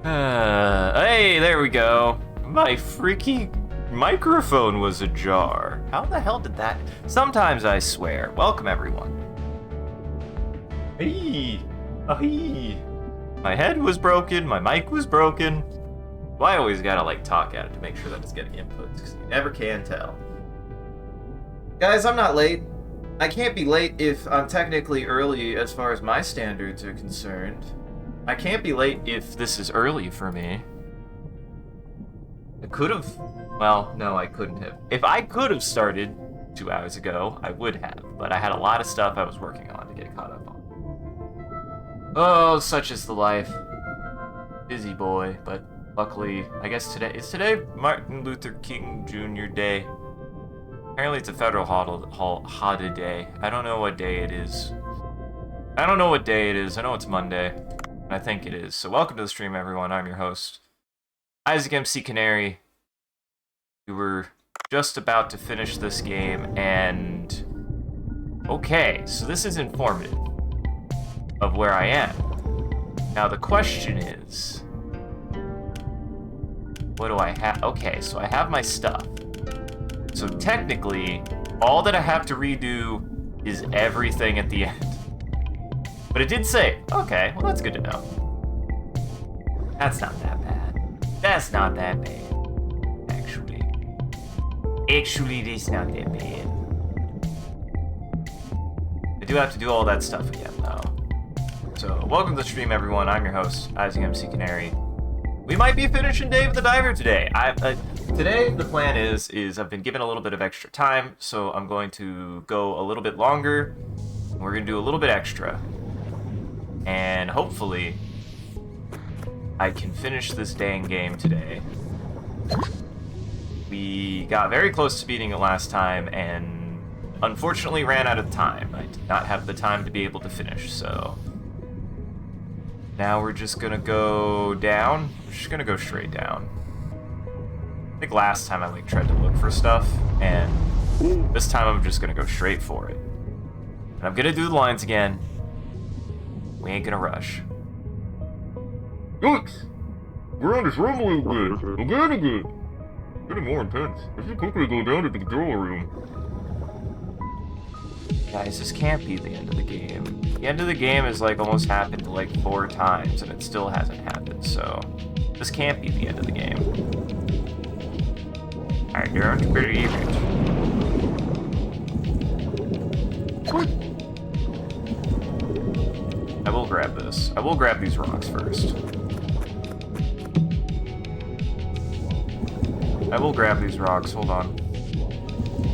Hey, there we go. My freaky microphone was ajar. How the hell did that? Sometimes I swear. Welcome, everyone. Hey, hey. My head was broken. My mic was broken. Well, I always gotta talk at it to make sure that it's getting inputs, because you never can tell. Guys, I'm not late. I can't be late if I'm technically early as far as my standards are concerned. I can't be late if this is early for me. I could have... Well, no, I couldn't have. If I could have started 2 hours ago, I would have. But I had a lot of stuff I was working on to get caught up on. Oh, such is the life. Busy boy, but luckily, I guess today... Is today Martin Luther King Jr. Day? Apparently it's a federal holiday. I don't know what day it is. I don't know what day it is. I know it's Monday. I think it is. So welcome to the stream, everyone. I'm your host, Isaac MCCanary. We were just about to finish this game, and... Okay, so this is informative of where I am. Now the question is... What do I have? Okay, so I have my stuff. So technically, all that I have to redo is everything at the end. But it did say, okay, well that's good to know. That's not that bad. That's not that bad. Actually, it's not that bad. I do have to do all that stuff again, though. So, welcome to the stream, everyone. I'm your host, Isaac MC.Canary. We might be finishing Dave the Diver today. Today, the plan is I've been given a little bit of extra time, so I'm going to go a little bit longer. We're going to do a little bit extra. And hopefully, I can finish this dang game today. We got very close to beating it last time, and unfortunately ran out of time. I did not have the time to be able to finish, so... Now we're just gonna go down. We're just gonna go straight down. I think last time I tried to look for stuff, and this time I'm just gonna go straight for it. And I'm gonna do the lines again. We ain't gonna rush. Yikes! We're on this rumble again. Again. Getting more intense. I should quickly go down to the control room. Guys, this can't be the end of the game. The end of the game has almost happened 4 times, and it still hasn't happened, so... This can't be the end of the game. I don't believe it. What? I will grab this. I will grab these rocks first. I will grab these rocks. Hold on.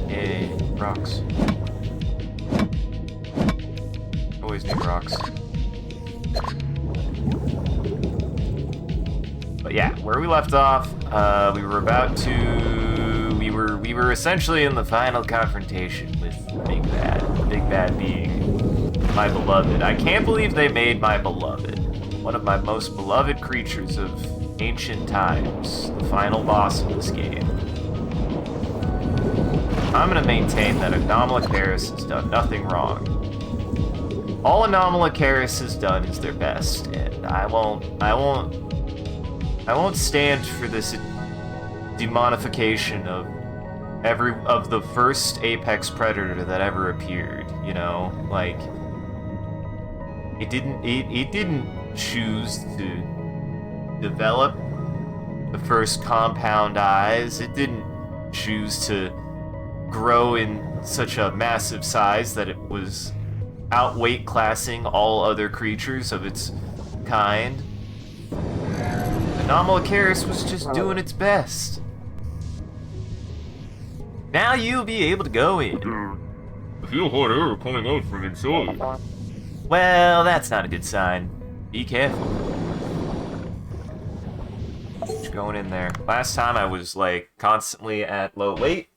Yay, rocks. Always need rocks. But yeah, where we left off, we were about to... We were essentially in the final confrontation with Big Bad. Big Bad being... my beloved. I can't believe they made my beloved one of my most beloved creatures of ancient times, the final boss of this game. I'm gonna maintain that Anomalocaris has done nothing wrong. All Anomalocaris has done is their best, and I won't stand for this demonification of the first apex predator that ever appeared, you know? It didn't choose to develop the first compound eyes. It didn't choose to grow in such a massive size that it was outweight classing all other creatures of its kind. Anomalocaris was just doing its best. Now you'll be able to go in. I feel hot air coming out from inside. Well, that's not a good sign. Be careful. Just going in there. Last time I was, constantly at low weight.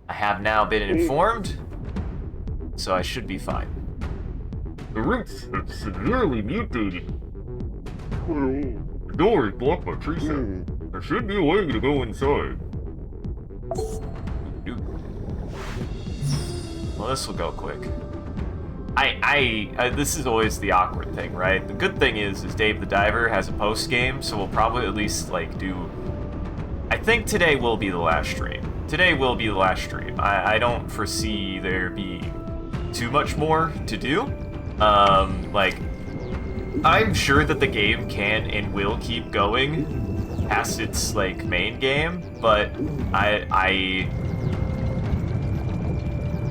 I have now been informed, so I should be fine. The roots have severely mutated. The door is blocked by tree sap. There should be a way to go inside. Well, this will go quick. This is always the awkward thing, right? The good thing is Dave the Diver has a post game, so we'll probably at least like do. I think today will be the last stream. Today will be the last stream. I don't foresee there being too much more to do. Like, I'm sure that the game can and will keep going past its like main game, but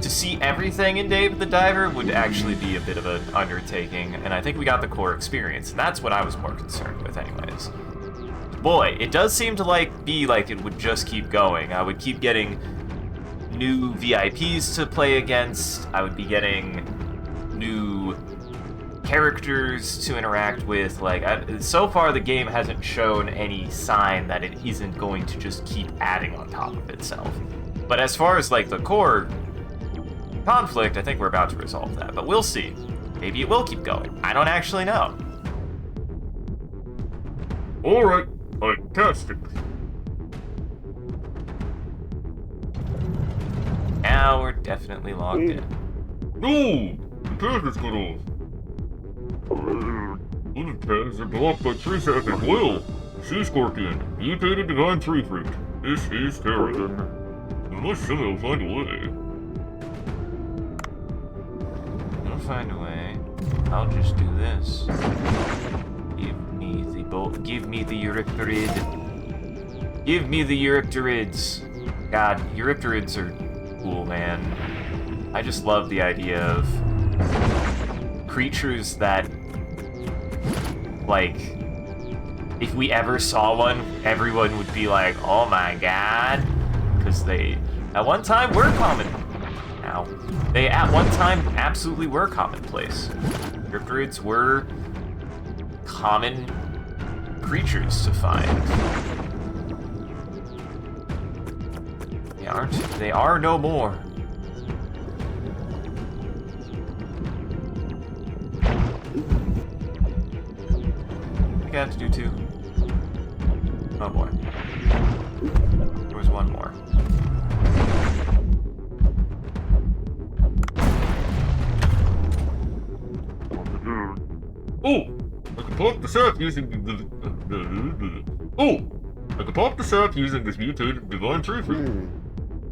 to see everything in Dave the Diver would actually be a bit of an undertaking, and I think we got the core experience, and that's what I was more concerned with anyways. Boy, it does seem to be like it would just keep going. I would keep getting new VIPs to play against, I would be getting new characters to interact with. So far the game hasn't shown any sign that it isn't going to just keep adding on top of itself. But as far as like the core conflict, I think we're about to resolve that, but we'll see. Maybe it will keep going. I don't actually know. Alright, fantastic. Now we're definitely logged in. No! The path is cut off. Other paths are blocked by 3 seconds. Well, Sea Scorpion, mutated divine tree fruit. This is terrible. We must somehow find a way. Find a way. I'll just do this. Give me the Eurypterid. Give me the Eurypterids. God, Eurypterids are cool, man. I just love the idea of creatures that, like, if we ever saw one, everyone would be like, oh my god. Because they, at one time, were common. Now, they at one time absolutely were commonplace. Eurypterids were common creatures to find. They are no more. I think I have to do 2. Oh boy. There was one more. Oh! I can pop the sap using I can pop the sap using this mutated divine tree fruit.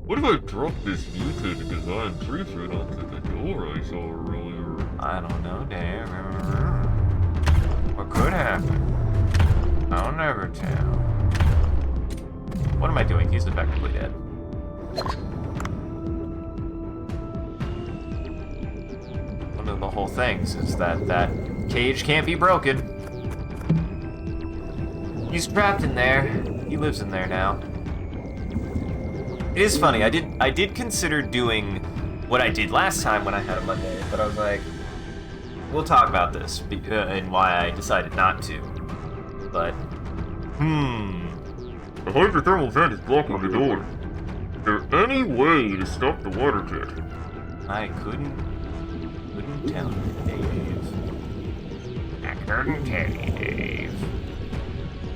What if I drop this mutated divine tree fruit onto the door I saw earlier? I don't know, Dave. What could happen? I'll never tell. What am I doing? He's effectively dead. One of the whole things is that cage can't be broken. He's trapped in there. He lives in there now. It is funny. I did consider doing what I did last time when I had a Monday, but I was like, we'll talk about this and why I decided not to. But The hydrothermal vent is blocking the door. Is there any way to stop the water jet? I couldn't tell you, Dave. I couldn't tell you, Dave.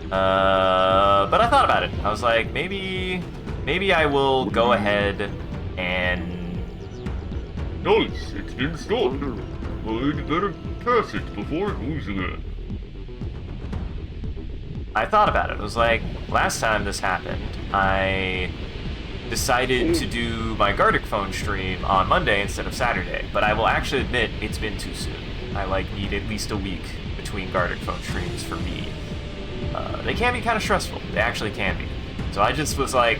But I thought about it. I was like, maybe I will go ahead and... Nice, it's been stopped. Well, you'd better pass it before it moves again. I thought about it. I was like, last time this happened, I decided to do my Gardic phone stream on Monday instead of Saturday, but I will actually admit it's been too soon. I need at least a week between Gardic phone streams for me. They can be kind of stressful. They actually can be. So I just was like,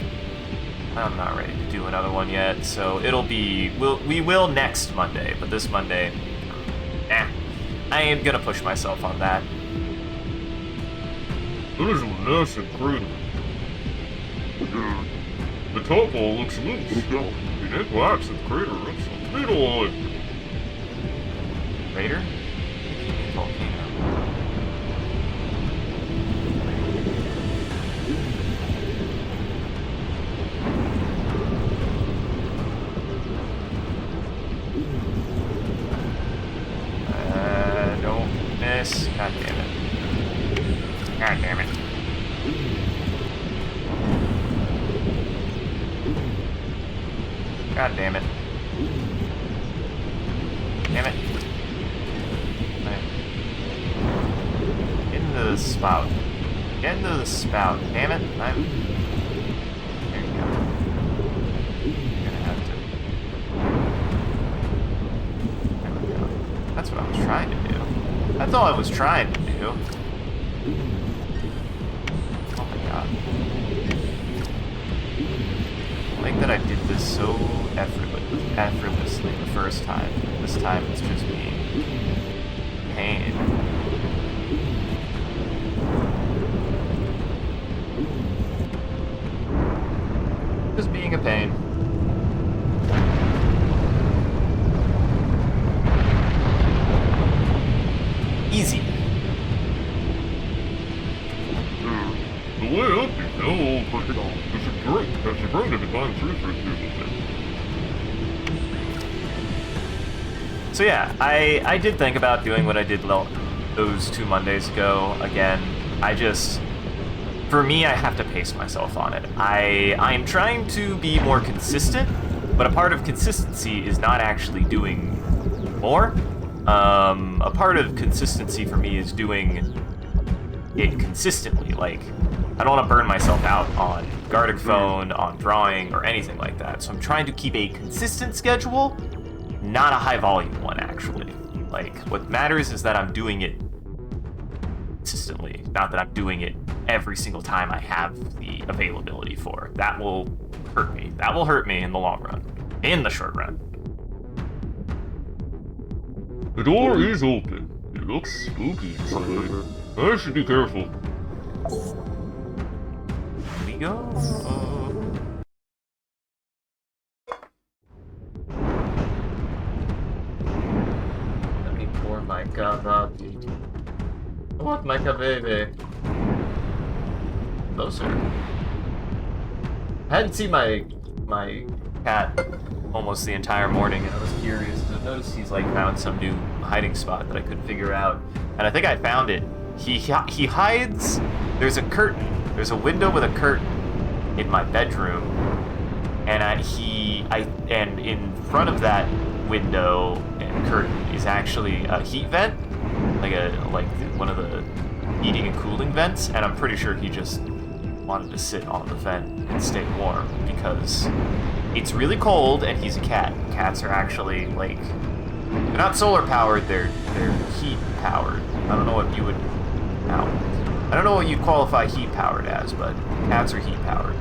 I'm not ready to do another one yet, so we will next Monday, but this Monday, I ain't gonna push myself on that. That is a massive crater. The top wall looks loose. The net collapse of the crater runs a little on. Crater? Volcano. Don't miss. God damn it. God damn it. God damn it. Damn it. the spout. Get into the spout. Damn it. There you go. You're gonna have to. There we go. That's what I was trying to do. That's all I was trying to do. Oh my god. I like that I did this so effortlessly the first time. This time it's just me. Pain. Just being a pain. Easy. The way up is no particular. It's a great to define truth for you. So yeah, I did think about doing what I did those 2 Mondays ago again. For me, I have to pace myself on it. I'm trying to be more consistent, but a part of consistency is not actually doing more. A part of consistency for me is doing it consistently. Like, I don't want to burn myself out on guarding phone, on drawing, or anything like that. So I'm trying to keep a consistent schedule, not a high volume one, actually. Like, what matters is that I'm doing it consistently, not that I'm doing it every single time I have the availability for. That will hurt me. That will hurt me in the long run. In the short run. The door is open. It looks spooky inside. I should be careful. Here we go. Let me pour my cavati. What my caveve? Closer. I hadn't seen my cat almost the entire morning, and I was curious to notice he's like found some new hiding spot that I couldn't figure out, and I think I found it. He hides. There's a curtain. There's a window with a curtain in my bedroom, and and in front of that window and curtain is actually a heat vent, like one of the heating and cooling vents, and I'm pretty sure he just wanted to sit on the vent and stay warm because it's really cold and he's a cat. Cats are actually like, they're not solar powered, they're heat powered. I don't know what you would I don't know what you'd qualify heat powered as, but cats are heat powered.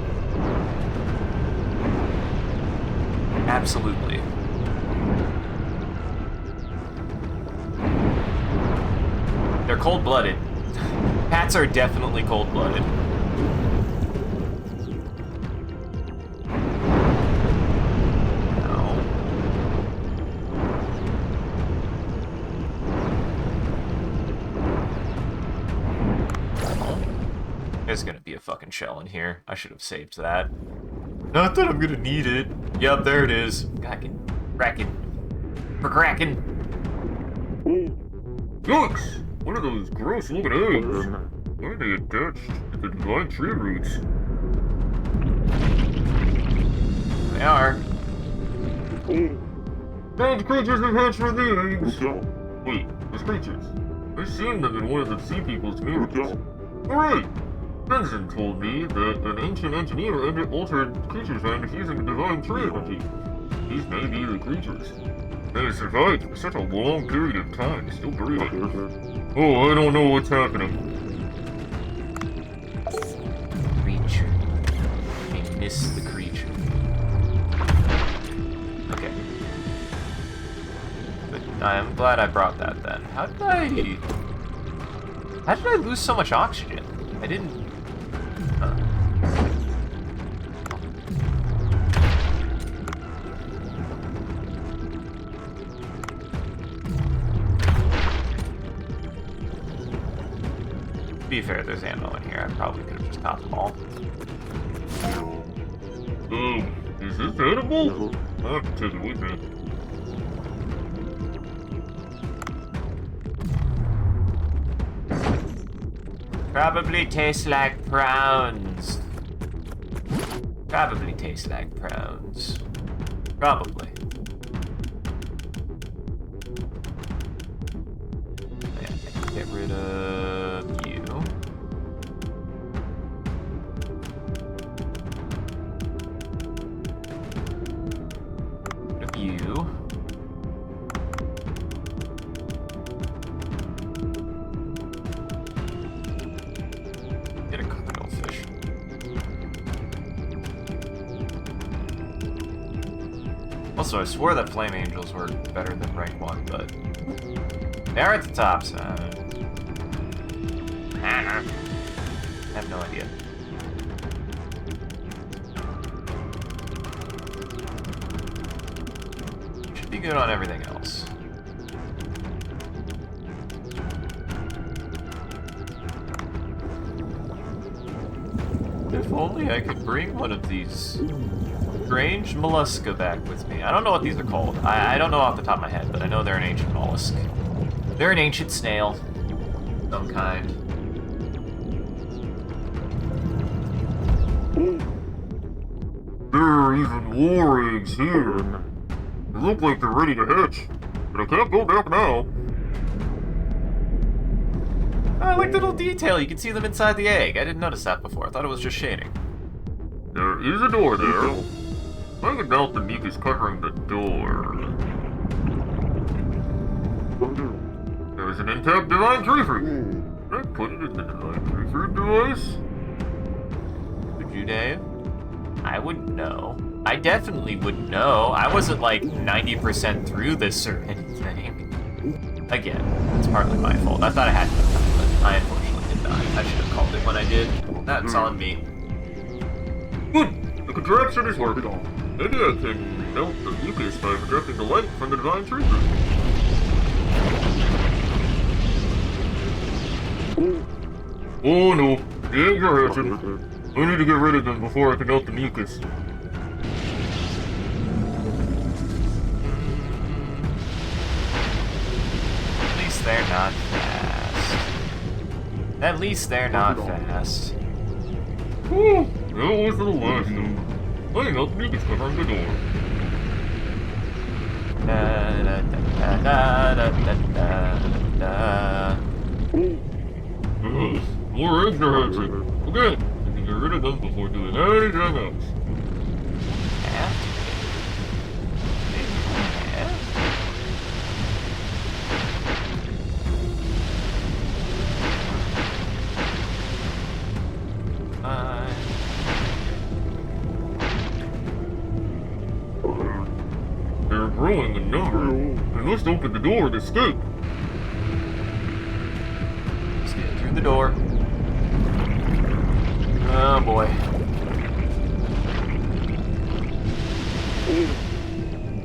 Absolutely. They're cold-blooded. Cats are definitely cold-blooded. There's gonna be a fucking shell in here. I should have saved that. Not that I'm gonna need it. Yep, there it is. Cracking. For cracking. Yikes! What are those gross looking eggs? Why are they attached to the divine tree roots? They are. Those creatures have hatched from the eggs! Wait, those creatures. I've seen them in one of the sea people's mirrors. Hooray! Benson told me that an ancient engineer altered creatures and using the divine tree energy. These may be the creatures. They survived for such a long period of time, still breathing. Oh, I don't know what's happening. Creature. We miss the creature. Okay. But I'm glad I brought that then. How did I lose so much oxygen? I didn't... To be fair, there's ammo in here. I probably could have just popped them all. Is this edible? I'll have to take it with me. Probably tastes like prawns. Probably tastes like prawns. Probably. Yeah, get rid of you. Also, I swore that Flame Angels were better than rank 1, but they're at the top, so I have no idea. Should be good on everything else. If only I could bring one of these strange mollusca back with me. I don't know what these are called. I don't know off the top of my head, but I know they're an ancient mollusk. They're an ancient snail. Some kind. There are even more eggs here. They look like they're ready to hatch, but I can't go back now. I like the little detail. You can see them inside the egg. I didn't notice that before. I thought it was just shading. There is a door there. I can doubt the mucus covering the door. There's an intact divine tree fruit. Can I put it in the divine tree fruit device? Would you, Dave? I wouldn't know. I definitely wouldn't know. I wasn't like 90% through this or anything. Again, it's partly my fault. I thought I had enough time, but I unfortunately did not. I should have called it when I did. That's on me. Good! The contraption is working. Maybe I can melt the mucus by projecting the light from the divine tree fruit. Oh no, the eggs are hatching. I need to get rid of them before I can melt the mucus. At least they're not fast. At least they're not fast. Whew, that was the last of them. I melt the mucus covering the door. Da, da, da, da, da, da, da, da. More eggs are hatching. Okay, I can get rid of them before doing anything else. They're growing in number. I must open the door to escape. Let's get through the door. Oh boy.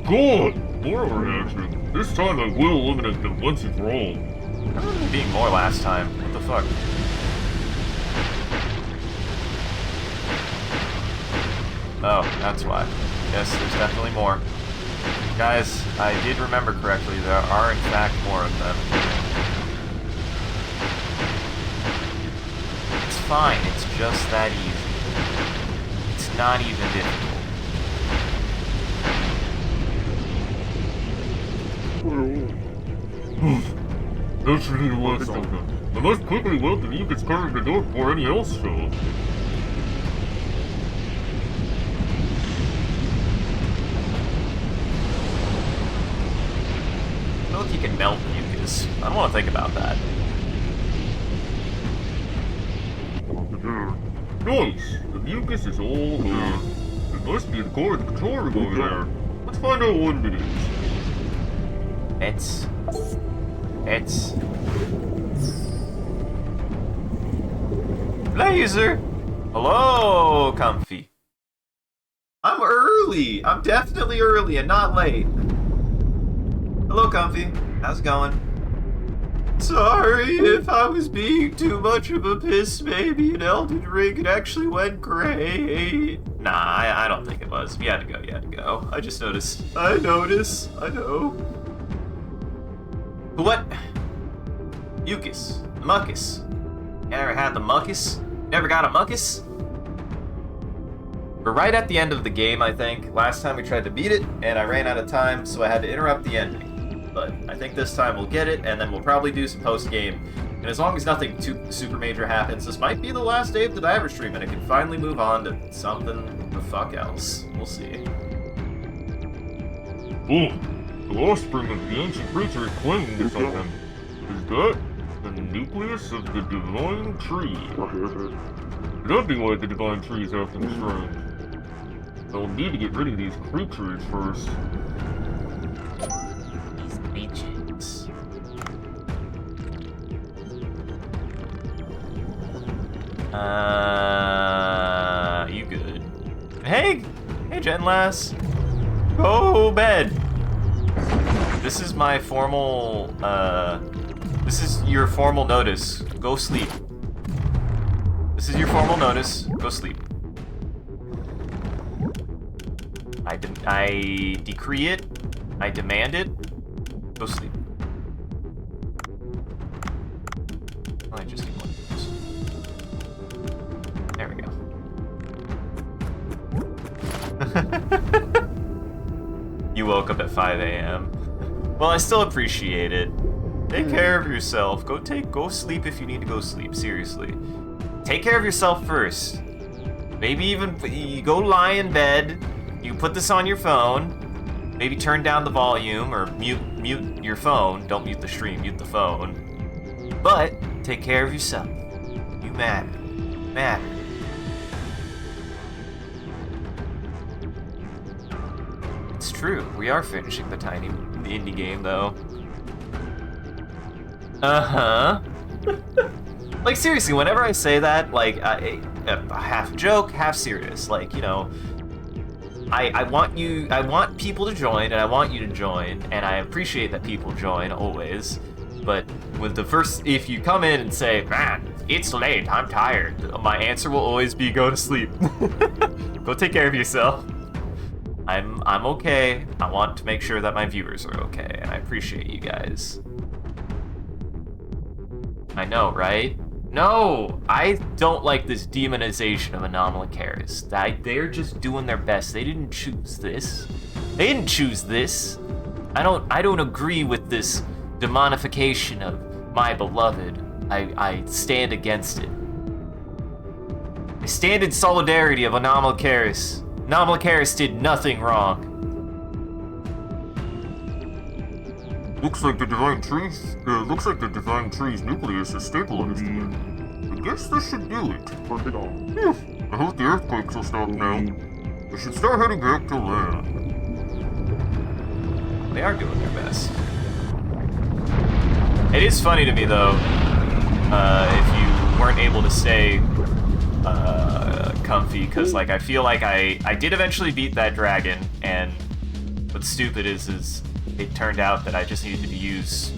Good! More are hatching. This time I will eliminate them once and for all. I remember there being more last time. What the fuck? Oh, that's why. Yes, there's definitely more. Guys, I did remember correctly. There are in fact more of them. It's fine. It's just that easy. It's not even difficult. That should be the last of them. I must quickly weld the mucus covering the door before any else show up. I don't know if you can melt mucus. I don't want to think about that. Nice! The mucus is all there. It must be the core of the control room over there. Let's find out what it is. It's... Laser! Hello, Comfy. I'm early! I'm definitely early and not late. Hello, Comfy. How's it going? Sorry if I was being too much of a piss baby in Elden Ring. It actually went great. Nah, I don't think it was. You had to go. I just noticed. I know. What? Mucus. Mucus. You ever had the mucus? Never got a mucus? We're right at the end of the game, I think. Last time we tried to beat it, and I ran out of time, so I had to interrupt the ending. But I think this time we'll get it, and then we'll probably do some post-game. And as long as nothing too super major happens, this might be the last day of the diver stream, and I can finally move on to something the fuck else. We'll see. Oh, the offspring of the ancient creature is clinging to something. Is that the nucleus of the divine tree? That'd be why the divine tree is acting strange. I'll need to get rid of these creatures first. These creatures. You good? Hey, Jen Lass. Go bed. This is my formal, this is your formal notice. Go sleep. This is your formal notice. Go sleep. I decree it. I demand it. Go sleep. I just need one of those. There we go. You woke up at 5 a.m. Well, I still appreciate it. Take care of yourself. Go sleep if you need to go sleep. Seriously. Take care of yourself first. Maybe even you go lie in bed. You put this on your phone. Maybe turn down the volume or mute your phone. Don't mute the stream, mute the phone. But take care of yourself. You matter. Matter. It's true. We are finishing the indie game though. Uh-huh. Like seriously, whenever I say that, like half joke, half serious, like, you know, I want people to join, and I want you to join, and I appreciate that people join always. But with the first, if you come in and say, "Man, it's late, I'm tired," my answer will always be, "Go to sleep." Go take care of yourself. I'm okay. I want to make sure that my viewers are okay, and I appreciate you guys. I know, right? No, I don't like this demonization of Anomalicaris. They're just doing their best. They didn't choose this. They didn't choose this. I don't agree with this demonification of my beloved. I stand against it. I stand in solidarity of Anomalicaris. Anomalicaris did nothing wrong. Looks like the Divine Tree's nucleus is stabilized. I guess this should do it. I hope the earthquakes will stop now. We should start heading back to land. They are doing their best. It is funny to me though, if you weren't able to stay comfy, because like I feel like I did eventually beat that dragon, and what's stupid is it turned out that I just needed to use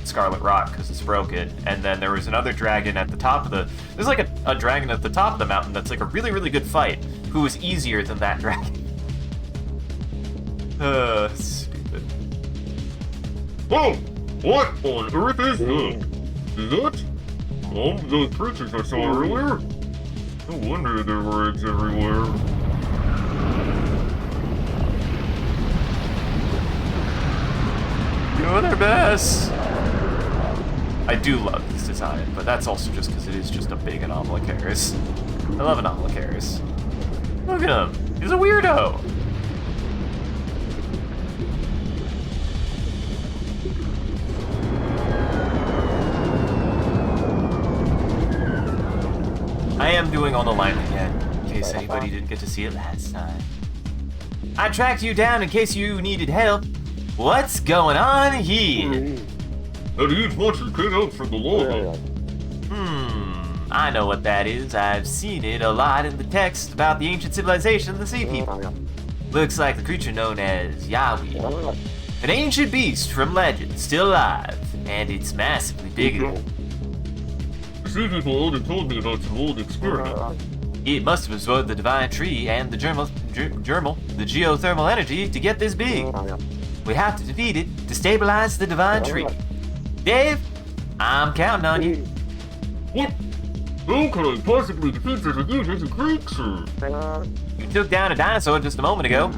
Scarlet Rock because it's broken, and then there was another dragon at the top of there's like a dragon at the top of the mountain that's like a really, really good fight, who was easier than that dragon. Stupid. Oh! What on earth is that? Is that? Oh, those creatures I saw earlier? No wonder there were eggs everywhere. Doing their best. I do love this design, but that's also just because it is just a big Anomalicaris. I love Anomalicaris. Look at him. He's a weirdo. I am doing On the Line again, in case anybody didn't get to see it last time. I tracked you down in case you needed help. What's going on here? That huge monster came out from the lava. I know what that is. I've seen it a lot in the text about the ancient civilization of the sea people. Looks like the creature known as Yahweh. An ancient beast from legend, still alive, and it's massively bigger. The sea people already told me about some old experiments. It must have absorbed the divine tree and the geothermal energy to get this big. We have to defeat it to stabilize the divine tree. Dave, I'm counting on you. What? How can I possibly defeat such a huge ancient creature? You took down a dinosaur just a moment ago.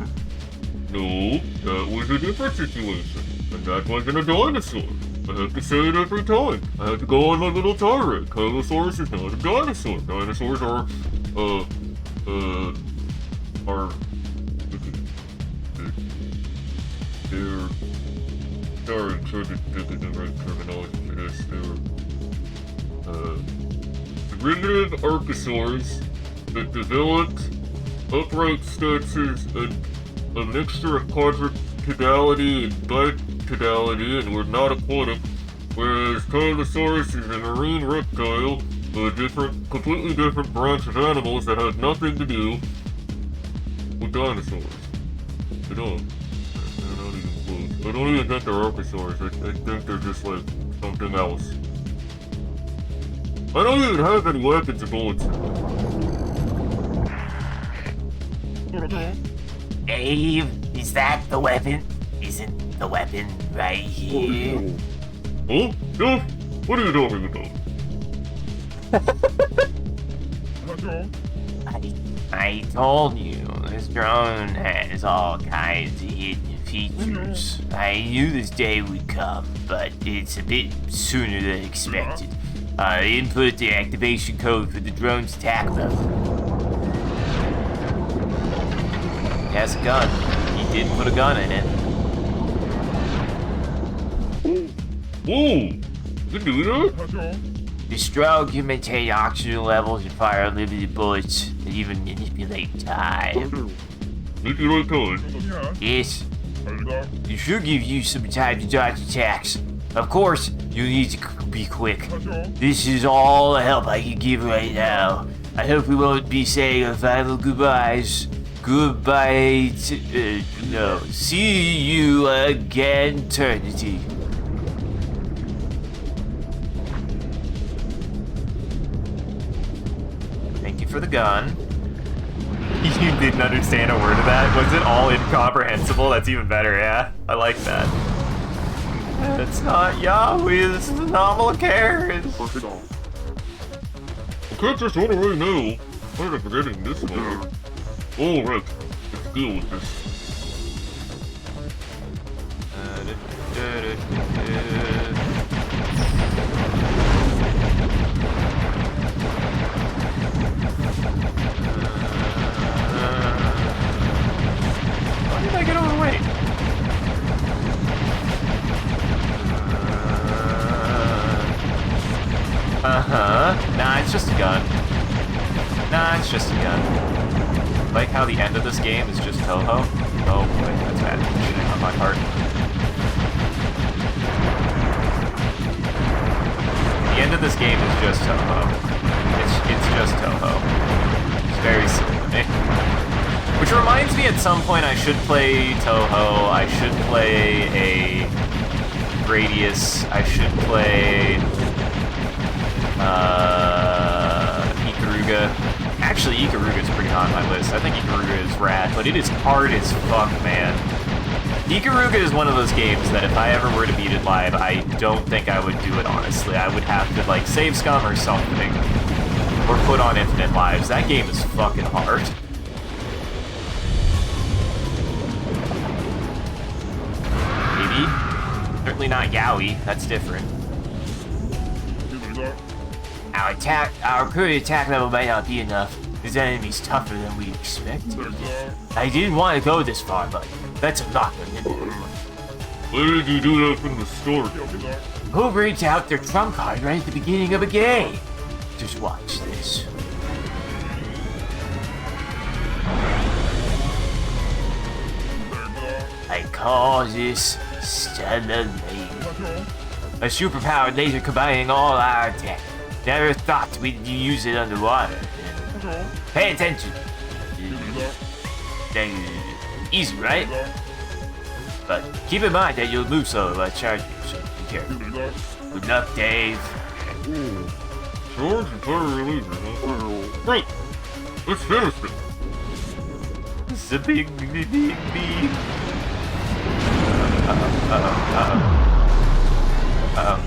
No, that was a different situation. And that wasn't a dinosaur. I have to say it every time. I have to go on my little tirade. Tylosaurus is not a dinosaur. Dinosaurs are they're... Sorry, I'm trying to think of the right terminology for this. They're... derivative archosaurs that developed upright stances and a mixture of quadripedality and bipedality and were not aquatic, whereas Tyrannosaurus is a marine reptile, a completely different branch of animals that had nothing to do with dinosaurs. They don't. They're not even close. I don't even think they're archosaurs. I think they're just like something else. I don't even have any weapons or bullets. Dave, is that the weapon? Isn't the weapon right here? Huh? Dude? What are you talking about? I told you, this drone has all kinds of hidden features. I knew this day would come, but it's a bit sooner than expected. Input the activation code for the drone's attack mode. He has a gun. He did put a gun in it. Whoa! You can do that? This drone can maintain oxygen levels and fire unlimited bullets and even manipulate time. Manipulate time? Yes. It should give you some time to dodge attacks. Of course, you'll need to be quick. This is all the help I can give right now. I hope we won't be saying our final goodbyes. Goodbye to, no. See you again, eternity. Thank you for the gun. You didn't understand a word of that? Was it all incomprehensible? That's even better, yeah. I like that. It's not Yahweh, this is a novel carrot. I can't just run away now. Why am I forgetting this one? Alright, let's deal with this. Why did I get over the way? Nah, it's just a gun. Nah, it's just a gun. Like how the end of this game is just Toho. Oh boy, that's bad shitting on my part. The end of this game is just Toho. It's just Toho. It's very silly to me. Which reminds me, at some point I should play Toho. I should play a Gradius. I should play Ikaruga. Actually, Ikaruga's pretty high on my list. I think Ikaruga is rad, but it is hard as fuck, man. Ikaruga is one of those games that if I ever were to beat it live, I don't think I would do it, honestly. I would have to, like, save scum or something. Or put on infinite lives. That game is fucking hard. Maybe. Certainly not Yowie. That's different. Our current attack level might not be enough. This enemy's tougher than we expected. I didn't want to go this far, but let's unlock them. Why did you do that from the start? Who reads out their trump card right at the beginning of a game? Just watch this. I call this Stellar Laser. A superpowered laser combining all our tech. Never thought we'd use it underwater. Pay attention. Easy, right? But keep in mind that you'll move slow while charging, so be careful. Good luck, Dave. Charge and fire laser, huh? Right! Let's finish it! It's a big.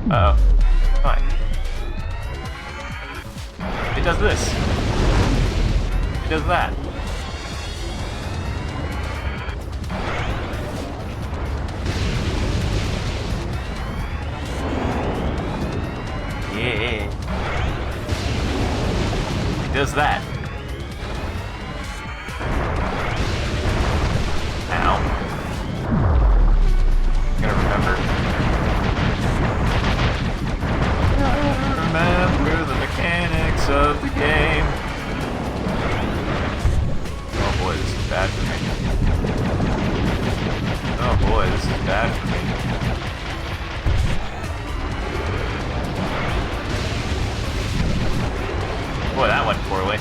Uh-oh. Fine. It does this. It does that. Yeah. It does that. Ow. I'm gonna remember. Remember the mechanics of the game. Oh bad for me. Oh boy, this is bad for me. Boy, that went poorly.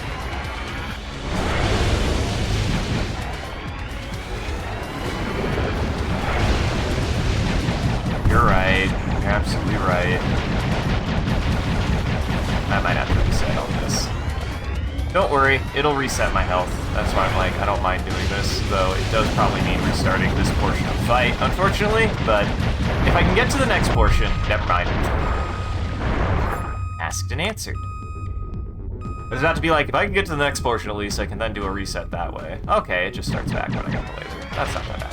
You're right. You're absolutely right. I might have to reset all this. Don't worry, it'll reset my health. That's why I'm like, I don't mind doing this, though it does probably mean restarting this portion of the fight, unfortunately, but if I can get to the next portion, never mind. Asked and answered. I was about to be like, if I can get to the next portion at least, I can then do a reset that way. Okay, it just starts back when I got the laser. That's not that bad.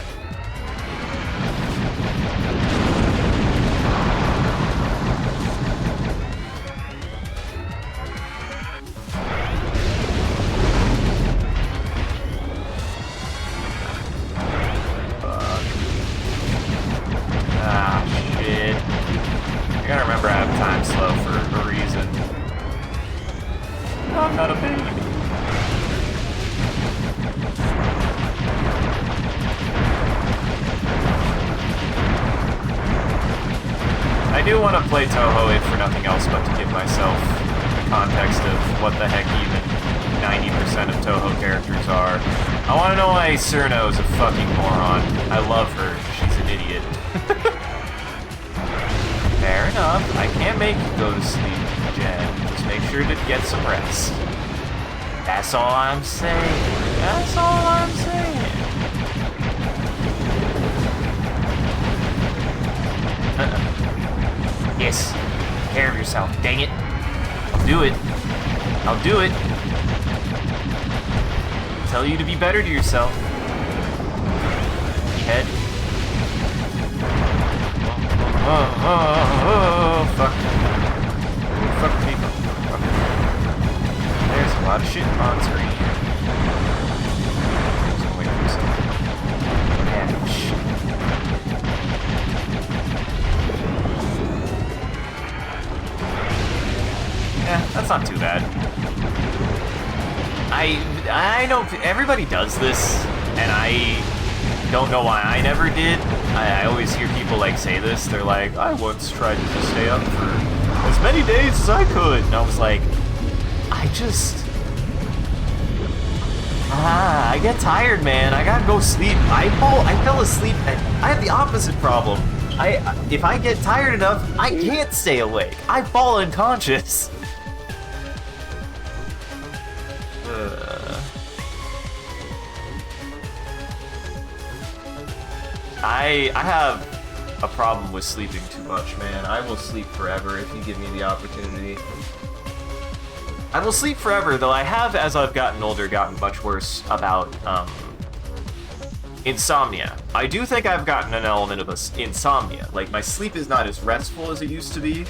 I gotta remember I have time slow for a reason. No, I'm not a baby. I do want to play Toho if for nothing else but to give myself the context of what the heck even 90% of Toho characters are. I want to know why Cerno is a fucking moron. I love her. She's an idiot. Fair enough. I can't make you go to sleep, Jen. Just make sure to get some rest. That's all I'm saying. That's all I'm saying. Yes. Take care of yourself. Dang it. I'll do it. I'll do it. Tell you to be better to yourself. Head. Oh, fuck. Fuck me. Fuck. There's a lot of shit on screen here. Just gonna wait for a second. Yeah, shit. Yeah, that's not too bad. I don't... Everybody does this, and I don't know why I never did. I always hear people like say this. They're like, I once tried to just stay up for as many days as I could. And I was like, I get tired, man. I gotta go sleep. I fell asleep, and I have the opposite problem. If I get tired enough, I can't stay awake. I fall unconscious. I have a problem with sleeping too much, man. I will sleep forever if you give me the opportunity. I will sleep forever, though I have, as I've gotten older, gotten much worse about insomnia. I do think I've gotten an element of insomnia. Like, my sleep is not as restful as it used to be,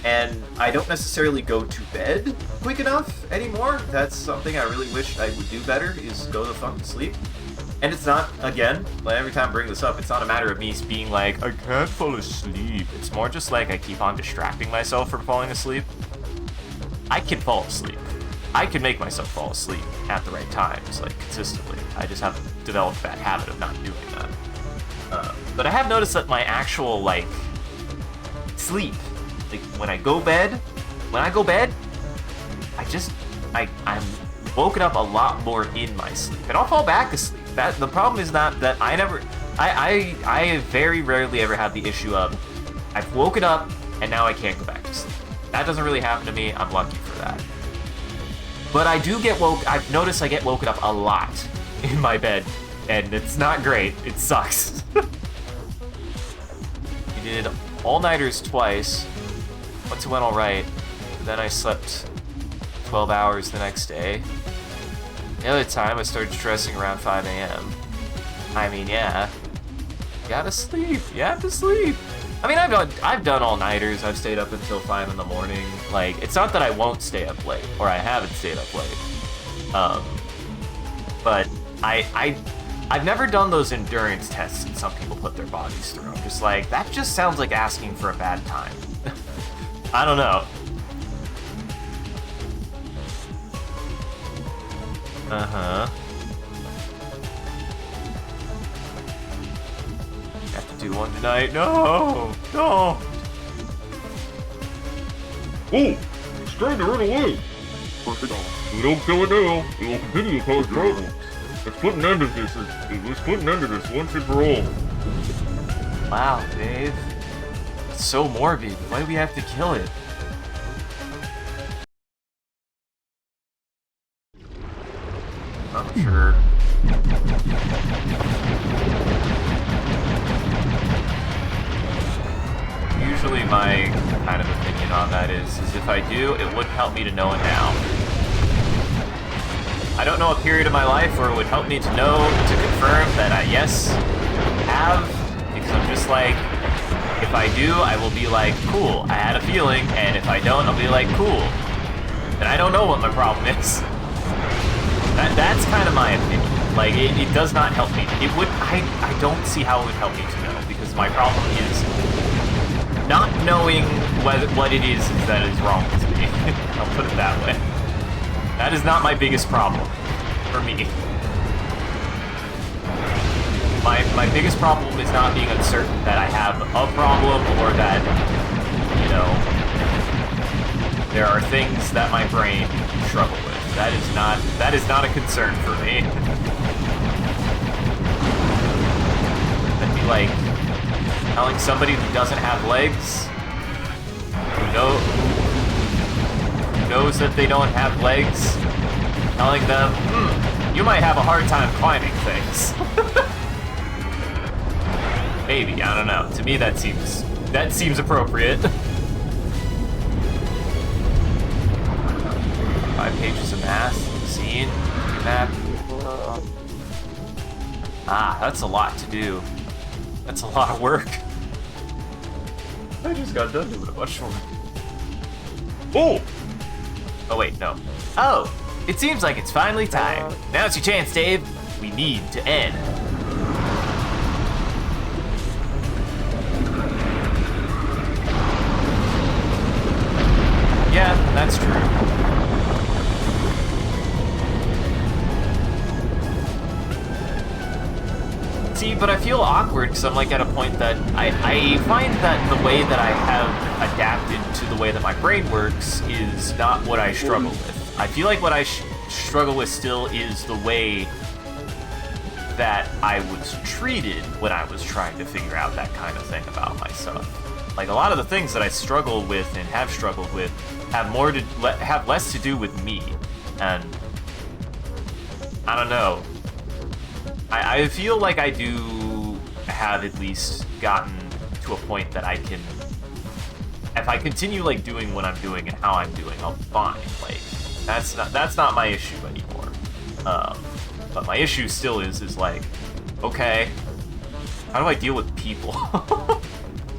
and I don't necessarily go to bed quick enough anymore. That's something I really wish I would do better, is go the fuck to sleep. And it's not, again, like every time I bring this up, it's not a matter of me being like, I can't fall asleep. It's more just like I keep on distracting myself from falling asleep. I can fall asleep. I can make myself fall asleep at the right times, like, consistently. I just haven't developed that habit of not doing that. But I have noticed that my actual, like, sleep, like, when I go bed, I'm woken up a lot more in my sleep. And I'll fall back asleep. The problem is not that I very rarely ever have the issue of I've woken up and now I can't go back to sleep. That doesn't really happen to me. I'm lucky for that. But I do get I've noticed I get woken up a lot in my bed, and it's not great. It sucks. We did all-nighters twice. Once it went alright, then I slept 12 hours the next day. The other time, I started stressing around 5 a.m. I mean, yeah. You gotta sleep. You have to sleep. I mean, I've done all-nighters. I've stayed up until 5 in the morning. Like, it's not that I won't stay up late, or I haven't stayed up late. But I've never done those endurance tests that some people put their bodies through. I'm just like, that just sounds like asking for a bad time. I don't know. do one tonight. No! No! Oh! It's trying to run away! If we don't kill it now, it will continue to cause trouble. Let's put an end to this. Let's put an end to this once and for all. Wow, Dave. It's so morbid. Why do we have to kill it? I'm sure. Usually my kind of opinion on that is if I do, it wouldn't help me to know it now. I don't know a period of my life where it would help me to know, to confirm that I, yes, have, because I'm just like, if I do, I will be like, cool, I had a feeling, and if I don't, I'll be like, cool. And I don't know what my problem is. That's kind of my opinion. Like, it does not help me. It would, I don't see how it would help me to know, because my problem is not knowing what it is that is wrong with me. I'll put it that way. That is not my biggest problem for me. My biggest problem is not being uncertain that I have a problem or that, you know, there are things that my brain struggle with. That is not a concern for me. That'd be like telling somebody who doesn't have legs, who knows that they don't have legs, telling them, you might have a hard time climbing things. Maybe, I don't know. To me, that seems appropriate. 5 pages of math, scene, map. Ah, that's a lot to do. That's a lot of work. I just got done doing a bunch more. Oh! Oh wait, no. Oh! It seems like it's finally time. Now's your chance, Dave. We need to end. Yeah, that's true. See, but I feel awkward because I'm like at a point that I find that the way that I have adapted to the way that my brain works is not what I struggle with. I feel like what I struggle with still is the way that I was treated when I was trying to figure out that kind of thing about myself. Like a lot of the things that I struggle with and have struggled with have less to do with me, and I don't know. I feel like I do have at least gotten to a point that I can, if I continue like doing what I'm doing and how I'm doing, I'll be fine. Like that's not my issue anymore. But my issue still is like, okay, how do I deal with people?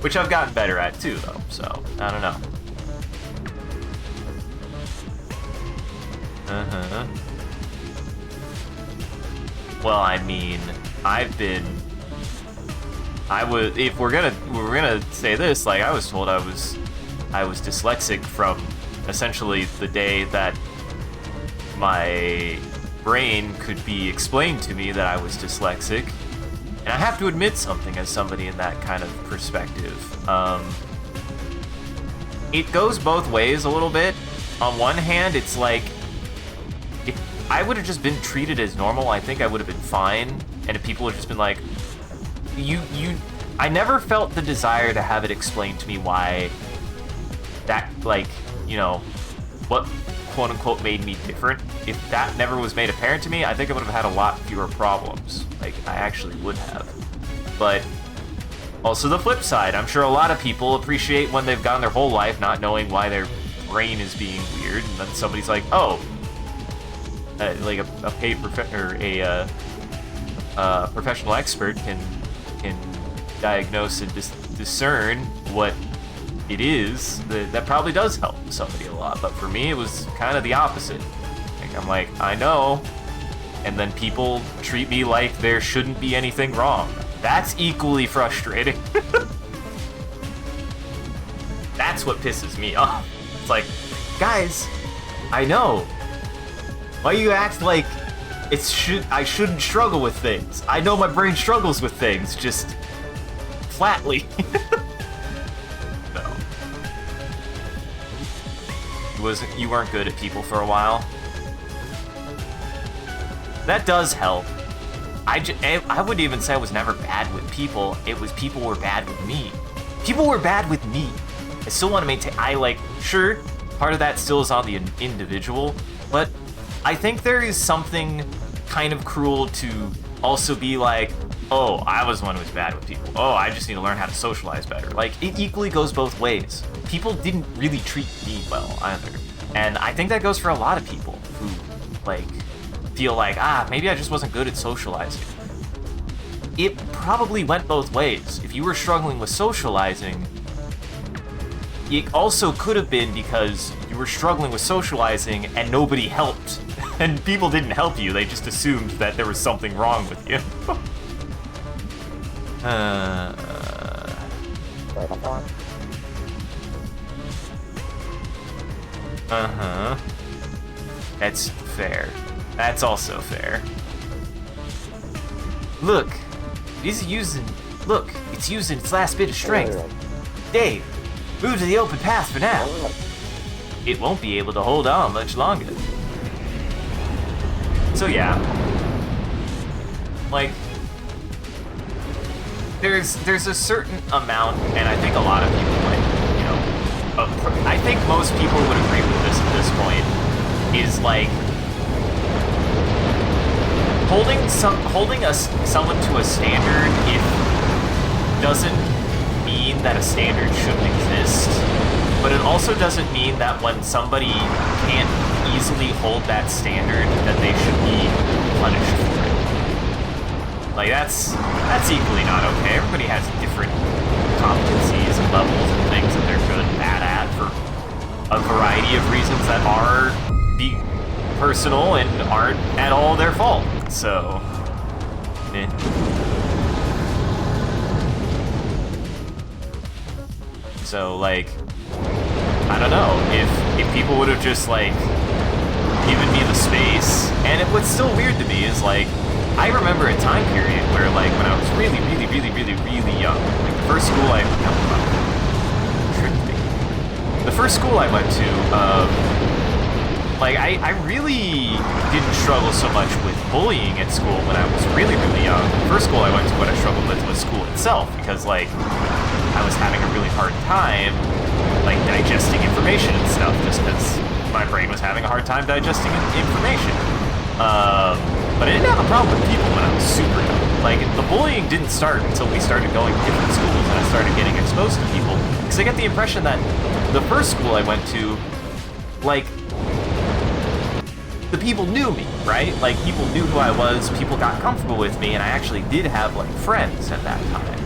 Which I've gotten better at too, though. So I don't know. Well, I mean, if we're gonna say this, like I was told I was dyslexic from essentially the day that my brain could be explained to me that I was dyslexic. And I have to admit something as somebody in that kind of perspective. It goes both ways a little bit. On one hand, it's like, if I would have just been treated as normal, I think I would have been fine. And if people had just been like, I never felt the desire to have it explained to me why that, like, you know, what quote unquote made me different. If that never was made apparent to me, I think I would have had a lot fewer problems. Like, I actually would have. But also the flip side, I'm sure a lot of people appreciate when they've gone their whole life not knowing why their brain is being weird, and then somebody's like, oh, like a paid professional expert can diagnose and discern what it is. That probably does help somebody a lot. But for me, it was kind of the opposite. Like, I'm like, I know, and then people treat me like there shouldn't be anything wrong. That's equally frustrating. That's what pisses me off. It's like, guys, I know. Why you act like I shouldn't struggle with things? I know my brain struggles with things. Just flatly. No. You weren't good at people for a while. That does help. I would even say I was never bad with people. It was people were bad with me. People were bad with me. I still want to maintain. Sure, part of that still is on the individual, but I think there is something kind of cruel to also be like, oh, I was the one who was bad with people. Oh, I just need to learn how to socialize better. Like, it equally goes both ways. People didn't really treat me well either. And I think that goes for a lot of people who, like, feel like, maybe I just wasn't good at socializing. It probably went both ways. If you were struggling with socializing, it also could have been because you were struggling with socializing and nobody helped. And people didn't help you, they just assumed that there was something wrong with you. Uh-huh. That's fair. That's also fair. Look, it's using its last bit of strength. Dave, move to the open path for now. It won't be able to hold on much longer. So yeah. Like, there's a certain amount, and I think a lot of people might, I think most people would agree with this at this point, is like, holding someone to a standard doesn't mean that a standard shouldn't exist, but it also doesn't mean that when somebody can't easily hold that standard that they should be punished for it. Like, that's equally not okay. Everybody has different competencies and levels and things that they're good and bad at for a variety of reasons that are personal and aren't at all their fault. So, So, like, I don't know, if people would have just, like, given me the space, and what's still weird to me is, like, I remember a time period where, like, when I was really, really, really, really, really young, like, the first school I went to, like, I really didn't struggle so much with bullying at school when I was really, really young. The first school I went to, what I struggled with was school itself, because, like, I was having a really hard time, like, digesting information and stuff, just because my brain was having a hard time digesting information. But I didn't have a problem with people when I was super young. Like, the bullying didn't start until we started going to different schools and I started getting exposed to people. Because I get the impression that the first school I went to, like, the people knew me, right? Like, people knew who I was, people got comfortable with me, and I actually did have, like, friends at that time.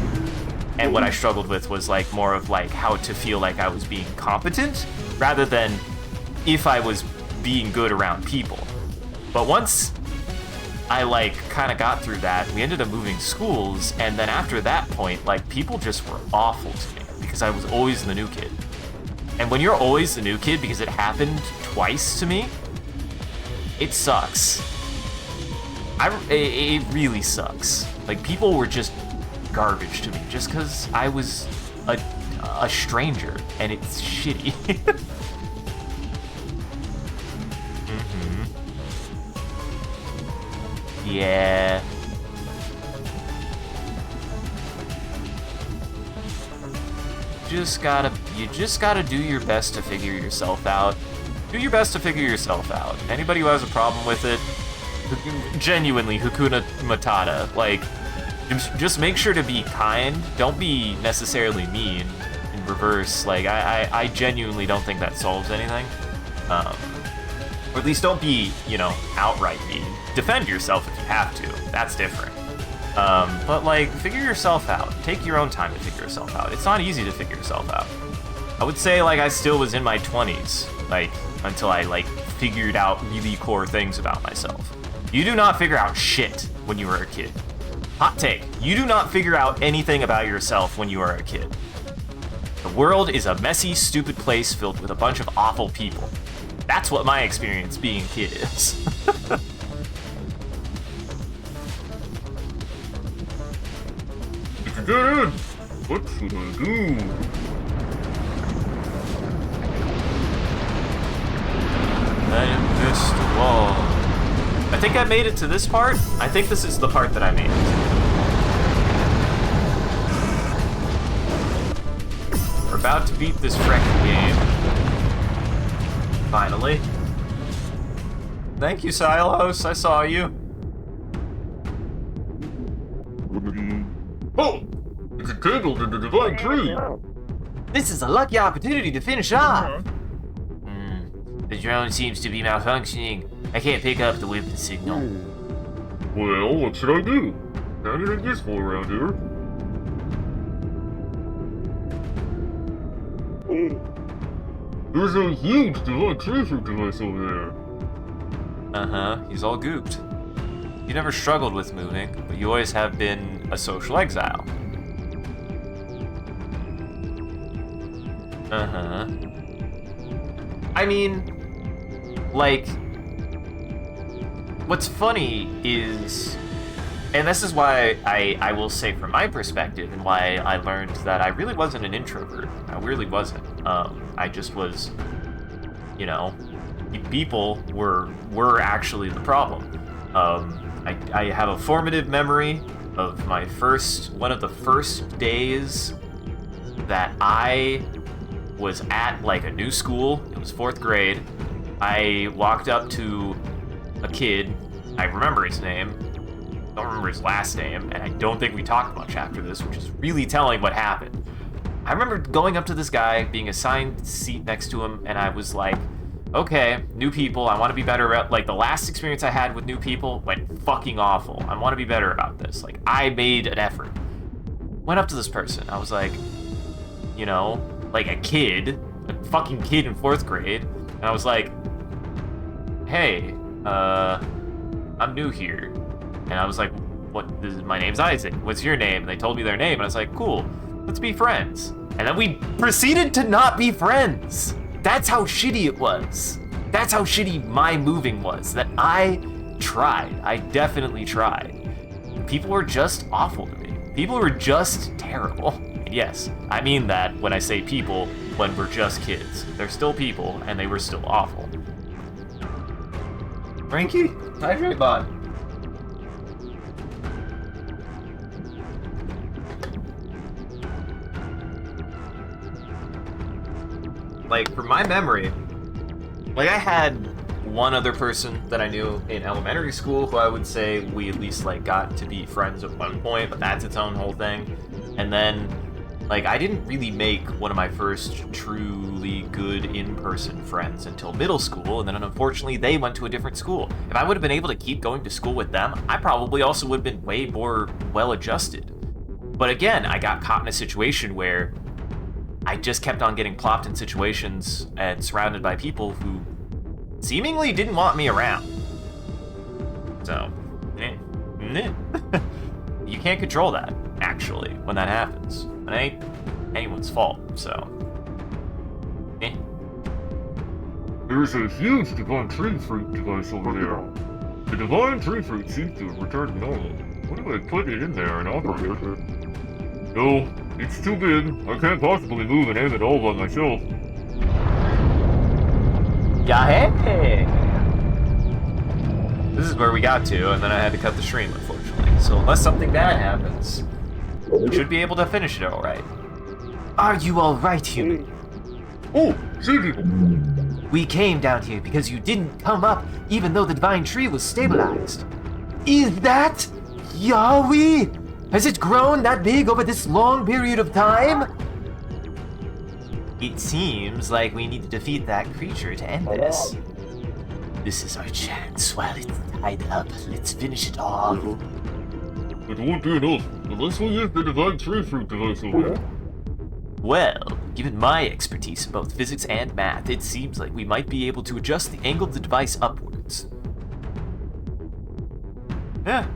And what I struggled with was, like, more of, like, how to feel like I was being competent, rather than if I was being good around people. But once I, like, kind of got through that, we ended up moving schools, and then after that point, like, people just were awful to me, because I was always the new kid. And when you're always the new kid, because it happened twice to me, it sucks. It really sucks. Like, people were just garbage to me, just because I was a stranger, and it's shitty. Yeah. You just gotta do your best to figure yourself out. Do your best to figure yourself out. Anybody who has a problem with it, genuinely, Hakuna Matata. Like, just make sure to be kind. Don't be necessarily mean in reverse. Like, I genuinely don't think that solves anything. Or at least don't be, outright mean. Defend yourself if you have to. That's different. But, like, figure yourself out. Take your own time to figure yourself out. It's not easy to figure yourself out. I would say, like, I still was in my 20s, like, until I, like, figured out really core things about myself. You do not figure out shit when you were a kid. Hot take. You do not figure out anything about yourself when you are a kid. The world is a messy, stupid place filled with a bunch of awful people. That's what my experience being a kid is. It's a dead end! What should I do? I am this wall. I think I made it to this part. I think this is the part that I made it to. We're about to beat this frickin' game. Finally. Thank you, Silos. I saw you. Oh! It's entangled in the divine tree! This is a lucky opportunity to finish off. The drone seems to be malfunctioning. I can't pick up the weapon signal. Well, what should I do? Anything useful around here? There's a huge divine tree fruit device over there. Uh-huh, he's all gooped. You never struggled with moving, but you always have been a social exile. Uh-huh. I mean, like, what's funny is, and this is why I will say from my perspective and why I learned that I really wasn't an introvert. I really wasn't. I just was, you know, people were actually the problem. I have a formative memory of one of the first days that I was at like a new school. It was 4th grade. I walked up to a kid. I remember his name. Don't remember his last name, and I don't think we talked much after this, which is really telling what happened. I remember going up to this guy, being assigned a seat next to him, and I was like, okay, new people, I want to be better about, like, the last experience I had with new people went fucking awful. I want to be better about this. Like, I made an effort. Went up to this person. I was like, you know, like a fucking kid in 4th grade, and I was like, hey, I'm new here. And I was like, my name's Isaac. What's your name? And they told me their name, and I was like, cool, let's be friends. And then we proceeded to not be friends. That's how shitty it was. That's how shitty my moving was, that I tried. I definitely tried. People were just awful to me. People were just terrible. And yes, I mean that when I say people, when we're just kids. They're still people, and they were still awful. Frankie, hydrate bot. Like, from my memory, like, I had one other person that I knew in elementary school who I would say we at least, like, got to be friends at one point, but that's its own whole thing. And then, like, I didn't really make one of my first truly good in-person friends until middle school, and then unfortunately they went to a different school. If I would have been able to keep going to school with them, I probably also would have been way more well-adjusted. But again, I got caught in a situation where I just kept on getting plopped in situations and surrounded by people who seemingly didn't want me around. So, you can't control that, actually, when that happens. It ain't anyone's fault, so. There's a huge divine tree fruit device over there. The divine tree fruit seems to have returned to normal. What if I put it in there and operate it? No, it's too big. I can't possibly move and aim it all by myself. Yeah, hey. This is where we got to, and then I had to cut the stream, unfortunately. So unless something bad happens, we should be able to finish it all right. Are you all right, human? Oh, sea people! We came down here because you didn't come up even though the divine tree was stabilized. Is that Yahweh? Has it grown that big over this long period of time? It seems like we need to defeat that creature to end this. This is our chance while it's tied up. Let's finish it off. It won't be enough unless we use the divine tree fruit device over there. Well, given my expertise in both physics and math, it seems like we might be able to adjust the angle of the device upwards. Yeah.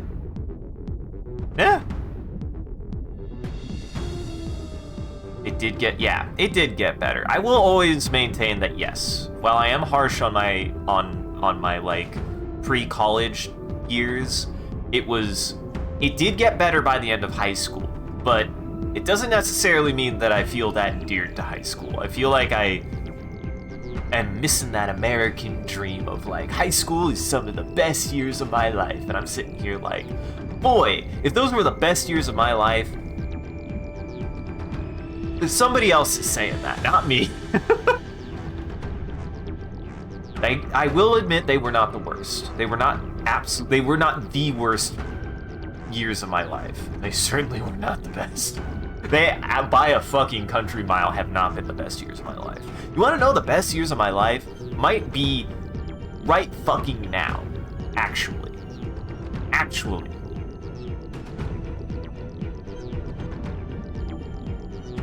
It did get better. I will always maintain that yes, while I am harsh on my like pre-college years, it did get better by the end of high school. But it doesn't necessarily mean that I feel that endeared to high school. I feel like I am missing that American dream of like, high school is some of the best years of my life. And I'm sitting here like, boy, if those were the best years of my life, somebody else is saying that, not me. I will admit they were not the worst. They were not they were not the worst years of my life. They certainly were not the best. They, by a fucking country mile, have not been the best years of my life. You want to know the best years of my life? Might be right fucking now. Actually. Actually.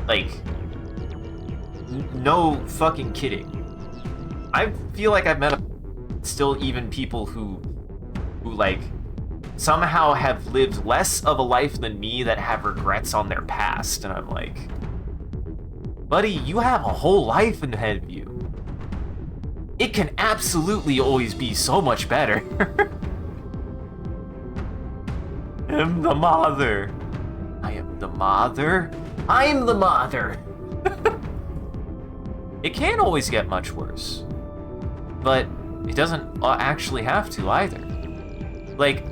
Like, no fucking kidding. I feel like I've met still even people who like somehow have lived less of a life than me that have regrets on their past, and I'm like, buddy, you have a whole life ahead of you. It can absolutely always be so much better. I'm the mother. I am the mother. I'm the mother. It can't always get much worse. But it doesn't actually have to either. Like,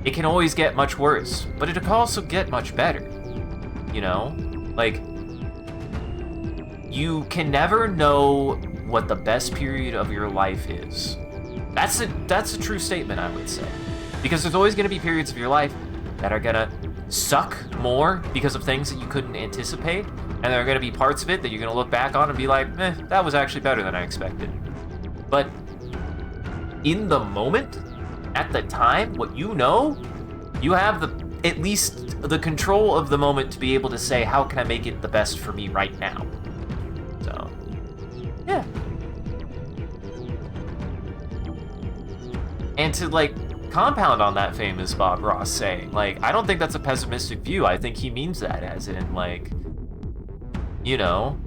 it can always get much worse, but it can also get much better. You know? Like, you can never know what the best period of your life is. That's a true statement, I would say. Because there's always going to be periods of your life that are going to suck more because of things that you couldn't anticipate, and there are going to be parts of it that you're going to look back on and be like, that was actually better than I expected. But in the moment, at the time, what you know, you have at least the control of the moment to be able to say, how can I make it the best for me right now? So, yeah. And to, like, compound on that famous Bob Ross saying, like, I don't think that's a pessimistic view. I think he means that as in, like, you know,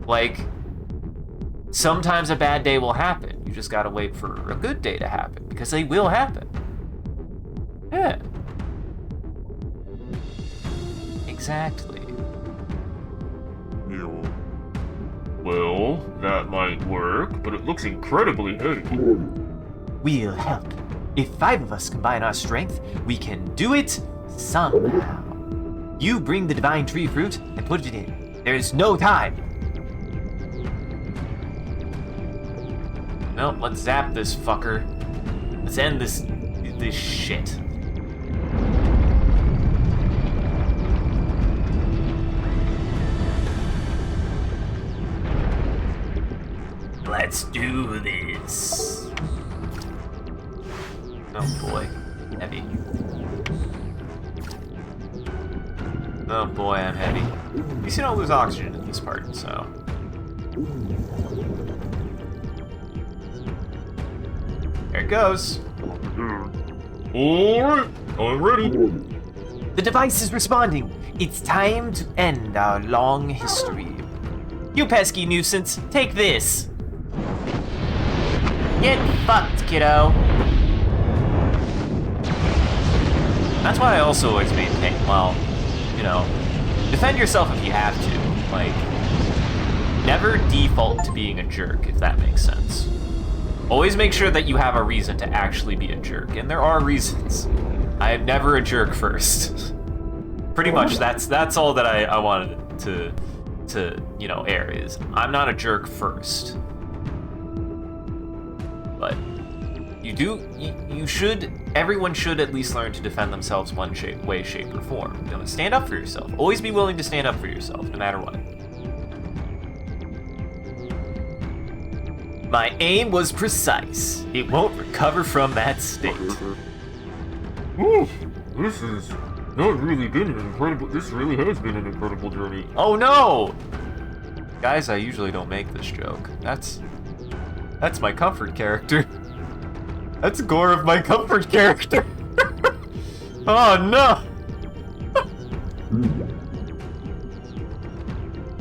like, sometimes a bad day will happen. You just gotta wait for a good day to happen, because they will happen. Yeah. Exactly. Yeah. Well, that might work, but it looks incredibly heavy. We'll help. If 5 of us combine our strength, we can do it somehow. You bring the divine tree fruit and put it in. There's no time. Nope, let's zap this fucker. Let's end this shit. Let's do this. Oh boy, heavy. Oh boy, I'm heavy. You see, don't lose oxygen in this part, so. There it goes. Alright, I'm ready. The device is responding. It's time to end our long history. You pesky nuisance, take this. Get fucked, kiddo. That's why I also always maintain, well, you know, defend yourself if you have to. Like, never default to being a jerk, if that makes sense. Always make sure that you have a reason to actually be a jerk, and there are reasons. I am never a jerk first. Pretty much, that's all that I wanted to you know, air is, I'm not a jerk first. But you should, everyone should at least learn to defend themselves one way, shape, or form. You know, stand up for yourself. Always be willing to stand up for yourself, no matter what. My aim was precise. It won't recover from that state. Ooh, this has not really been an incredible, this really has been an incredible journey. Oh no! Guys, I usually don't make this joke. That's my comfort character. That's gore of my comfort character. Oh no!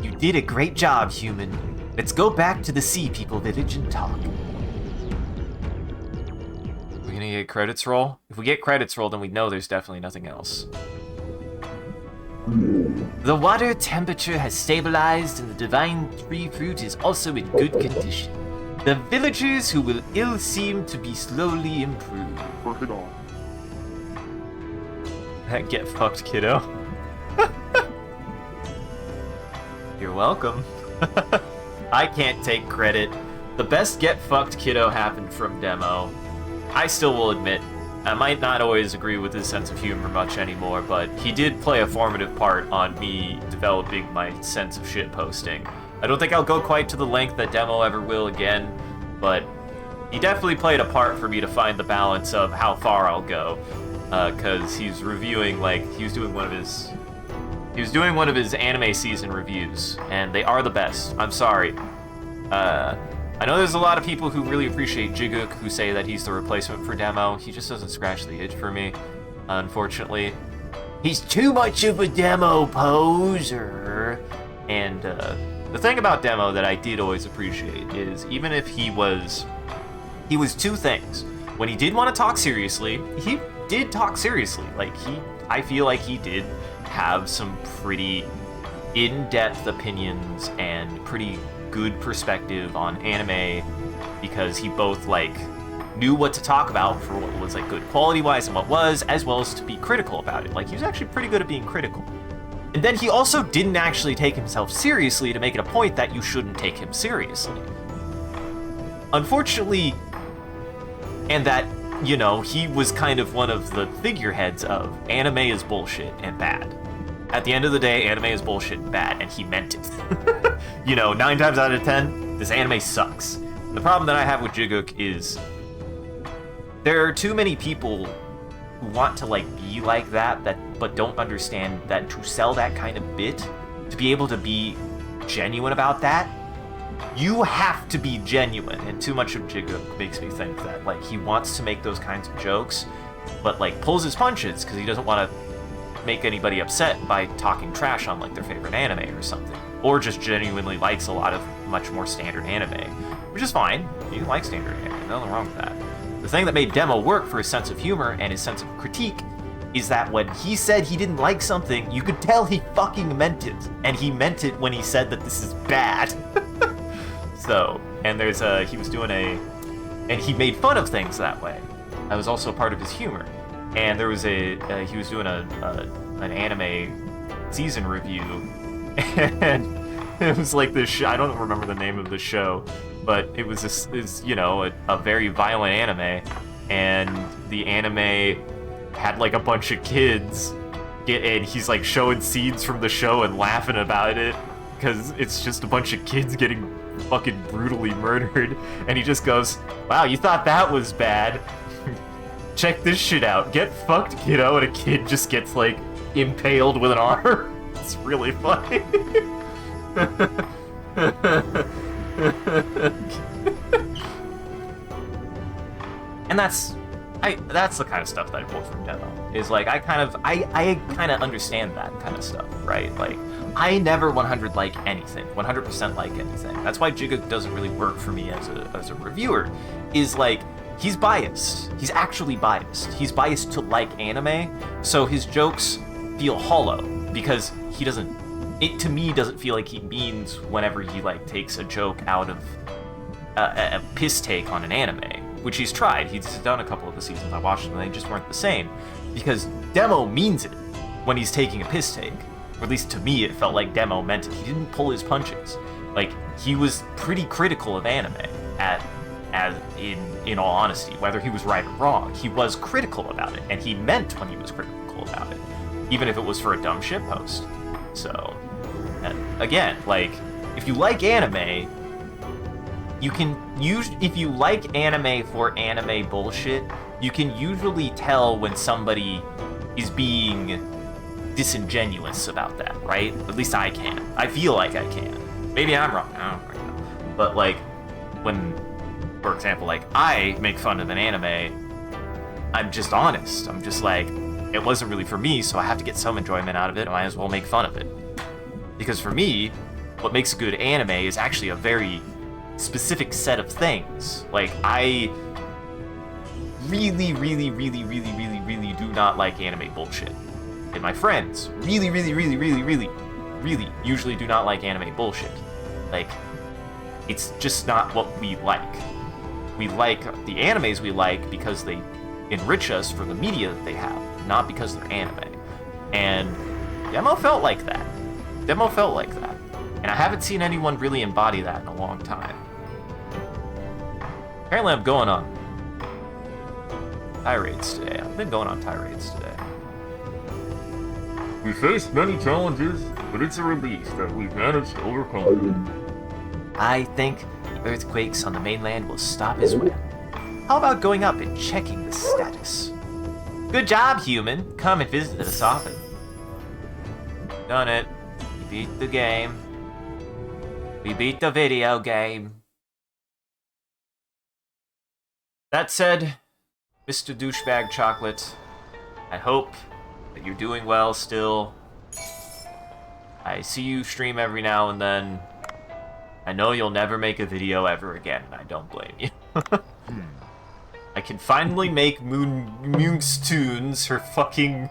You did a great job, human. Let's go back to the Sea People Village and talk. We're gonna get credits roll? If we get credits roll, then we know there's definitely nothing else. The water temperature has stabilized and the divine tree fruit is also in good condition. The villagers who will ill seem to be slowly improved. Get fucked, kiddo. You're welcome. I can't take credit. The best get fucked, kiddo happened from demo. I still will admit, I might not always agree with his sense of humor much anymore, but he did play a formative part on me developing my sense of shitposting. I don't think I'll go quite to the length that demo ever will again, but he definitely played a part for me to find the balance of how far I'll go. Cause he's reviewing, like, he was doing one of his anime season reviews, and they are the best. I'm sorry. I know there's a lot of people who really appreciate Jiguk who say that he's the replacement for Demo. He just doesn't scratch the itch for me, unfortunately. He's too much of a demo poser. And the thing about Demo that I did always appreciate is even if he was two things. When he did want to talk seriously, he did talk seriously. Like, I feel like he did have some pretty in-depth opinions and pretty good perspective on anime, because he both, like, knew what to talk about for what was, like, good quality-wise and what was, as well as to be critical about it. Like, he was actually pretty good at being critical. And then he also didn't actually take himself seriously to make it a point that you shouldn't take him seriously. Unfortunately, and that, you know, he was kind of one of the figureheads of anime is bullshit and bad. At the end of the day, anime is bullshit and bad, and he meant it. You know, 9 times out of 10, this anime sucks. The problem that I have with Jiguk is there are too many people who want to, like, be like that, but don't understand that to sell that kind of bit, to be able to be genuine about that, you have to be genuine. And too much of Jiguk makes me think that, like, he wants to make those kinds of jokes, but, like, pulls his punches because he doesn't want to make anybody upset by talking trash on, like, their favorite anime or something. Or just genuinely likes a lot of much more standard anime, which is fine. You like standard anime, nothing wrong with that. The thing that made Demo work for his sense of humor and his sense of critique is that when he said he didn't like something, you could tell he fucking meant it. And he meant it when he said that this is bad. So, and he was doing and he made fun of things that way. That was also part of his humor. And there was he was doing an anime season review, and it was like this I don't remember the name of the show, but it was a very violent anime, and the anime had like a bunch of kids, and he's like showing scenes from the show and laughing about it, because it's just a bunch of kids getting fucking brutally murdered, and he just goes, "Wow, you thought that was bad? Check this shit out. Get fucked, kiddo," and a kid just gets, like, impaled with an arm. It's really funny. And that's the kind of stuff that I pull from Demo. Is, like, I kind of understand that kind of stuff, right? Like, I never 100% like anything. That's why Jiguk doesn't really work for me as a reviewer. Is, like, he's biased. He's actually biased. He's biased to like anime, so his jokes feel hollow because it to me doesn't feel like he means whenever he, like, takes a joke out of a piss take on an anime, which he's tried. He's done a couple of the seasons I watched them, and they just weren't the same, because Demo means it when he's taking a piss take. Or at least to me, it felt like Demo meant it. He didn't pull his punches. Like, he was pretty critical of anime in all honesty, whether he was right or wrong. He was critical about it, and he meant when he was critical about it, even if it was for a dumb shit post. So, again, like, if you like anime, you can if you like anime for anime bullshit, you can usually tell when somebody is being disingenuous about that, right? At least I can. I feel like I can. Maybe I'm wrong. I don't really know. But, like, when, for example, like, I make fun of an anime, I'm just honest. I'm just like, it wasn't really for me, so I have to get some enjoyment out of it. I might as well make fun of it. Because for me, what makes a good anime is actually a very specific set of things. Like, I really do not like anime bullshit. And my friends really usually do not like anime bullshit. Like, it's just not what we like. We like the animes we like because they enrich us for the media that they have, not because they're anime. And Demo felt like that. Demo felt like that. And I haven't seen anyone really embody that in a long time. Apparently I'm going on tirades today. I've been going on tirades today. We faced many challenges, but it's a relief that we've managed to overcome them. I think the earthquakes on the mainland will stop as well. How about going up and checking the status? Good job, human. Come and visit us often. Done it. We beat the game. We beat the video game. That said, Mr. Douchebag Chocolate, I hope that you're doing well still. I see you stream every now and then. I know you'll never make a video ever again, and I don't blame you. I can finally make Moon's Tunes her fucking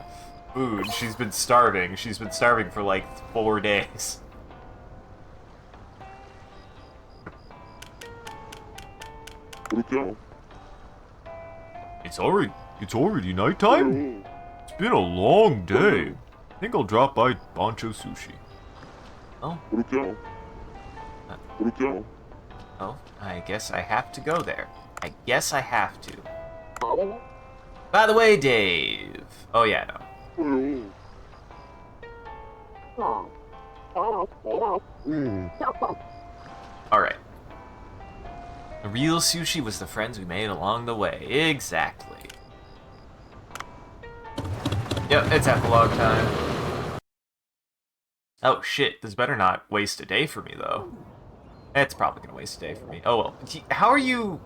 food. She's been starving. She's been starving for like 4 days. It's already nighttime? It's been a long day. I think I'll drop by Bancho Sushi. Oh. Oh, I guess I have to go there. I guess I have to. By the way, Dave. Oh yeah, no. Alright. The real sushi was the friends we made along the way. Exactly. Yep, it's epilogue time. Oh shit, this better not waste a day for me though. It's probably gonna waste a day for me. Oh well. How are you...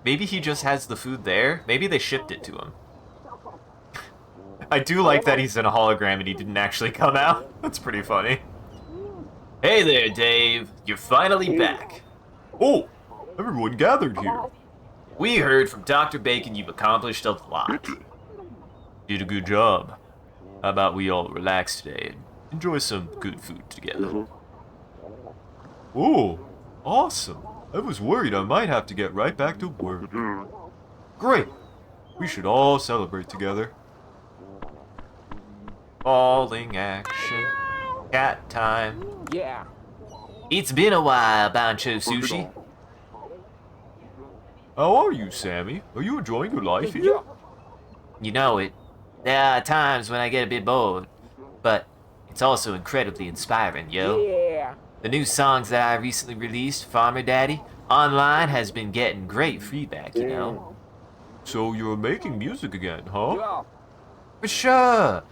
Maybe he just has the food there? Maybe they shipped it to him. I do like that he's in a hologram and he didn't actually come out. That's pretty funny. Hey there, Dave. You're finally back. Oh, everyone gathered here. We heard from Dr. Bacon you've accomplished a lot. Did a good job. How about we all relax today and enjoy some good food together? Oh, awesome. I was worried I might have to get right back to work. Great. We should all celebrate together. Falling action. Cat time. Yeah. It's been a while, Bancho Sushi. How are you, Sammy? Are you enjoying your life here? You know it. There are times when I get a bit bored, but it's also incredibly inspiring, yo. Yeah. The new songs that I recently released, Farmer Daddy, online has been getting great feedback, you know. So you're making music again, huh? Yeah. For sure.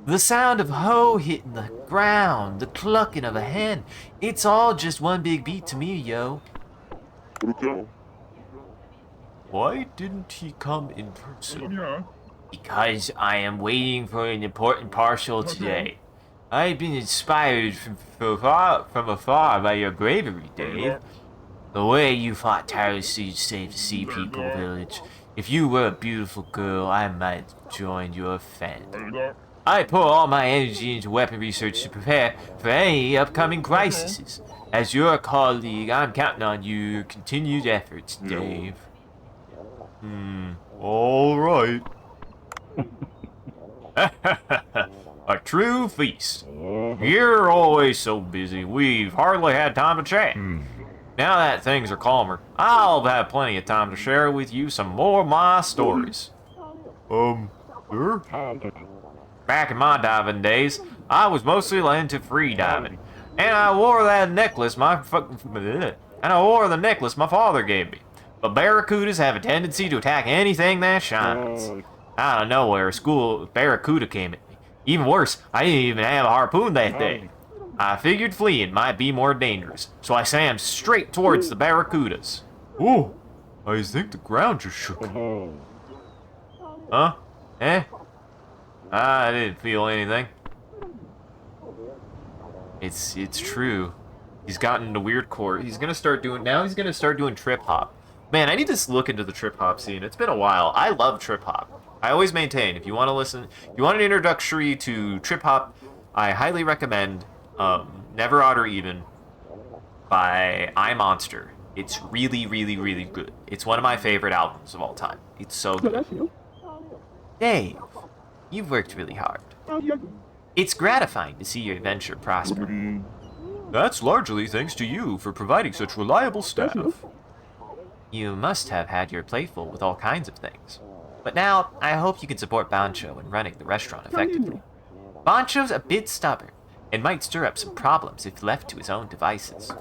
The sound of hoe hitting the ground, the clucking of a hen, it's all just one big beat to me, yo. Why didn't he come in person? Because I am waiting for an important parcel today. I've been inspired from afar by your bravery, Dave. The way you fought tirelessly to save the Sea People village. If you were a beautiful girl, I might join your fandom. I pour all my energy into weapon research to prepare for any upcoming crises. As your colleague, I'm counting on your continued efforts, Dave. All right. A true feast. You're always so busy, we've hardly had time to chat. Now that things are calmer, I'll have plenty of time to share with you some more of my stories. Sure? Back in my diving days, I was mostly into free diving, and I wore that necklace my father gave me. But barracudas have a tendency to attack anything that shines. Out of nowhere, a school barracuda came at me. Even worse, I didn't even have a harpoon that day. I figured fleeing might be more dangerous, so I swam straight towards the barracudas. Oh, I think the ground just shook. Huh? Eh? I didn't feel anything. It's true. He's gotten into weird core. He's gonna start doing trip hop. Man, I need to look into the trip hop scene. It's been a while. I love trip hop. I always maintain, if you want to listen, if you want an introductory to trip hop, I highly recommend Never Odd or Even by iMonster. It's really, really, really good. It's one of my favorite albums of all time. It's so good. Dave, you've worked really hard. It's gratifying to see your venture prosper. That's largely thanks to you for providing such reliable staff. You must have had your plate full with all kinds of things. But now, I hope you can support Bancho in running the restaurant effectively. Bancho's a bit stubborn, and might stir up some problems if left to his own devices.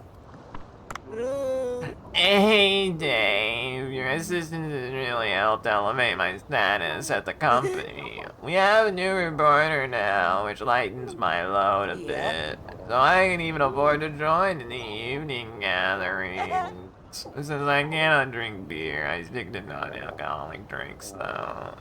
Hey Dave, your assistance has really helped elevate my status at the company. We have a new reporter now, which lightens my load a bit, so I can even afford to join in the evening gatherings. Since I cannot drink beer, I stick to non-alcoholic drinks, though.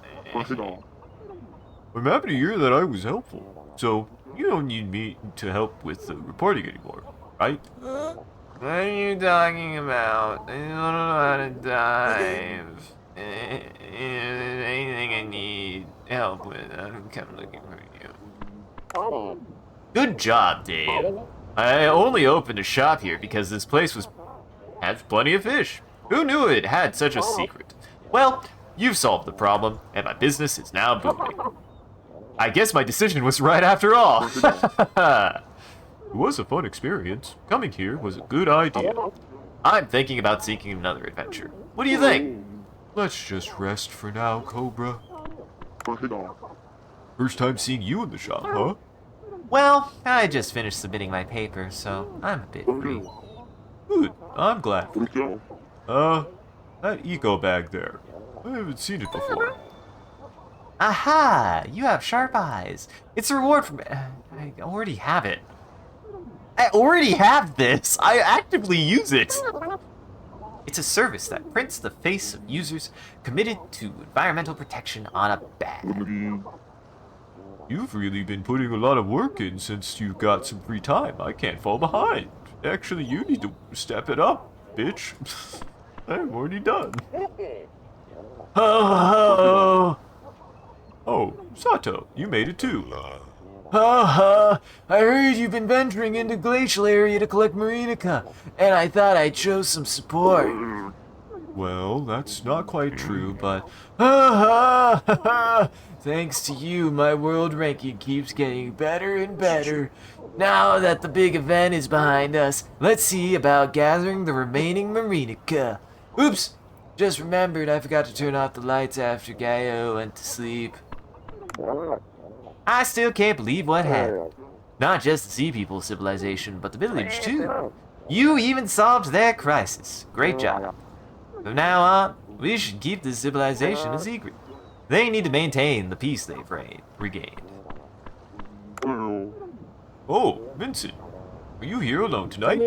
I'm happy to hear that I was helpful. So, you don't need me to help with the reporting anymore, right? What are you talking about? I don't know how to dive. If there's anything I need help with, I'll come looking for you. Good job, Dave. I only opened a shop here because this place has plenty of fish. Who knew it had such a secret? Well, you've solved the problem, and my business is now booming. I guess my decision was right after all. It was a fun experience. Coming here was a good idea. I'm thinking about seeking another adventure. What do you think? Let's just rest for now, Cobra. First time seeing you in the shop, huh? Well, I just finished submitting my paper, so I'm a bit free. Good. I'm glad. That eco bag there. I haven't seen it before. Aha! You have sharp eyes. It's a reward from... I already have it. I already have this. I actively use it. It's a service that prints the face of users committed to environmental protection on a bag. You've really been putting a lot of work in since you got some free time. I can't fall behind. Actually, you need to step it up, bitch. I'm already done. Ho ho! Oh, Sato, you made it too. I heard you've been venturing into glacial area to collect Marinica, and I thought I'd show some support. Well, that's not quite true, but Thanks to you, my world ranking keeps getting better and better. Now that the big event is behind us, let's see about gathering the remaining Marinica. Oops! Just remembered I forgot to turn off the lights after Gaio went to sleep. I still can't believe what happened. Not just the Sea People civilization, but the village too. You even solved their crisis. Great job. From now on, we should keep this civilization a secret. They need to maintain the peace they've regained. oh, Vincent, are you here alone tonight?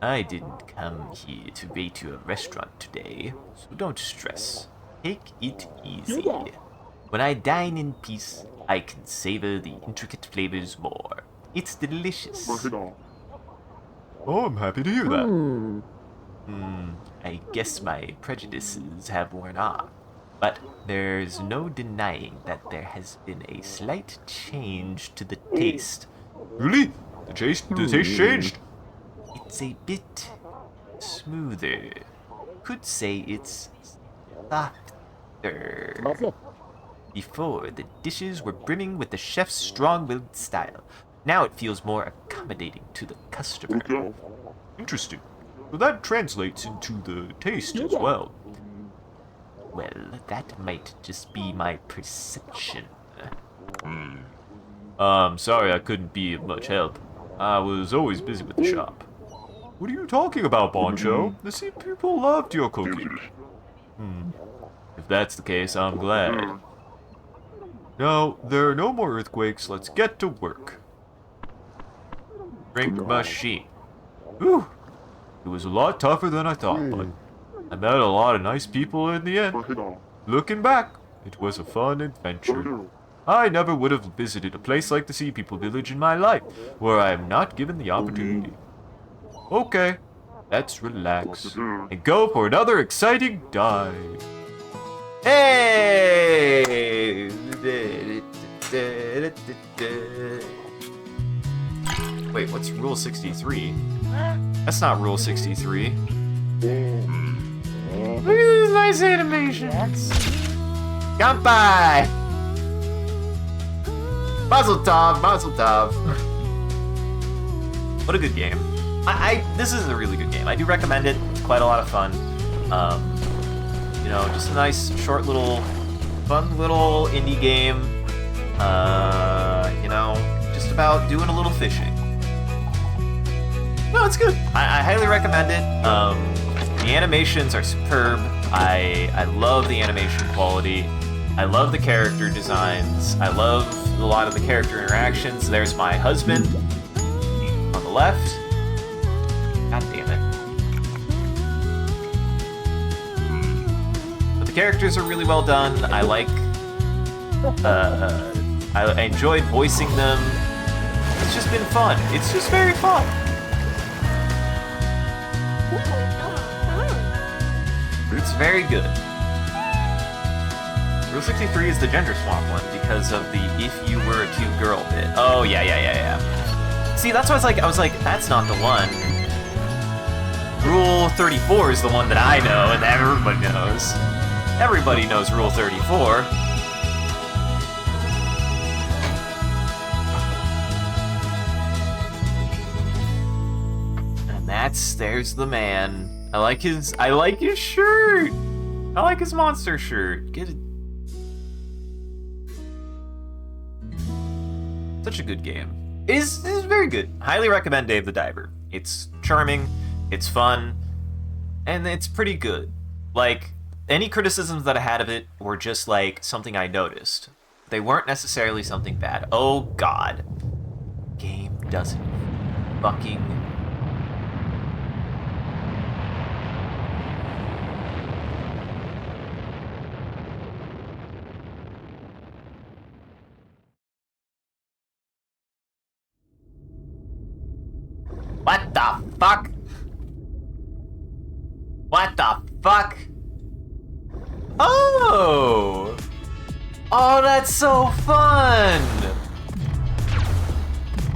I didn't come here to rate your restaurant today, so don't stress. Take it easy. When I dine in peace, I can savor the intricate flavors more. It's delicious. Oh, I'm happy to hear that. I guess my prejudices have worn off. But there's no denying that there has been a slight change to the taste. Really? The taste changed? It's a bit smoother. Could say it's softer. Before, the dishes were brimming with the chef's strong-willed style. Now it feels more accommodating to the customer. Interesting. So that translates into the taste as well. Well, that might just be my perception. Sorry I couldn't be of much help. I was always busy with the shop. What are you talking about, Boncho? The sea people loved your cooking. If that's the case, I'm glad. Now, there are no more earthquakes. Let's get to work. Drink machine. Whew. It was a lot tougher than I thought, but I met a lot of nice people in the end. Looking back, it was a fun adventure. I never would have visited a place like the Sea People Village in my life, where I am not given the opportunity. Okay, Let's relax and go for another exciting dive. Hey! Wait, what's Rule 63? That's not Rule 63. Look at these nice animations. Kanpai! Mazel tov, mazel tov. What a good game. This is a really good game. I do recommend it. It's quite a lot of fun. You know, just a nice, short little, fun little indie game. You know, just about doing a little fishing. No, it's good. I highly recommend it. The animations are superb. I love the animation quality. I love the character designs. I love a lot of the character interactions. There's my husband on the left. God damn it. But the characters are really well done. I like... I enjoyed voicing them. It's just been fun. It's just very fun. It's very good. Rule 63 is the gender swap one because of the if you were a cute girl bit. Oh, yeah. See, that's why I was like, that's not the one. Rule 34 is the one that I know and everybody knows. Everybody knows Rule 34. And there's the man. I like his shirt. I like his monster shirt. Get it. Such a good game. It is very good. Highly recommend Dave the Diver. It's charming, it's fun, and it's pretty good. Like, any criticisms that I had of it were just like something I noticed. They weren't necessarily something bad. Oh god. Game doesn't fucking... What the fuck? What the fuck? Oh! Oh, that's so fun!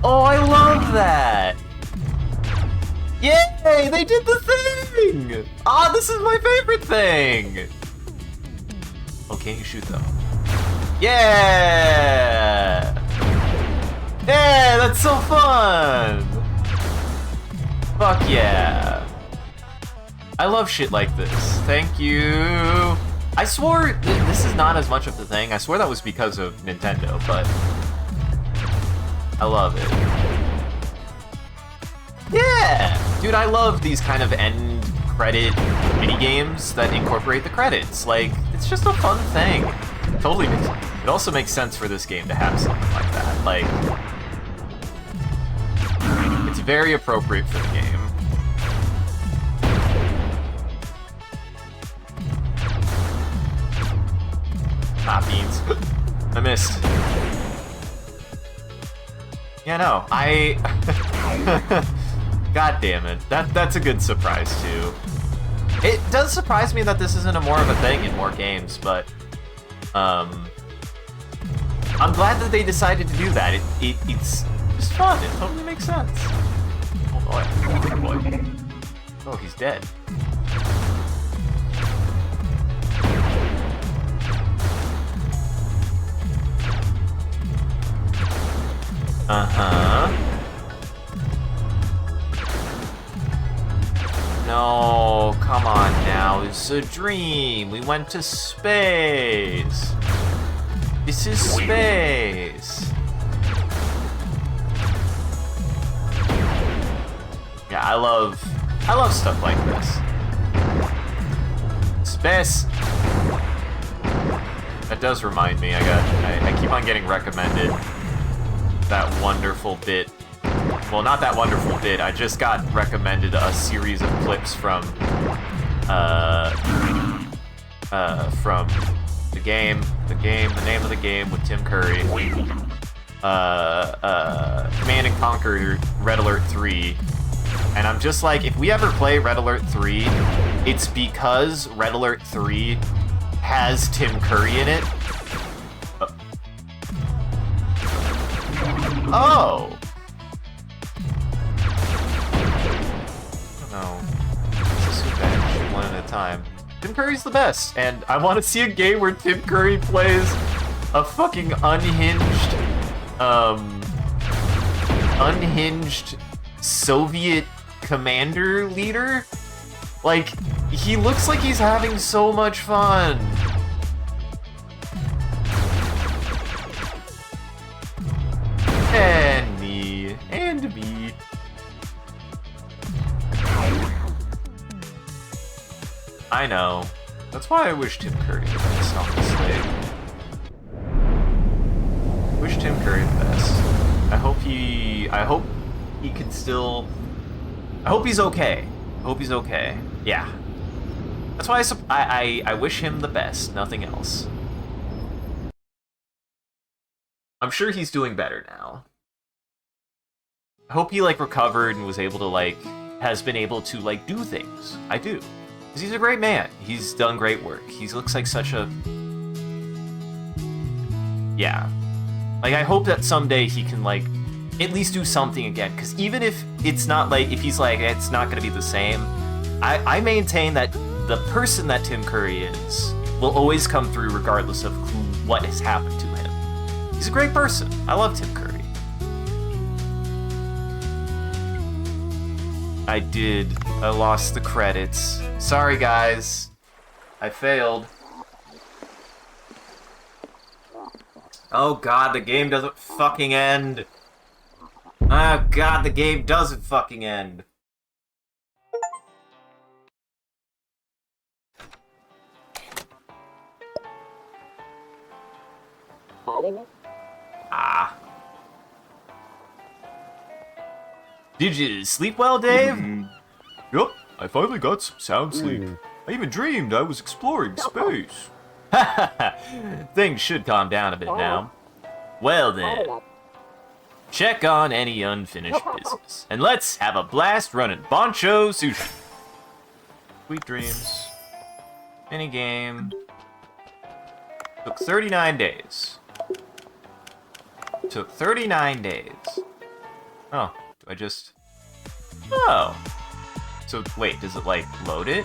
Oh, I love that! Yay! They did the thing! Ah, this is my favorite thing! Oh, can you shoot them? Yeah! Yeah, that's so fun! Fuck yeah. I love shit like this. Thank you. I swore this is not as much of the thing. I swear that was because of Nintendo, but I love it. Yeah! Dude, I love these kind of end credit minigames that incorporate the credits. Like, it's just a fun thing. Totally makes sense. It also makes sense for this game to have something like that. Like, it's very appropriate for the game. Ah, beans. I missed. Yeah, no, God damn it. That's a good surprise, too. It does surprise me that this isn't a more of a thing in more games, but... I'm glad that they decided to do that. It's just fun. It totally makes sense. Oh boy. Oh boy. Oh, he's dead. Uh-huh. No, come on now. It's a dream. We went to space. This is space. Yeah, I love stuff like this. Space. That does remind me. I keep on getting recommended that wonderful bit. Well, not that wonderful bit. I just got recommended a series of clips from the name of the game with Tim Curry. Command and Conquer Red Alert 3. And I'm just like, if we ever play Red Alert 3, it's because Red Alert 3 has Tim Curry in it. Oh! I don't know. Let's just bench one at a time. Tim Curry's the best, and I want to see a game where Tim Curry plays a fucking unhinged Soviet commander leader. Like, he looks like he's having so much fun. And me. And me. I know. That's why I wish Tim Curry the best, honestly. Wish Tim Curry the best. I hope he can still... I hope he's okay. I hope he's okay. Yeah. That's why I wish him the best, nothing else. I'm sure he's doing better now. I hope he, like, recovered and was able to, like, has been able to, like, do things. I do. Because he's a great man. He's done great work. He looks like such a... Yeah. Like, I hope that someday he can, like, at least do something again. Because even if it's not, like, if he's like, it's not going to be the same, I maintain that the person that Tim Curry is will always come through regardless of what has happened to him. He's a great person. I love Tim Curry. I did. I lost the credits. Sorry, guys. I failed. Oh god, the game doesn't fucking end. Oh god, the game doesn't fucking end. Ah. Did you sleep well, Dave? Yup, I finally got some sound sleep. I even dreamed I was exploring space. Things should calm down a bit now. Well then, check on any unfinished business, and let's have a blast running Boncho Sushi. Sweet dreams. Minigame. Took 39 days. Took 39 days. Oh, do I just... Oh. So, wait, does it, like, load it?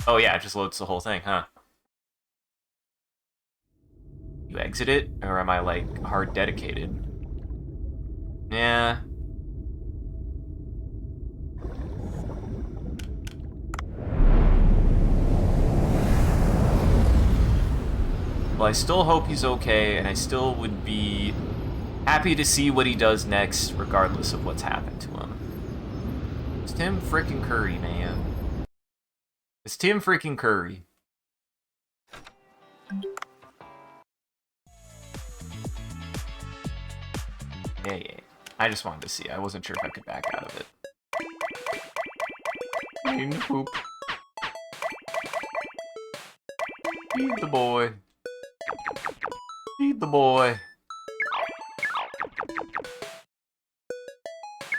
Oh yeah, it just loads the whole thing, huh? You exit it? Or am I, like, hard dedicated? Yeah. Well, I still hope he's okay, and I still would be happy to see what he does next, regardless of what's happened to him. It's Tim freaking Curry, man. It's Tim freaking Curry. Yeah. I just wanted to see. I wasn't sure if I could back out of it. In the poop. Feed the boy. Feed the boy.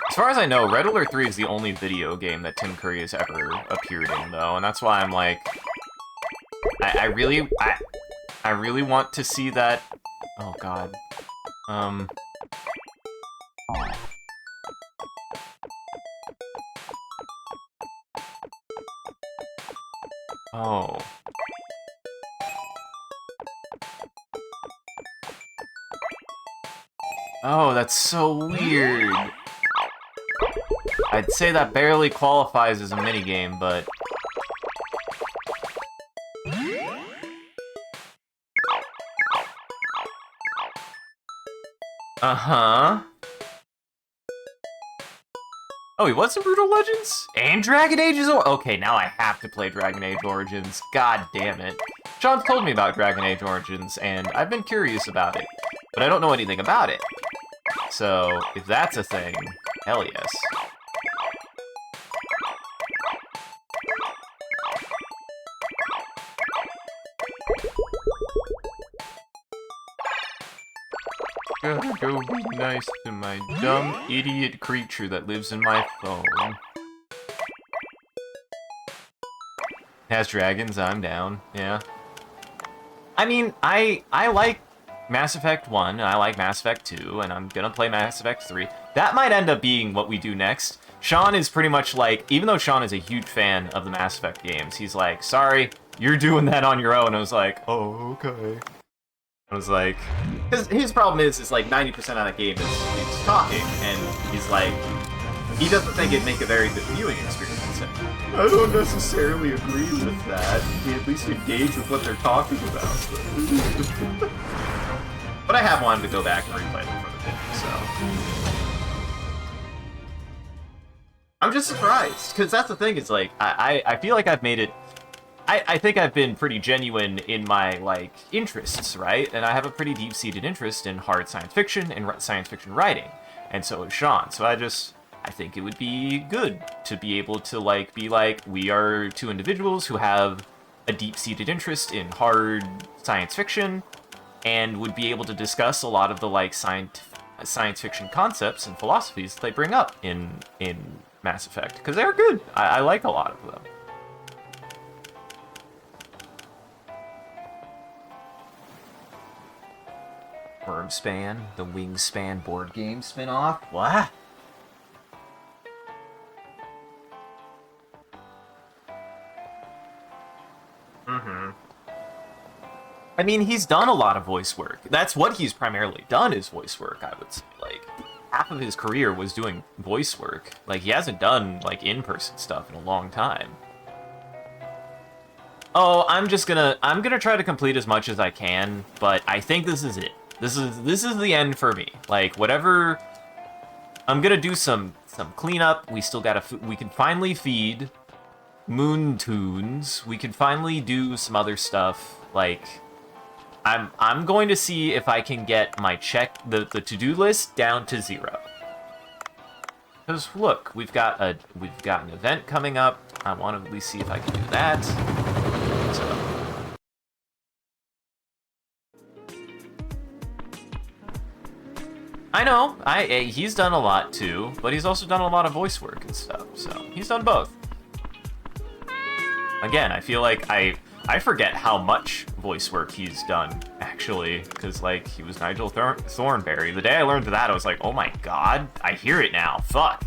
As far as I know, Red Alert 3 is the only video game that Tim Curry has ever appeared in, though, and that's why I'm like... I really want to see that... Oh, God. Oh. Oh, that's so weird. I'd say that barely qualifies as a minigame, but... Uh-huh. Oh, he was in Brutal Legends? And Dragon Age is... Okay, now I have to play Dragon Age Origins. God damn it. Sean's told me about Dragon Age Origins, and I've been curious about it. But I don't know anything about it. So, if that's a thing, hell yes. Gotta go be nice to my dumb idiot creature that lives in my phone. Has dragons, I'm down. Yeah. I mean, I like Mass Effect 1, and I like Mass Effect 2, and I'm gonna play Mass Effect 3. That might end up being what we do next. Sean is pretty much like, even though Sean is a huge fan of the Mass Effect games, he's like, sorry, you're doing that on your own. I was like, oh, okay. I was like, because his problem is like 90% of that game is talking, and he's like, he doesn't think it'd make a very good viewing experience. I don't necessarily agree with that. You at least engage with what they're talking about. But I have wanted to go back and replay them for the video, so. I'm just surprised, because that's the thing, is like, I feel like I've made it. I think I've been pretty genuine in my, like, interests, right? And I have a pretty deep-seated interest in hard science fiction and science fiction writing. And so is Sean. So I think it would be good to be able to, like, be like, we are two individuals who have a deep-seated interest in hard science fiction and would be able to discuss a lot of the, like, science fiction concepts and philosophies that they bring up in Mass Effect. Because they're good. I like a lot of them. Wormspan, the Wingspan board game spin-off? What? I mean, he's done a lot of voice work. That's what he's primarily done, is voice work, I would say. Like, half of his career was doing voice work. Like, he hasn't done, like, in-person stuff in a long time. Oh, I'm gonna try to complete as much as I can, but I think this is it. This is the end for me. Like, whatever, I'm gonna do some cleanup. We still gotta, we can finally feed Moon Tunes. We can finally do some other stuff. Like, I'm going to see if I can get my the to-do list down to 0. Because look, we've got an event coming up. I want to at least see if I can do that. So. I know, he's done a lot too, but he's also done a lot of voice work and stuff, so he's done both. Again, I feel like I forget how much voice work he's done, actually, because, like, he was Nigel Thornberry. The day I learned that, I was like, oh my god, I hear it now, fuck.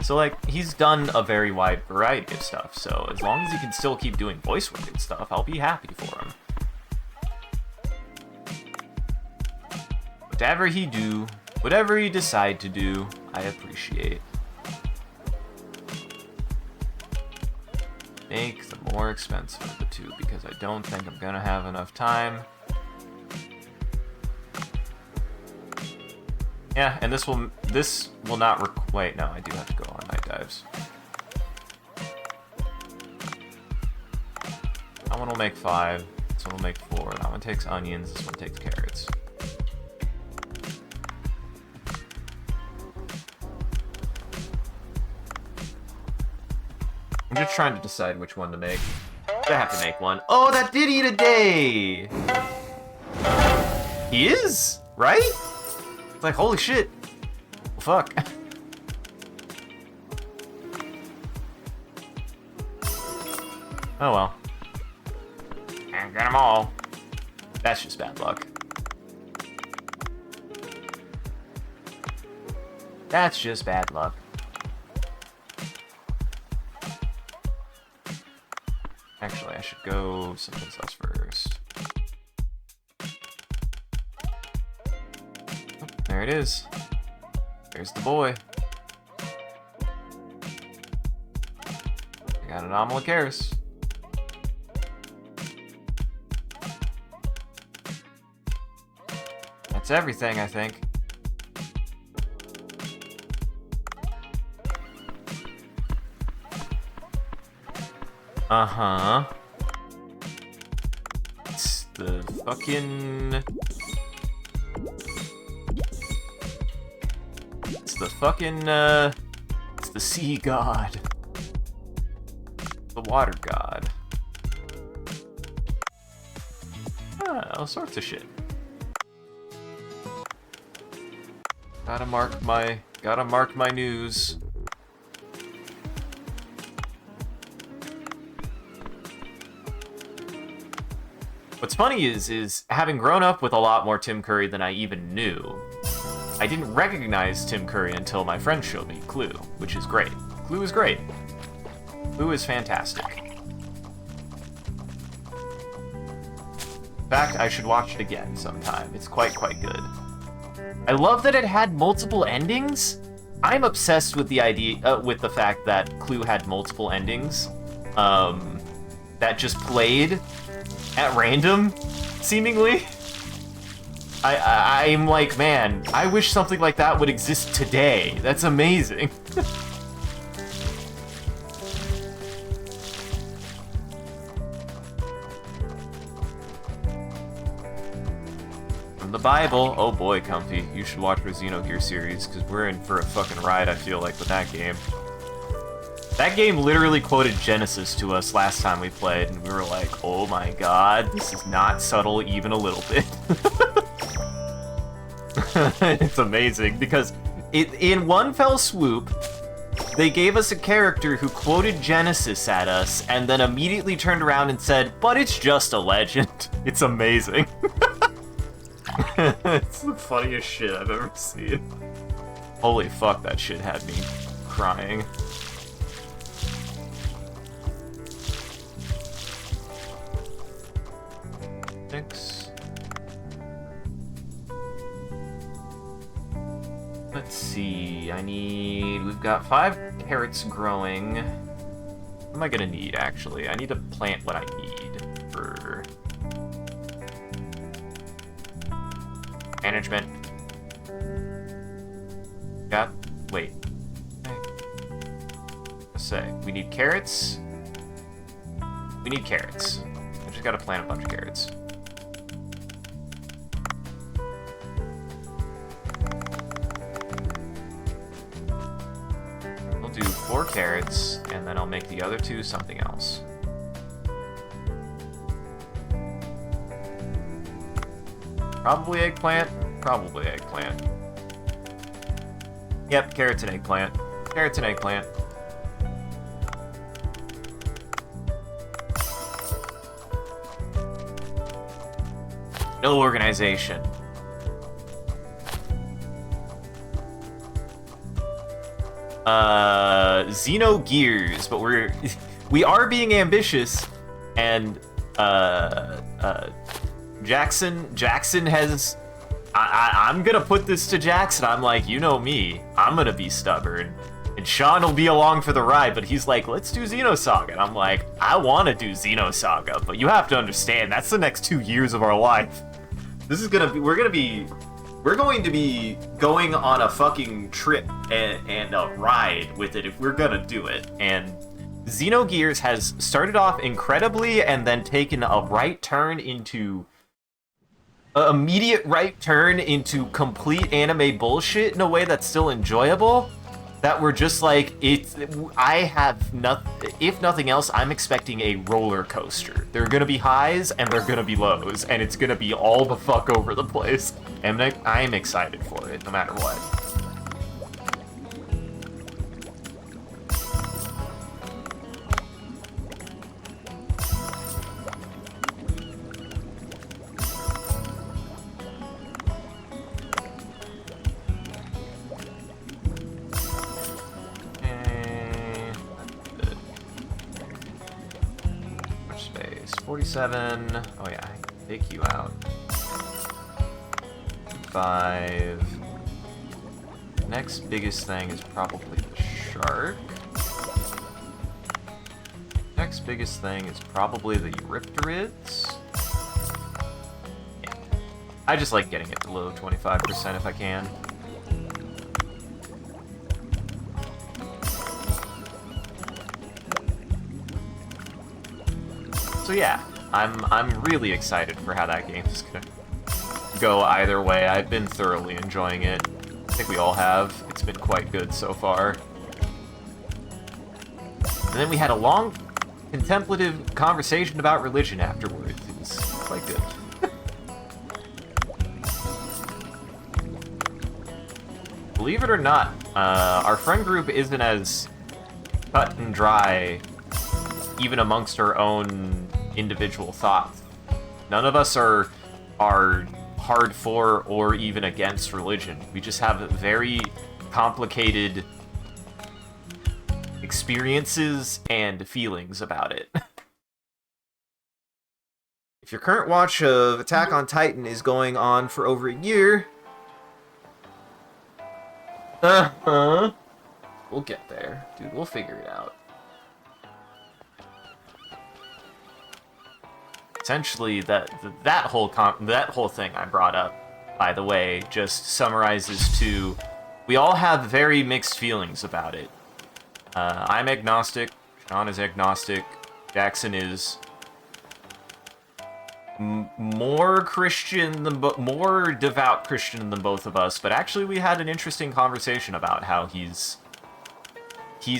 So, like, he's done a very wide variety of stuff, so as long as he can still keep doing voice work and stuff, I'll be happy for him. Whatever he decide to do, I appreciate. Make the more expensive of the two, because I don't think I'm gonna have enough time. Yeah, and this will not wait, no, I do have to go on night dives. That one will make 5, this one will make 4, that one takes onions, this one takes carrots. I'm just trying to decide which one to make. I have to make one. Oh, that did eat a day! He is? Right? It's like, holy shit. Well, fuck. Oh well. Can't get them all. That's just bad luck. That's just bad luck. Actually, I should go someplace else first. Oh, there it is. There's the boy. I got an Amalakaris. That's everything, I think. Uh-huh. It's the fucking... It's the sea god. The water god. All sorts of shit. Gotta mark my news. What's funny is having grown up with a lot more Tim Curry than I even knew, I didn't recognize Tim Curry until my friend showed me Clue, which is great. Clue is great. Clue is fantastic. In fact, I should watch it again sometime. It's quite good. I love that it had multiple endings. I'm obsessed with the idea, with the fact that Clue had multiple endings, that just played at random, seemingly. I'm like, man, I wish something like that would exist today. That's amazing. From the Bible. Oh boy, Comfy, you should watch the Xenogears series, because we're in for a fucking ride, I feel like, with that game. That game literally quoted Genesis to us last time we played, and we were like, oh my god, this is not subtle even a little bit. It's amazing, because in one fell swoop, they gave us a character who quoted Genesis at us, and then immediately turned around and said, but it's just a legend. It's amazing. It's the funniest shit I've ever seen. Holy fuck, that shit had me crying. Let's see, we've got 5 carrots growing. What am I gonna need, actually? I need to plant what I need for management. Wait. Let's say, we need carrots. We need carrots. I just gotta plant a bunch of carrots. We'll do 4 carrots, and then I'll make the other 2 something else. Probably eggplant. Probably eggplant. Yep, carrots and eggplant. Carrots and eggplant. No organization. Xenogears, but we are being ambitious, and Jackson has. I'm gonna put this to Jackson. I'm like, you know me, I'm gonna be stubborn, and Sean will be along for the ride. But he's like, let's do Xenosaga, and I'm like, I want to do Xenosaga, but you have to understand that's the next 2 years of our life. This is gonna be. We're going to be going on a fucking trip and a ride with it if we're gonna do it. And Xenogears has started off incredibly and then taken a right turn into immediate right turn into complete anime bullshit in a way that's still enjoyable. That we're just like, if nothing else, I'm expecting a roller coaster. There are gonna be highs and there are gonna be lows, and it's gonna be all the fuck over the place. And I'm excited for it, no matter what. Space 47. Oh yeah, take you out. 5. Next biggest thing is probably the shark. Next biggest thing is probably the Eurypterids. Yeah. I just like getting it below 25% if I can. So yeah, I'm really excited for how that game is gonna go either way. I've been thoroughly enjoying it. I think we all have. It's been quite good so far. And then we had a long, contemplative conversation about religion afterwards. It was quite good. Believe it or not, our friend group isn't as cut and dry, even amongst our own individual thoughts, None of us are hard for or even against religion. We just have very complicated experiences and feelings about it. If your current watch of Attack on Titan is going on for over a year, we'll get there, dude. We'll figure it out. Essentially, that whole thing I brought up, by the way, just summarizes to we all have very mixed feelings about it. I'm agnostic. Sean is agnostic. Jackson is more Christian than more devout Christian than both of us. But actually, we had an interesting conversation about how he's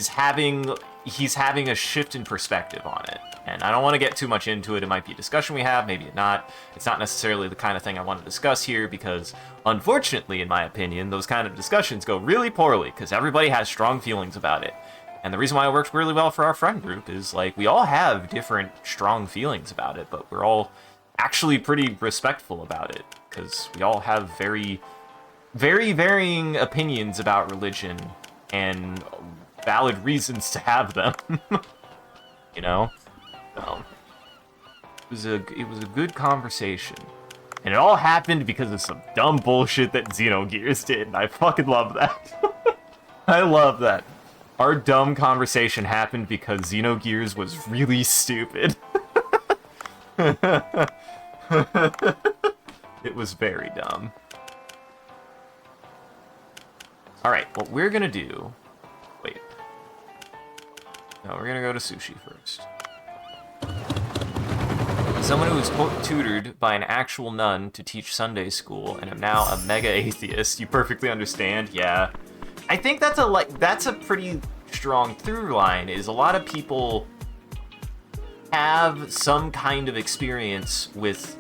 having a shift in perspective on it. And I don't want to get too much into it. It might be a discussion we have, maybe not. It's not necessarily the kind of thing I want to discuss here because, unfortunately, in my opinion, those kind of discussions go really poorly because everybody has strong feelings about it. And the reason why it works really well for our friend group is, like, we all have different strong feelings about it, but we're all actually pretty respectful about it because we all have very, very varying opinions about religion and valid reasons to have them. You know? So, it was a good conversation. And it all happened because of some dumb bullshit that Xenogears did, and I fucking love that. I love that. Our dumb conversation happened because Xenogears was really stupid. It was very dumb. Alright, what we're gonna do... Wait. No, we're gonna go to sushi first. Someone who was, quote, tutored by an actual nun to teach Sunday school and am now a mega atheist. You perfectly understand? Yeah. I think that's a pretty strong through line, is a lot of people have some kind of experience with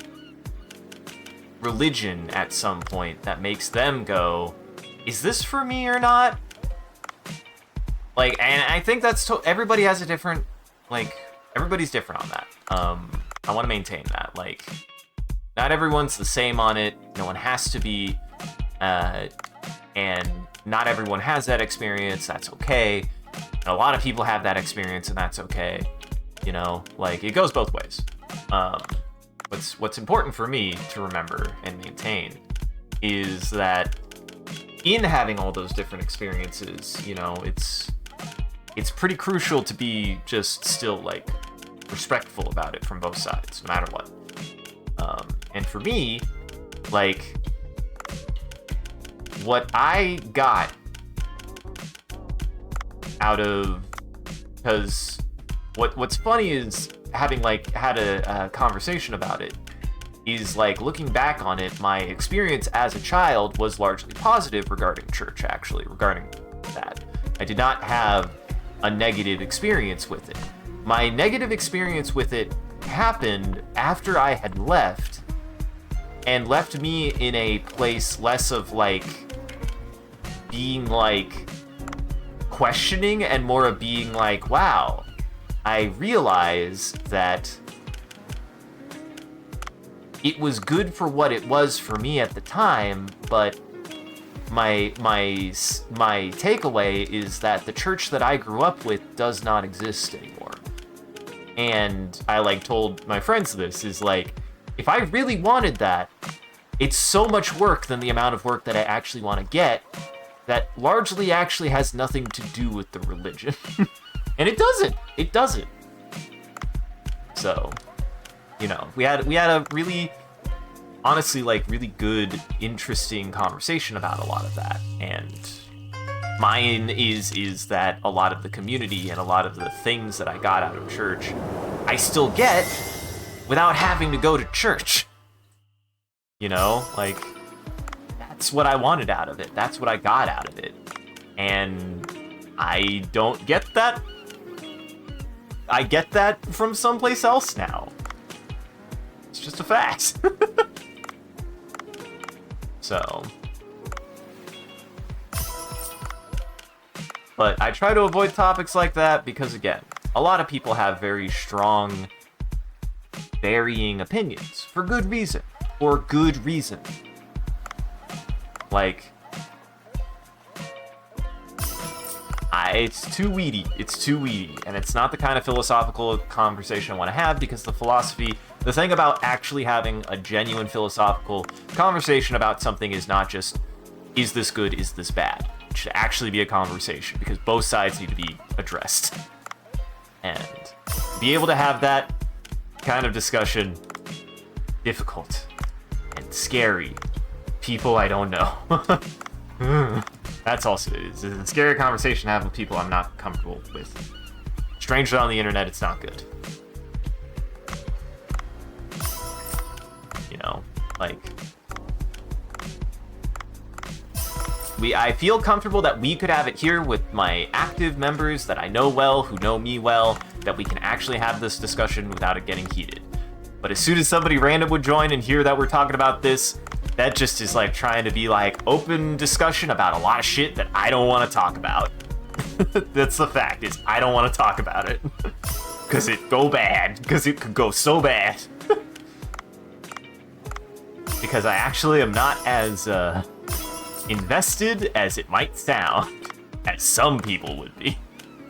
religion at some point that makes them go, is this for me or not? Like, and I think that's everybody has a different, like, everybody's different on that. I want to maintain that. Like, not everyone's the same on it. No one has to be, and not everyone has that experience. That's okay. And a lot of people have that experience, and that's okay. You know, like, it goes both ways. What's important for me to remember and maintain is that in having all those different experiences, you know, it's pretty crucial to be just still, like, respectful about it from both sides, no matter what. And for me, like, what I got out of, because what's funny is having, like, had a conversation about it is, like, looking back on it, my experience as a child was largely positive regarding church, actually, regarding that. I did not have a negative experience with it. My negative experience with it happened after I had left, and left me in a place less of, like, being, like, questioning and more of being like, wow, I realize that it was good for what it was for me at the time, but my takeaway is that the church that I grew up with does not exist anymore. And I, like, told my friends this, is like, if I really wanted that, it's so much work than the amount of work that I actually want to get that largely actually has nothing to do with the religion. And it doesn't. So, you know, we had a really, honestly, like, really good, interesting conversation about a lot of that. And mine is that a lot of the community and a lot of the things that I got out of church, I still get without having to go to church. You know, like, that's what I wanted out of it. That's what I got out of it. And I don't get that. I get that from someplace else now. It's just a fact. So. But I try to avoid topics like that because, again, a lot of people have very strong varying opinions for good reason. For good reason. Like, it's too weedy. It's too weedy. And it's not the kind of philosophical conversation I want to have, because the thing about actually having a genuine philosophical conversation about something is not just, is this good, is this bad? It should actually be a conversation, because both sides need to be addressed. And be able to have that kind of discussion, difficult and scary. People I don't know. That's also, it's a scary conversation to have with people I'm not comfortable with. Strangely on the internet, it's not good. You know, like, I feel comfortable that we could have it here with my active members that I know well, who know me well, that we can actually have this discussion without it getting heated. But as soon as somebody random would join and hear that we're talking about this, that just is like trying to be like open discussion about a lot of shit that I don't want to talk about. That's the fact, is I don't want to talk about it. Because it go bad. Because it could go so bad. Because I actually am not as invested as it might sound, as some people would be.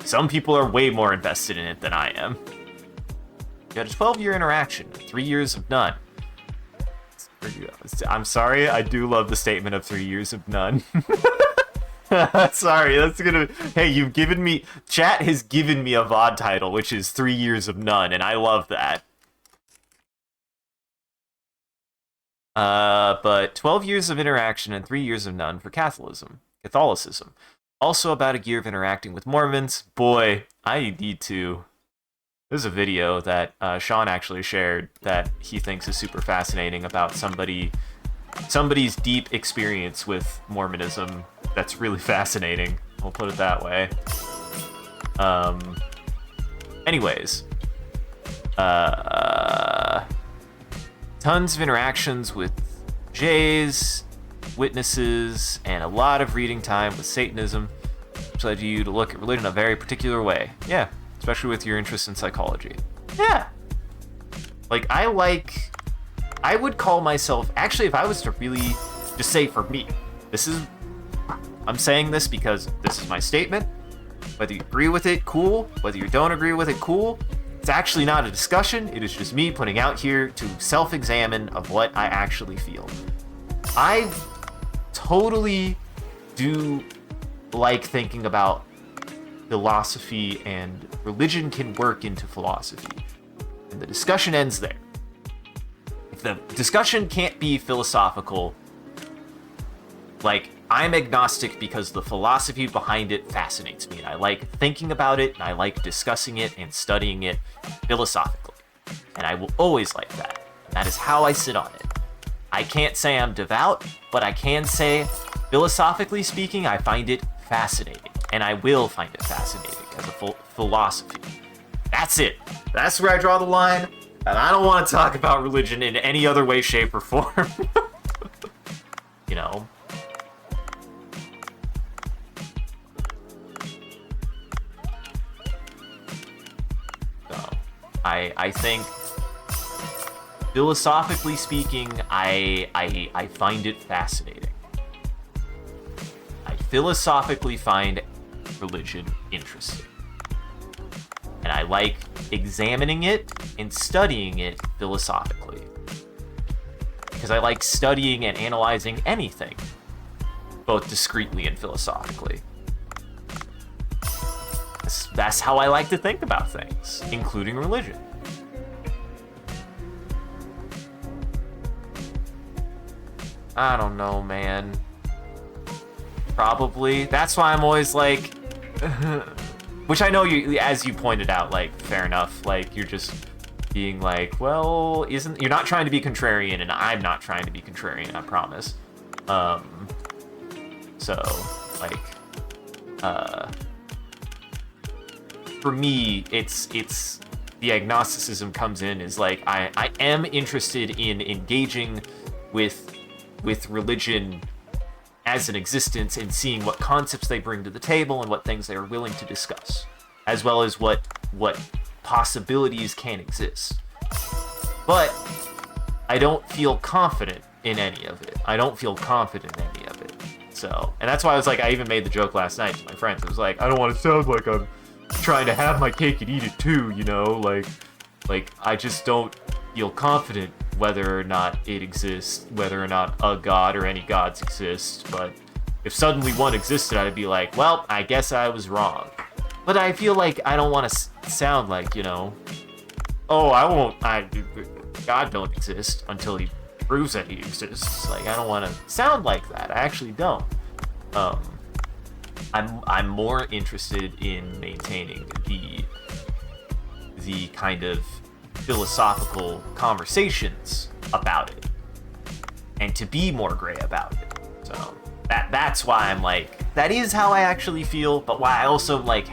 Some people are way more invested in it than I am. You had a 12-year interaction, 3 years of none. I'm sorry, I do love the statement of 3 years of none. Sorry, that's gonna... Hey, you've given me... Chat has given me a VOD title, which is 3 years of none, and I love that. But 12 years of interaction and 3 years of none for Catholicism. Also about a year of interacting with Mormons. Boy, I need to... There's a video that Sean actually shared that he thinks is super fascinating about somebody's deep experience with Mormonism. That's really fascinating. We'll put it that way. Anyways. Tons of interactions with Jays, witnesses, and a lot of reading time with Satanism, which led you to look at religion in a very particular way. Yeah. Especially with your interest in psychology. Yeah. Like, I would call myself... Actually, if I was to really just say for me, I'm saying this because this is my statement. Whether you agree with it, cool. Whether you don't agree with it, cool. It's actually not a discussion. It is just me putting out here to self-examine of what I actually feel. I totally do like thinking about philosophy, and religion can work into philosophy. And the discussion ends there. If the discussion can't be philosophical, like, I'm agnostic because the philosophy behind it fascinates me, and I like thinking about it, and I like discussing it and studying it philosophically. And I will always like that. And that is how I sit on it. I can't say I'm devout, but I can say, philosophically speaking, I find it fascinating. And I will find it fascinating as a philosophy. That's it. That's where I draw the line. And I don't want to talk about religion in any other way, shape, or form. You know? So, I think, philosophically speaking, I find it fascinating. I philosophically find religion interesting. And I like examining it and studying it philosophically. Because I like studying and analyzing anything, both discretely and philosophically. That's how I like to think about things, including religion. I don't know, man. Probably. That's why I'm always like... Which I know, you, as you pointed out, like, fair enough. Like, you're just being like, well, you're not trying to be contrarian, and I'm not trying to be contrarian, I promise. So, like, for me, it's the agnosticism comes in is like, I am interested in engaging with religion as an existence and seeing what concepts they bring to the table and what things they are willing to discuss, as well as what possibilities can exist. But I don't feel confident in any of it. I don't feel confident in any of it. So, and that's why I was like, I even made the joke last night to my friends. I was like, I don't want to sound like I'm trying to have my cake and eat it too, you know? Like I just don't feel confident whether or not it exists, whether or not a god or any gods exist. But if suddenly one existed, I'd be like, well, I guess I was wrong. But I feel like I don't want to sound like, you know, oh, God don't exist until he proves that he exists. Like, I don't want to sound like that. I actually don't. I'm more interested in maintaining the kind of philosophical conversations about it, and to be more gray about it. So that's why I'm like, that is how I actually feel, but why I also am like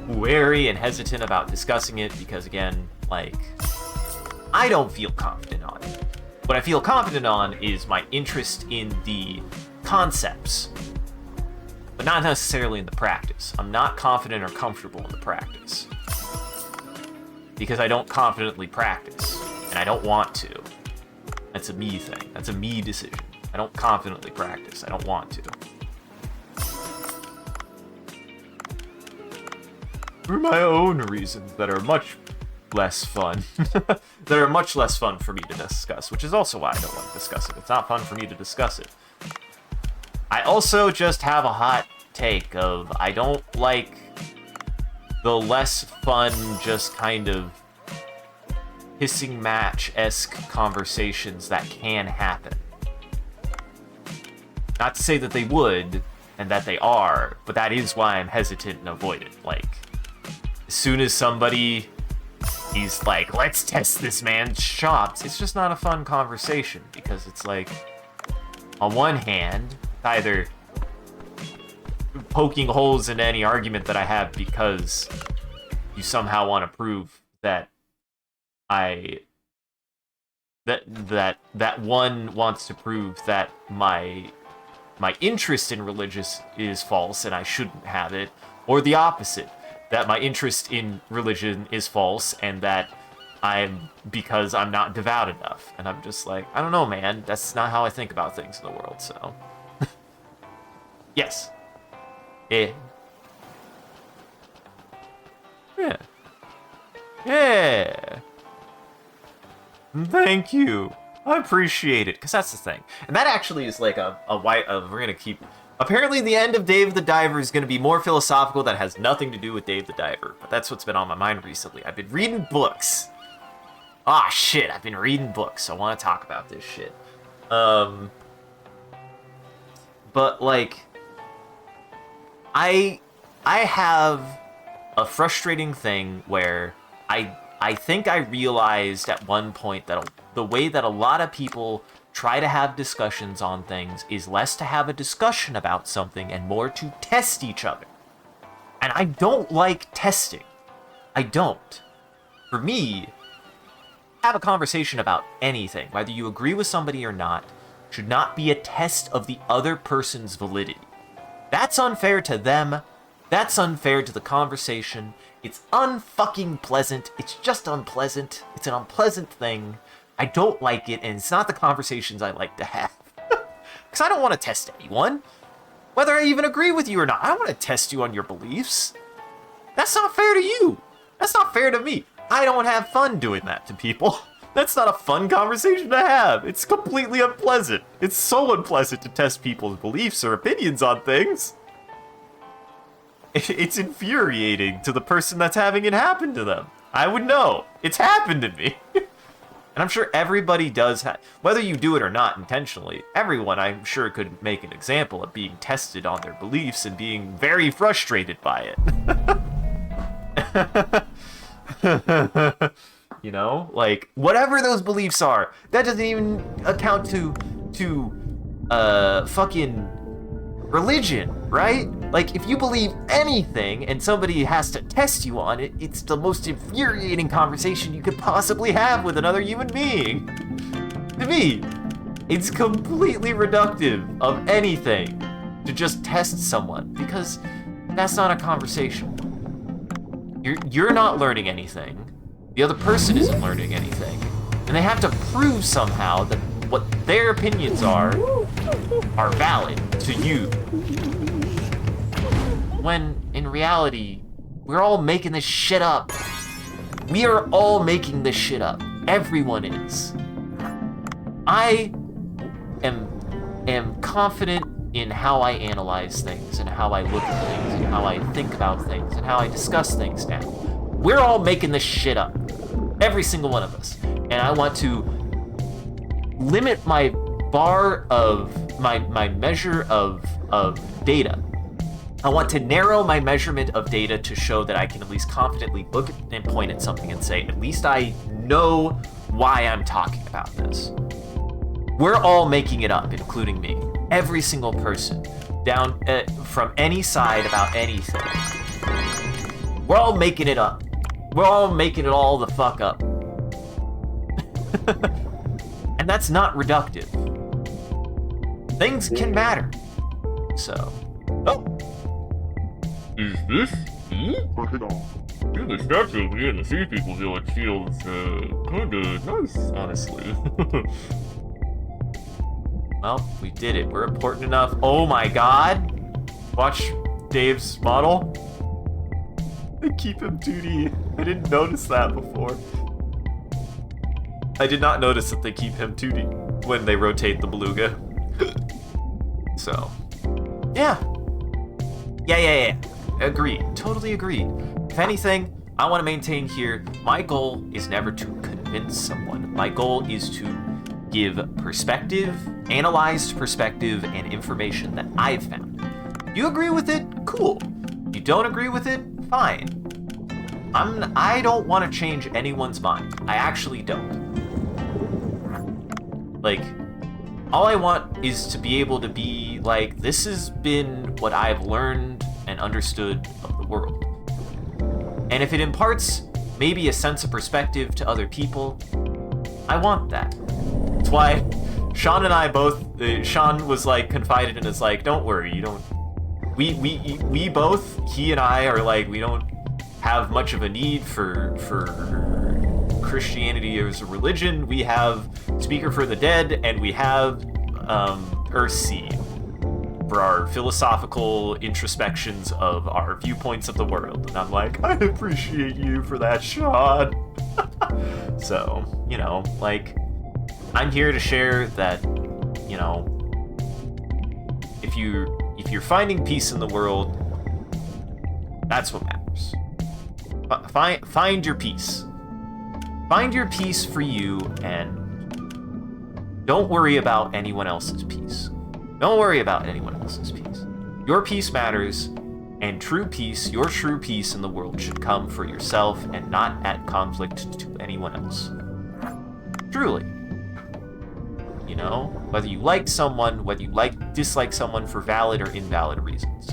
wary and hesitant about discussing it, because again, like, I don't feel confident on it. What I feel confident on is my interest in the concepts, but not necessarily in the practice. I'm not confident or comfortable in the practice, because I don't confidently practice, and I don't want to. That's a me thing. That's a me decision. I don't confidently practice. I don't want to. For my own reasons that are much less fun. That are much less fun for me to discuss, which is also why I don't want to discuss it. It's not fun for me to discuss it. I also just have a hot take of, I don't like the less fun, just kind of hissing match-esque conversations that can happen. Not to say that they would, and that they are, but that is why I'm hesitant and avoid it. Like, as soon as somebody is like, let's test this man's chops, it's just not a fun conversation, because it's like, on one hand, either poking holes in any argument that I have because you somehow want to prove that that one wants to prove that my interest in religious is false and I shouldn't have it, or the opposite, that my interest in religion is false and that because I'm not devout enough. And I'm just like, I don't know, man, that's not how I think about things in the world. So yes. Yeah. Thank you. I appreciate it, because that's the thing. And that actually is like we're going to keep... Apparently the end of Dave the Diver is going to be more philosophical. That has nothing to do with Dave the Diver, but that's what's been on my mind recently. I've been reading books. Ah, shit, I've been reading books. I want to talk about this shit. But, like... I have a frustrating thing where I think I realized at one point that the way that a lot of people try to have discussions on things is less to have a discussion about something and more to test each other. And I don't like testing. I don't. For me, have a conversation about anything, whether you agree with somebody or not, should not be a test of the other person's validity. That's unfair to them. That's unfair to the conversation. It's unfucking pleasant. It's just unpleasant. It's an unpleasant thing. I don't like it, and it's not the conversations I like to have. Because I don't want to test anyone. Whether I even agree with you or not. I don't want to test you on your beliefs. That's not fair to you. That's not fair to me. I don't have fun doing that to people. That's not a fun conversation to have. It's completely unpleasant. It's so unpleasant to test people's beliefs or opinions on things. It's infuriating to the person that's having it happen to them. I would know. It's happened to me. And I'm sure everybody does whether you do it or not intentionally, everyone I'm sure could make an example of being tested on their beliefs and being very frustrated by it. You know, like, whatever those beliefs are, that doesn't even account to fucking religion, right? Like, if you believe anything and somebody has to test you on it, it's the most infuriating conversation you could possibly have with another human being. To me, it's completely reductive of anything to just test someone, because that's not a conversation. You're not learning anything. The other person isn't learning anything. And And they have to prove somehow that what their opinions are valid to you. When, in reality, we're all making this shit up. We are all making this shit up. Everyone is. I am confident in how I analyze things, and how I look at things, and how I think about things, and how I discuss things now. We're all making this shit up. Every single one of us. And I want to limit my bar of, my measure of data. I want to narrow my measurement of data to show that I can at least confidently look at and point at something and say, at least I know why I'm talking about this. We're all making it up, including me. Every single person, down from any side about anything. We're all making it up. We're all making it all the fuck up. And that's not reductive. Things can matter. So, oh. Is this me? Yeah, the statue of me in the Sea People Village feels kinda nice, honestly. Well, we did it. We're important enough. Oh my god! Watch Dave's model. They keep him 2D. I didn't notice that before. I did not notice that they keep him 2D when they rotate the beluga. So, yeah. Yeah. Agreed. Totally agreed. If anything, I want to maintain here, my goal is never to convince someone. My goal is to give perspective, analyzed perspective, and information that I've found. You agree with it? Cool. You don't agree with it? Fine. I don't want to change anyone's mind. I actually don't. Like, all I want is to be able to be like, this has been what I've learned and understood of the world. And if it imparts maybe a sense of perspective to other people, I want that. That's why Sean and I both, Sean was like confided in us like, don't worry, you don't, we both, he and I are like, we don't have much of a need for Christianity as a religion. We have Speaker for the Dead, and we have Earthseed for our philosophical introspections of our viewpoints of the world. And I'm like, I appreciate you for that, Sean. So, you know, like, I'm here to share that, you know, if you're finding peace in the world, that's what matters. Find your peace. Find your peace for you, and don't worry about anyone else's peace. Don't worry about anyone else's peace. Your peace matters, and true peace, your true peace in the world should come for yourself and not at conflict to anyone else. Truly. You know, whether you like someone, whether you dislike someone for valid or invalid reasons.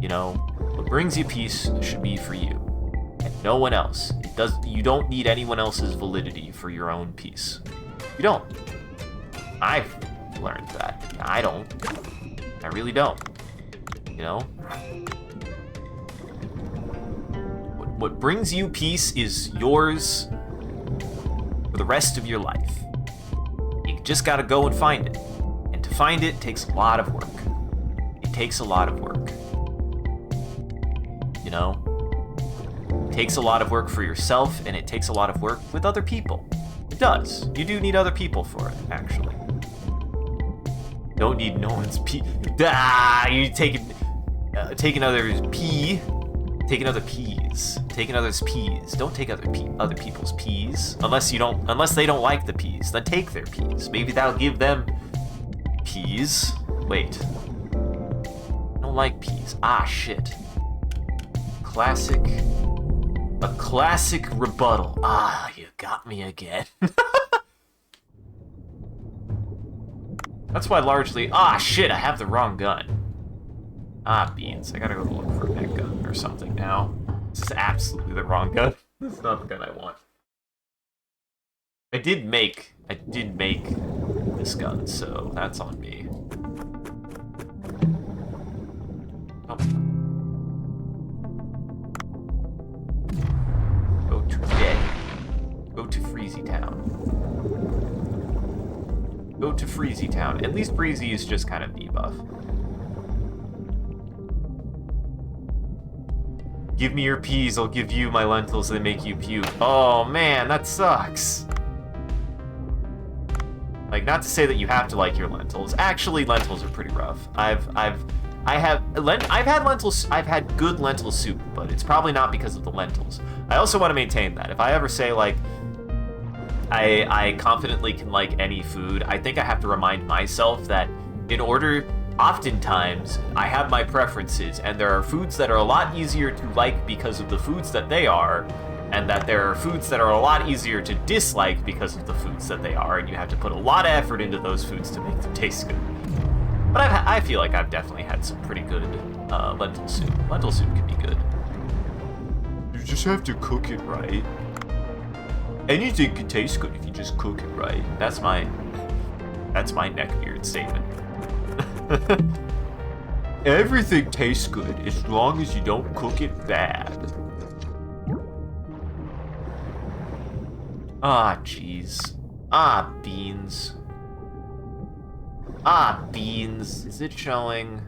You know, what brings you peace should be for you, and no one else. You don't need anyone else's validity for your own peace. You don't. I've learned that. I don't. I really don't. You know? What brings you peace is yours for the rest of your life. You just gotta go and find it. And to find it takes a lot of work. It takes a lot of work. You know? It takes a lot of work for yourself, and it takes a lot of work with other people. It does. You do need other people for it, actually. Don't need no one's pee. You taking others pee. Taking other peas. Taking others' peas. Don't take other people's peas unless they don't like the peas. Then take their peas. Maybe that'll give them peas. Wait. I don't like peas. Ah, shit. A classic rebuttal. Ah, you got me again. That's why largely... Ah, shit, I have the wrong gun. Ah, beans. I gotta go look for a med gun or something now. This is absolutely the wrong gun. This is not the gun I want. I did make this gun, so that's on me. Oh. Go to Freezy Town. Go to Freezy Town. At least Freezy is just kind of debuff. Give me your peas, I'll give you my lentils, they make you puke. Oh man, that sucks. Like, not to say that you have to like your lentils. Actually, lentils are pretty rough. I've had good lentil soup, but it's probably not because of the lentils. I also want to maintain that. If I ever say, like, I confidently can like any food, I think I have to remind myself that oftentimes I have my preferences, and there are foods that are a lot easier to like because of the foods that they are, and that there are foods that are a lot easier to dislike because of the foods that they are, and you have to put a lot of effort into those foods to make them taste good. But I feel like I've definitely had some pretty good lentil soup. Lentil soup can be good. You just have to cook it right. Anything can taste good if you just cook it right. That's my neckbeard statement. Everything tastes good as long as you don't cook it bad. Ah, jeez. Ah, beans. Ah, beans. Is it showing?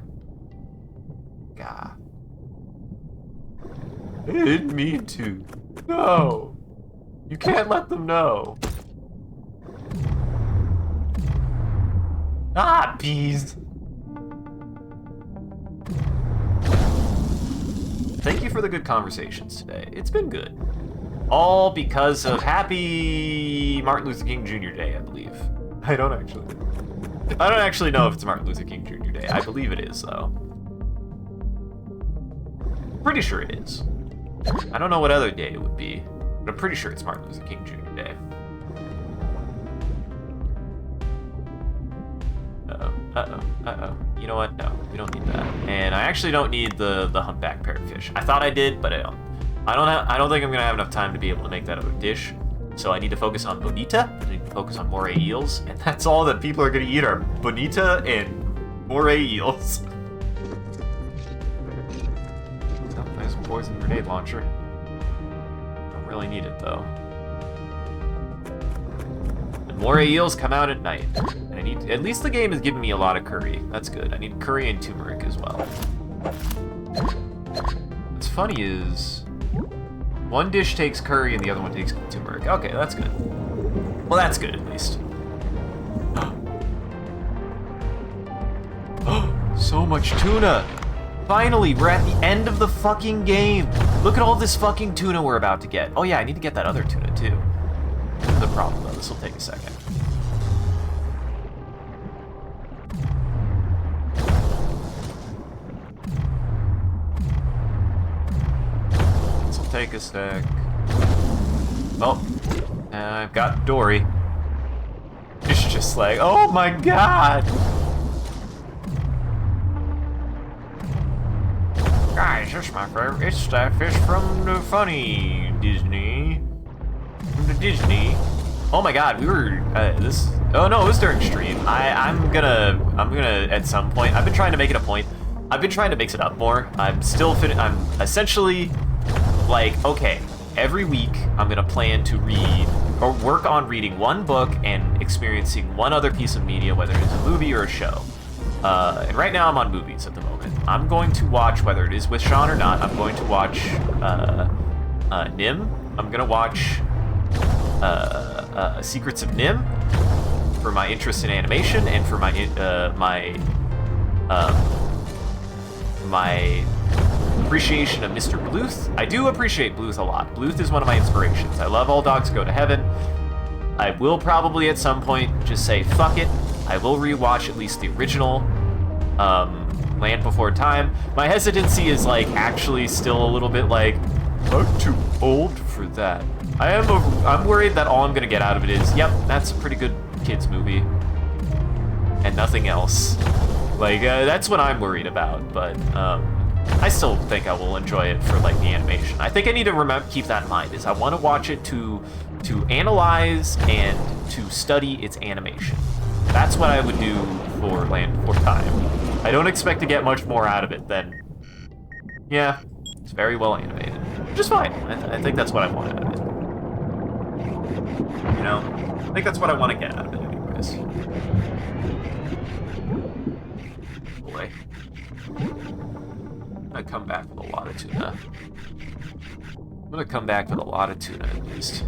God. I didn't mean to. No. You can't let them know. Ah, bees. Thank you for the good conversations today. It's been good. All because of Happy Martin Luther King Jr. Day, I believe. I don't actually know if it's Martin Luther King Jr. Day. I believe it is, though. Pretty sure it is. I don't know what other day it would be, but I'm pretty sure it's Martin Luther King Jr. Day. Uh-oh. You know what? No, we don't need that. And I actually don't need the humpback parrotfish. I thought I did, but I don't. I don't think I'm gonna have enough time to be able to make that other dish. So I need to focus on bonita, I need to focus on moray eels, and that's all that people are gonna eat are bonita and moray eels. Oh, there's a poison grenade launcher. Don't really need it though. And moray eels come out at night. And I need, at least the game is giving me a lot of curry. That's good. I need curry and turmeric as well. What's funny is one dish takes curry and the other one takes turmeric. Okay, that's good. Well, that's good at least. So much tuna! Finally, we're at the end of the fucking game! Look at all this fucking tuna we're about to get. Oh yeah, I need to get that other tuna too. This is the problem though, this will take a second. Take a sec. Oh, I've got Dory. It's just like, oh my god! Guys, this is my favorite. It's that fish from the funny Disney. From the Disney. Oh my god, we were this. Oh no, it was during stream. I'm gonna at some point. I've been trying to make it a point. I've been trying to mix it up more. I'm essentially. Like, okay, every week I'm gonna plan to read or work on reading one book and experiencing one other piece of media, whether it is a movie or a show. And right now I'm on movies at the moment. I'm going to watch, whether it is with Sean or not, I'm going to watch Nim. I'm gonna watch Secrets of Nim for my interest in animation and for my appreciation of Mr. Bluth. I do appreciate Bluth a lot. Bluth is one of my inspirations. I love All Dogs Go to Heaven. I will probably at some point just say, fuck it. I will rewatch at least the original Land Before Time. My hesitancy is like actually still a little bit like, I'm too old for that. I'm worried that all I'm gonna get out of it is, yep, that's a pretty good kids movie. And nothing else. Like, that's what I'm worried about, but I still think I will enjoy it for like the animation. I think I need to keep that in mind. Is I want to watch it to analyze and to study its animation. That's what I would do for Land Before Time. I don't expect to get much more out of it than, yeah, it's very well animated, which is fine. I think that's what I want out of it. You know, I think that's what I want to get out of it anyway. it is. Boy. I'm gonna come back with a lot of tuna. I'm gonna come back with a lot of tuna at least.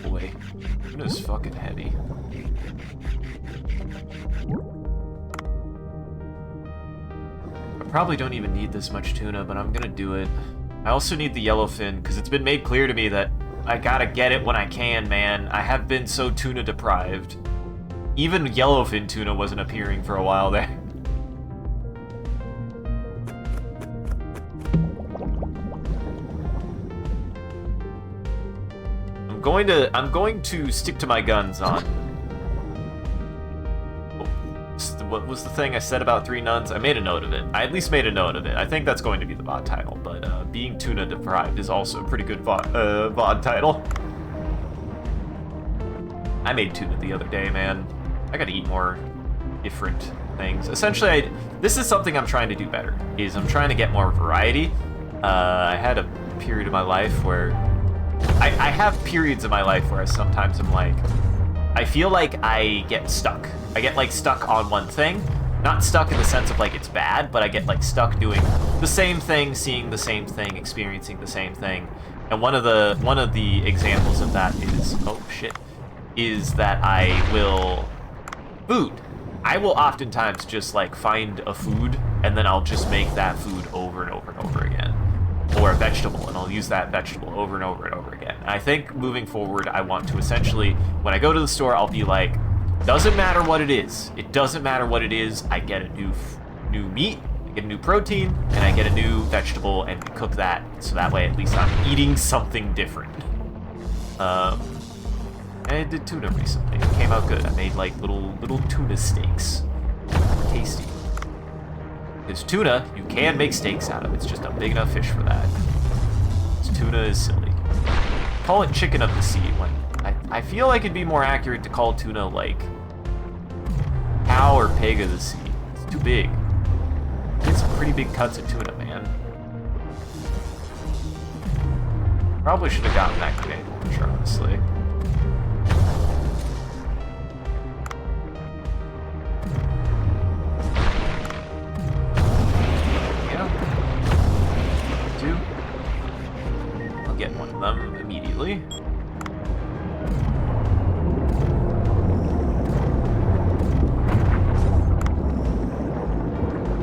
Boy, tuna's fucking heavy. I probably don't even need this much tuna, but I'm gonna do it. I also need the yellowfin, because it's been made clear to me that I gotta get it when I can, man. I have been so tuna deprived. Even yellowfin tuna wasn't appearing for a while there. I'm going to stick to my guns on... What was the thing I said about 3 nuns? I made a note of it. I at least made a note of it. I think that's going to be the VOD title, but being tuna deprived is also a pretty good VOD title. I made tuna the other day, man. I gotta eat more different things. Essentially, this is something I'm trying to do better, is I'm trying to get more variety. I had a period of my life where... I have periods of my life where sometimes I'm like... I feel like I get stuck. I get like stuck on one thing. Not stuck in the sense of like it's bad, but I get like stuck doing the same thing, seeing the same thing, experiencing the same thing. And one of the examples of that is, oh shit, is that I will oftentimes just like find a food and then I'll just make that food over and over and over again. Or a vegetable, and I'll use that vegetable over and over and over again. And I think moving forward, I want to essentially, when I go to the store, I'll be like, doesn't matter what it is. It doesn't matter what it is. I get a new meat, I get a new protein, and I get a new vegetable, and cook that. So that way, at least I'm eating something different. And I did tuna recently. It came out good. I made like little tuna steaks. Tasty. Because tuna, you can make steaks out of. It's just a big enough fish for that. This tuna is silly. Call it chicken of the sea when... I feel like it'd be more accurate to call tuna like... cow or pig of the sea. It's too big. Get some pretty big cuts of tuna, man. Probably should have gotten that grenade launcher, honestly. Get one of them immediately.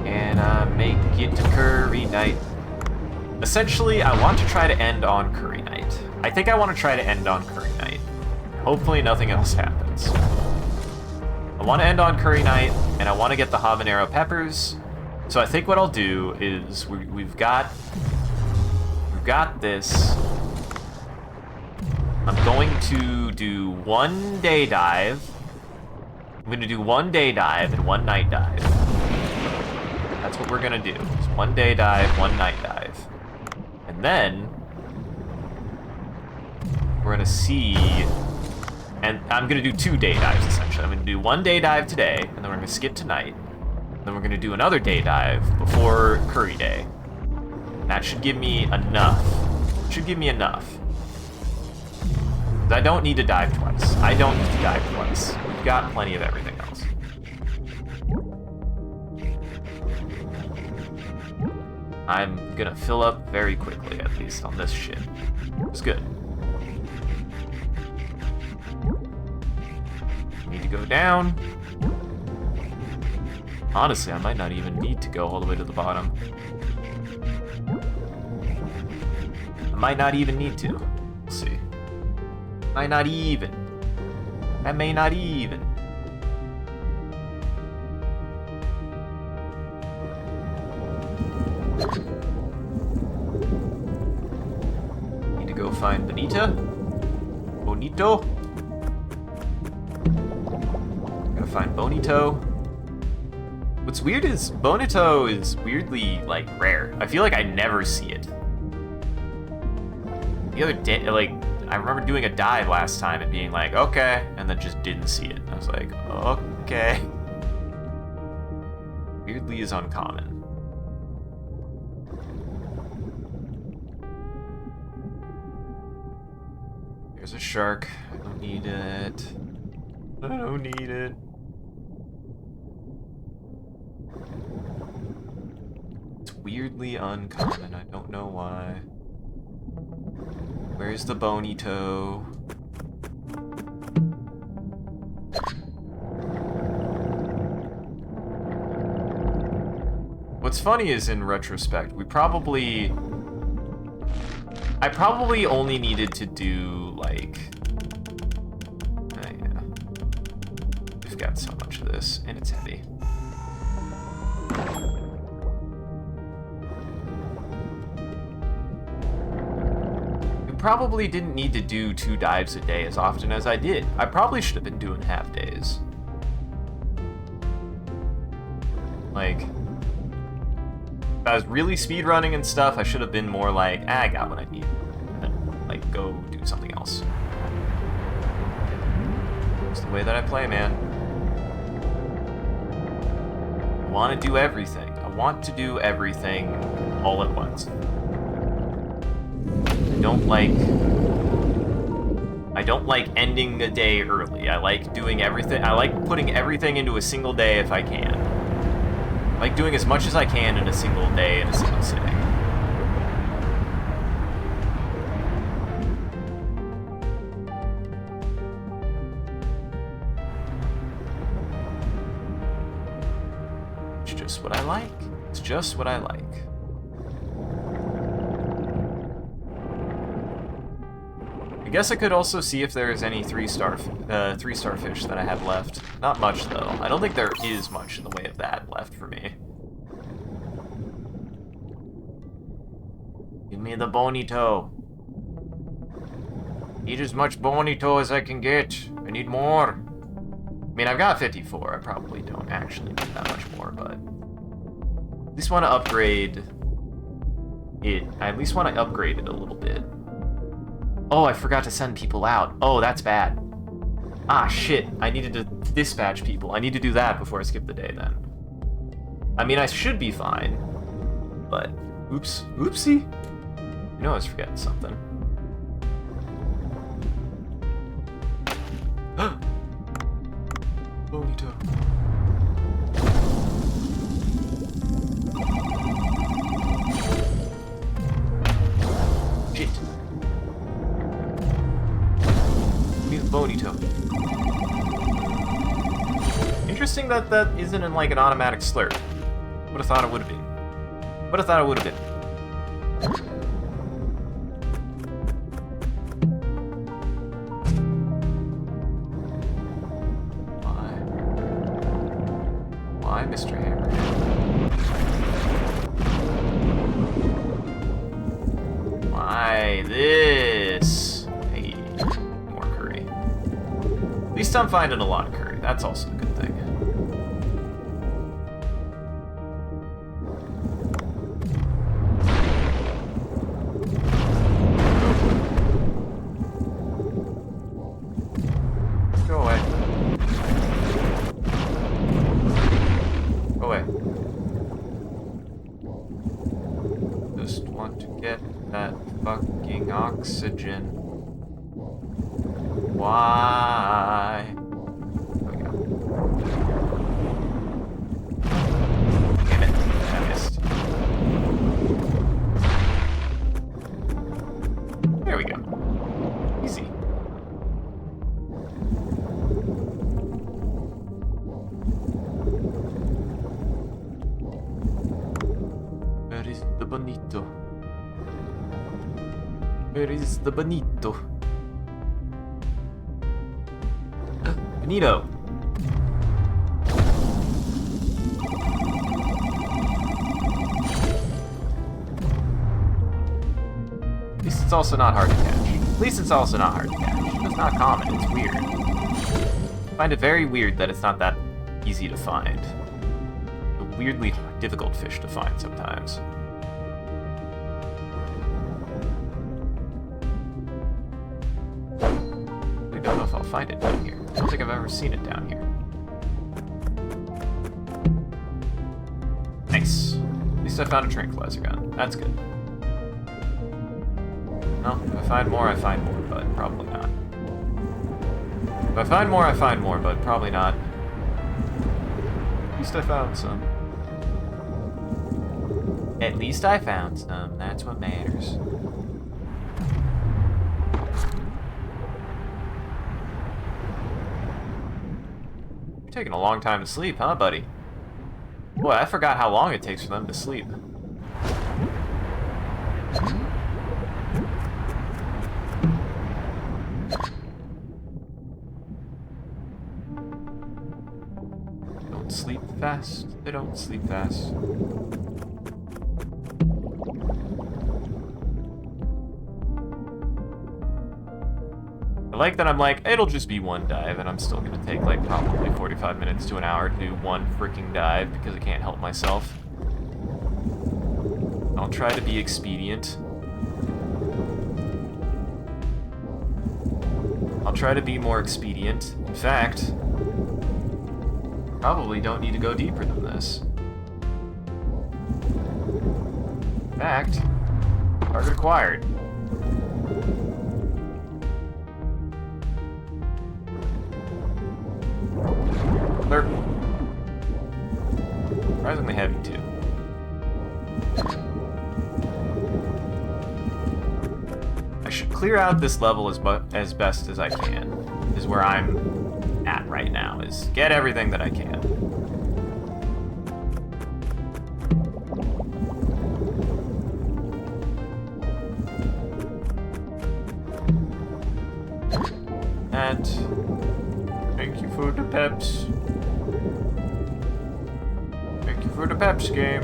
And make it to curry night. Essentially, I want to try to end on curry night. I think I want to try to end on curry night. Hopefully nothing else happens. I want to end on curry night, and I want to get the habanero peppers. So I think what I'll do is we've got this. I'm going to do 1 day dive. I'm going to do 1 day dive and 1 night dive. That's what we're going to do. It's 1 day dive, 1 night dive. And then we're going to see, and I'm going to do 2 day dives essentially. I'm going to do 1 day dive today, and then we're going to skip tonight. Then we're going to do another day dive before curry day. That should give me enough. Should give me enough. I don't need to dive twice. I don't need to dive twice. We've got plenty of everything else. I'm gonna fill up very quickly, at least on this shit. It's good. Need to go down. Honestly, I might not even need to go all the way to the bottom. I might not even need to. We'll see. Might not even. I may not even. Need to go find Bonita. Bonito. Gotta find Bonito. What's weird is Bonito is weirdly, like, rare. I feel like I never see it. The other day, like, I remember doing a dive last time and being like, okay, and then just didn't see it. I was like, okay. Weirdly is uncommon. There's a shark. I don't need it. I don't need it. It's weirdly uncommon. I don't know why. Where's the bony toe? What's funny is, in retrospect, I probably only needed to do, like... yeah. We've got so much of this, and it's heavy. Probably didn't need to do 2 dives a day as often as I did. I probably should have been doing half days. Like, if I was really speedrunning and stuff, I should have been more like, I got what I need. And then, like, go do something else. It's the way that I play, man. I want to do everything. I want to do everything all at once. I don't like ending a day early. I like doing everything. I like putting everything into a single day if I can. I like doing as much as I can in a single day in a single sitting. It's just what I like. It's just what I like. I guess I could also see if there is any 3-star fish that I have left. Not much, though. I don't think there is much in the way of that left for me. Give me the bony toe. Eat as much bony toe as I can get. I need more. I mean, I've got 54. I probably don't actually need that much more, but... at least want to upgrade it. I at least want to upgrade it a little bit. Oh, I forgot to send people out. Oh, that's bad. Ah, shit. I needed to dispatch people. I need to do that before I skip the day, then. I mean, I should be fine. But, oops. Oopsie. You know I was forgetting something. Bonito. Shit. Bonito. Interesting that that isn't in like an automatic slurp. Would have thought it would have been. Would have thought it would have been. Why, Mr. Hammer? Why this? Hey. At least I'm finding a lot of curry. That's also a good thing. Go away. Go away. Just want to get that fucking oxygen. Why? There we go. Damn it. I missed. There we go. Easy. Where is the bonito? Where is the bonito? Bonito. At least it's also not hard to catch. At least it's also not hard to catch. It's not common. It's weird. I find it very weird that it's not that easy to find. A weirdly difficult fish to find sometimes. I don't know if I'll find it down here. I don't think I've ever seen it down here. Nice. At least I found a tranquilizer gun. That's good. No, if I find more, I find more, but probably not. If I find more, I find more, but probably not. At least I found some. At least I found some. That's what matters. You're taking a long time to sleep, huh, buddy? Boy, I forgot how long it takes for them to sleep. They don't sleep fast. They don't sleep fast. I like that I'm like, it'll just be one dive, and I'm still gonna take like probably 45 minutes to an hour to do one freaking dive because I can't help myself. I'll try to be expedient. I'll try to be more expedient. In fact, probably don't need to go deeper than this. In fact, target acquired. They're surprisingly heavy too. I should clear out this level as best as I can. Is where I'm at right now. Is get everything that I can. And thank you for the peps. Thank you for the peps game.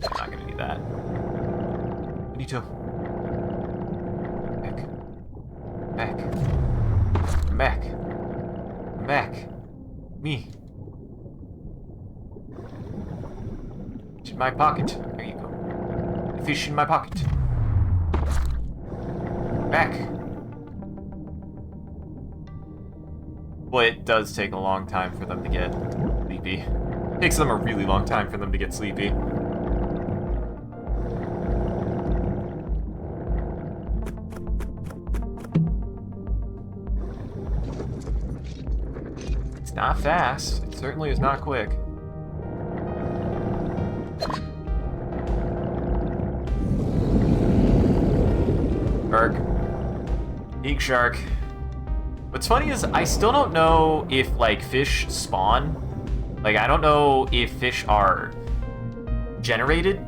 I'm not gonna need that. Benito. Back. Back. I'm back. I'm back. Me. It's in my pocket. There you go. The fish in my pocket. Back. Boy, it does take a long time for them to get sleepy. It takes them a really long time for them to get sleepy. It's not fast. It certainly is not quick. Shark. Big shark. What's funny is I still don't know if, like, fish spawn. Like, I don't know if fish are generated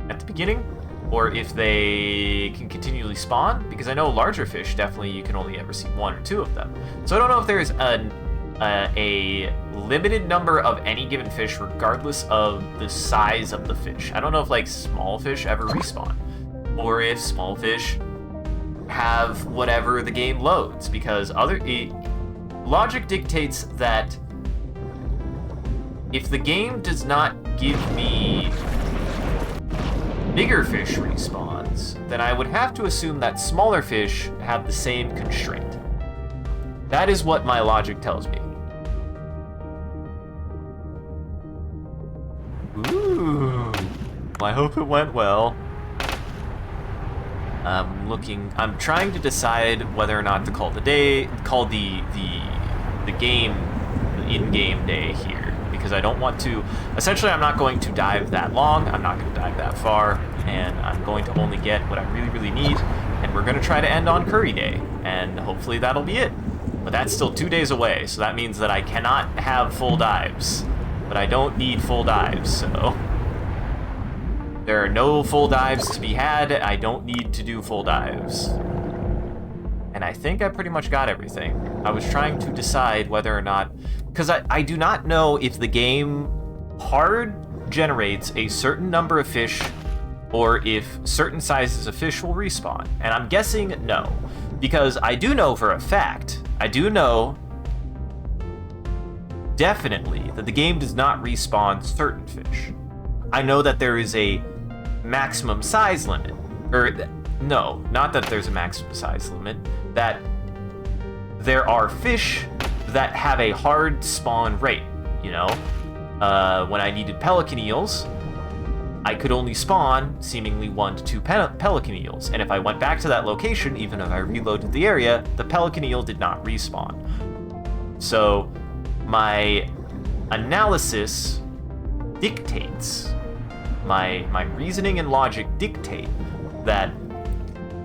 at the beginning or if they can continually spawn, because I know larger fish, definitely you can only ever see one or two of them. So I don't know if there's a limited number of any given fish regardless of the size of the fish. I don't know if, like, small fish ever respawn, or if small fish have whatever the game loads, because logic dictates that if the game does not give me bigger fish respawns, then I would have to assume that smaller fish have the same constraint. That is what my logic tells me. Ooh, I hope it went well. I'm trying to decide whether or not to call the game the in-game day here, because I don't want to, essentially I'm not going to dive that long, I'm not going to dive that far, and I'm going to only get what I really, really need, and we're going to try to end on Curry Day, and hopefully that'll be it. But that's still 2 days away, so that means that I cannot have full dives, but I don't need full dives, so there are no full dives to be had. I don't need to do full dives. And I think I pretty much got everything. I was trying to decide whether or not, because I do not know if the game hard generates a certain number of fish or if certain sizes of fish will respawn. And I'm guessing no, because I do know for a fact, I do know definitely that the game does not respawn certain fish. I know that there is a maximum size limit, or no, not that there's a maximum size limit, that there are fish that have a hard spawn rate, you know? When I needed pelican eels, I could only spawn seemingly 1 to 2 pelican eels, and if I went back to that location, even if I reloaded the area, the pelican eel did not respawn. So my analysis dictates, my reasoning and logic dictate that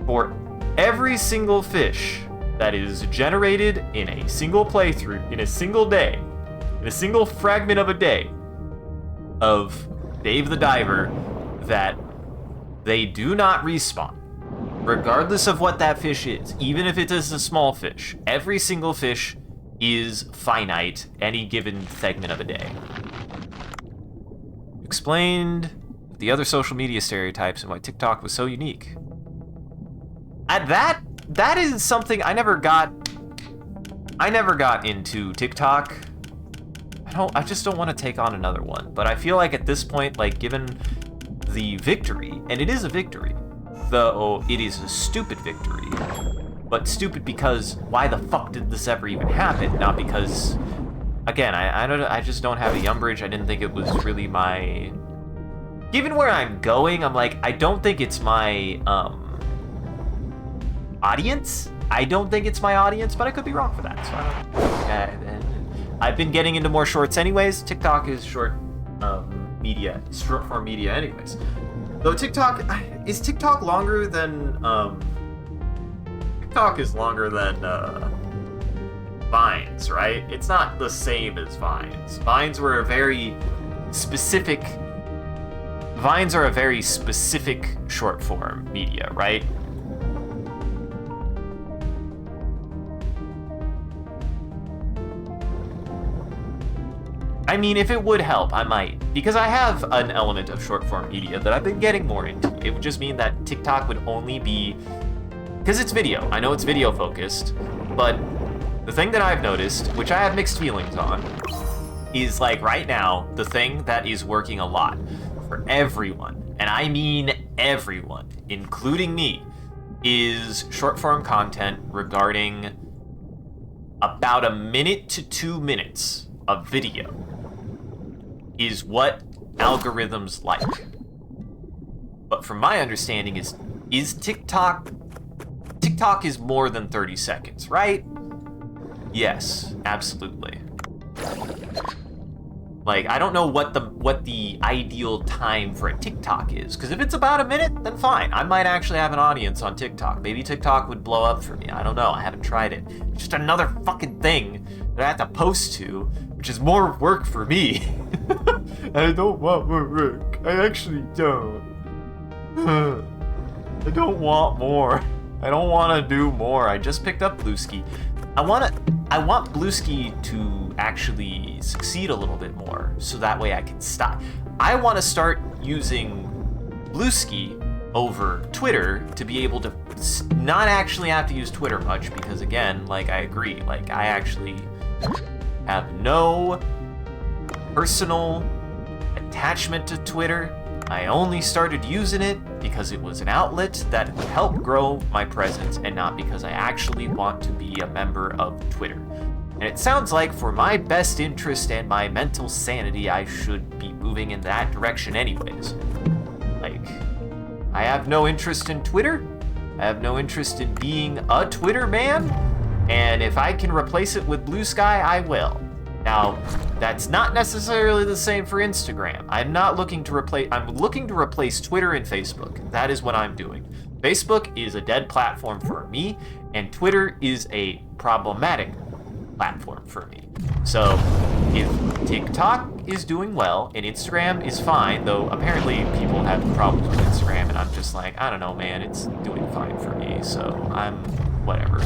for every single fish that is generated in a single playthrough, in a single day, in a single fragment of a day of Dave the Diver, that they do not respawn, regardless of what that fish is, even if it is a small fish. Every single fish is finite any given segment of a day. Explained the other social media stereotypes and why TikTok was so unique. At that is something I never got into TikTok. I just don't want to take on another one. But I feel like at this point, like, given the victory, and it is a victory, though it is a stupid victory, but stupid because why the fuck did this ever even happen? Not because, again, I just don't have a Yumbridge. I didn't think it was really my... Given where I'm going, I'm like, I don't think it's my, audience? I don't think it's my audience, but I could be wrong for that, so I don't know. I've been getting into more shorts anyways. TikTok is short form media anyways. Though is TikTok longer than, TikTok is longer than, Vines, right? It's not the same as Vines. Vines are a very specific short form media, right? I mean, if it would help, I might. Because I have an element of short-form media that I've been getting more into. It would just mean that TikTok would only be... Because it's video. I know it's video-focused. But the thing that I've noticed, which I have mixed feelings on, is, like, right now, the thing that is working a lot for everyone, and I mean everyone, including me, is short-form content regarding about 1 minute to 2 minutes of video. Is what algorithms like. But from my understanding is TikTok is more than 30 seconds, right? Yes, absolutely. Like, I don't know what the ideal time for a TikTok is, because if it's about 1 minute, then fine. I might actually have an audience on TikTok. Maybe TikTok would blow up for me. I don't know. I haven't tried it. It's just another fucking thing that I have to post to, which is more work for me. I don't want more work. I actually don't. I don't want more. I don't want to do more. I just picked up Blueski. I want Blueski to actually succeed a little bit more, so that way I can stop. I want to start using Blueski over Twitter to be able to not actually have to use Twitter much, because again, like, I agree, like, I actually have no personal attachment to Twitter. I only started using it because it was an outlet that would help grow my presence, and not because I actually want to be a member of Twitter. And it sounds like for my best interest and my mental sanity, I should be moving in that direction anyways. Like, I have no interest in Twitter. I have no interest in being a Twitter man. And if I can replace it with Blue Sky, I will. Now, that's not necessarily the same for Instagram. I'm looking to replace Twitter and Facebook. That is what I'm doing. Facebook is a dead platform for me, and Twitter is a problematic platform for me. So, if TikTok is doing well, and Instagram is fine, though apparently people have problems with Instagram, and I'm just like, I don't know, man, it's doing fine for me, so I'm whatever.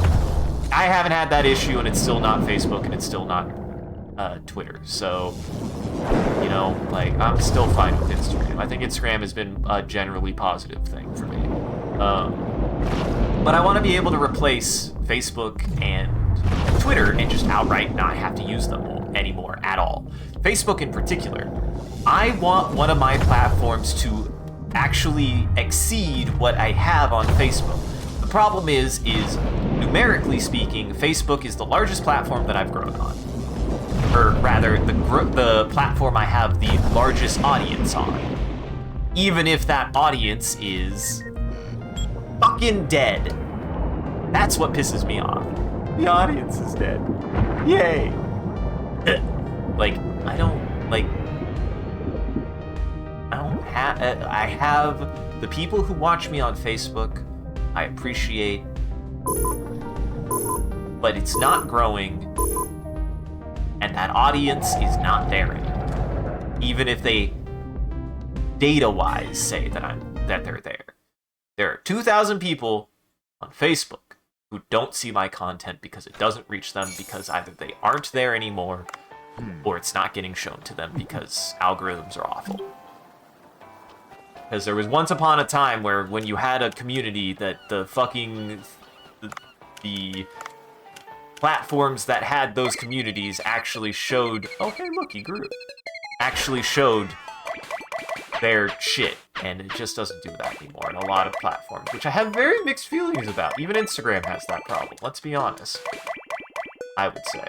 I haven't had that issue, and it's still not Facebook, and it's still not Twitter, so, you know, like, I'm still fine with Instagram. I think Instagram has been a generally positive thing for me. But I want to be able to replace Facebook and Twitter and just outright not have to use them anymore at all. Facebook in particular. I want one of my platforms to actually exceed what I have on Facebook. The problem is numerically speaking, Facebook is the largest platform that I've grown on. Or rather, the platform I have the largest audience on. even if that audience is fucking dead. That's what pisses me off. The audience is dead. Yay. Like, I have the people who watch me on Facebook, I appreciate, but it's not growing, and that audience is not there anymore. Even if they data-wise say that they're there. There are 2,000 people on Facebook who don't see my content because it doesn't reach them because either they aren't there anymore or it's not getting shown to them because algorithms are awful. Because there was once upon a time where when you had a community that the platforms that had those communities actually showed, oh hey look, he grew, actually showed their shit, and it just doesn't do that anymore in a lot of platforms, which I have very mixed feelings about. Even Instagram has that problem, let's be honest, I would say.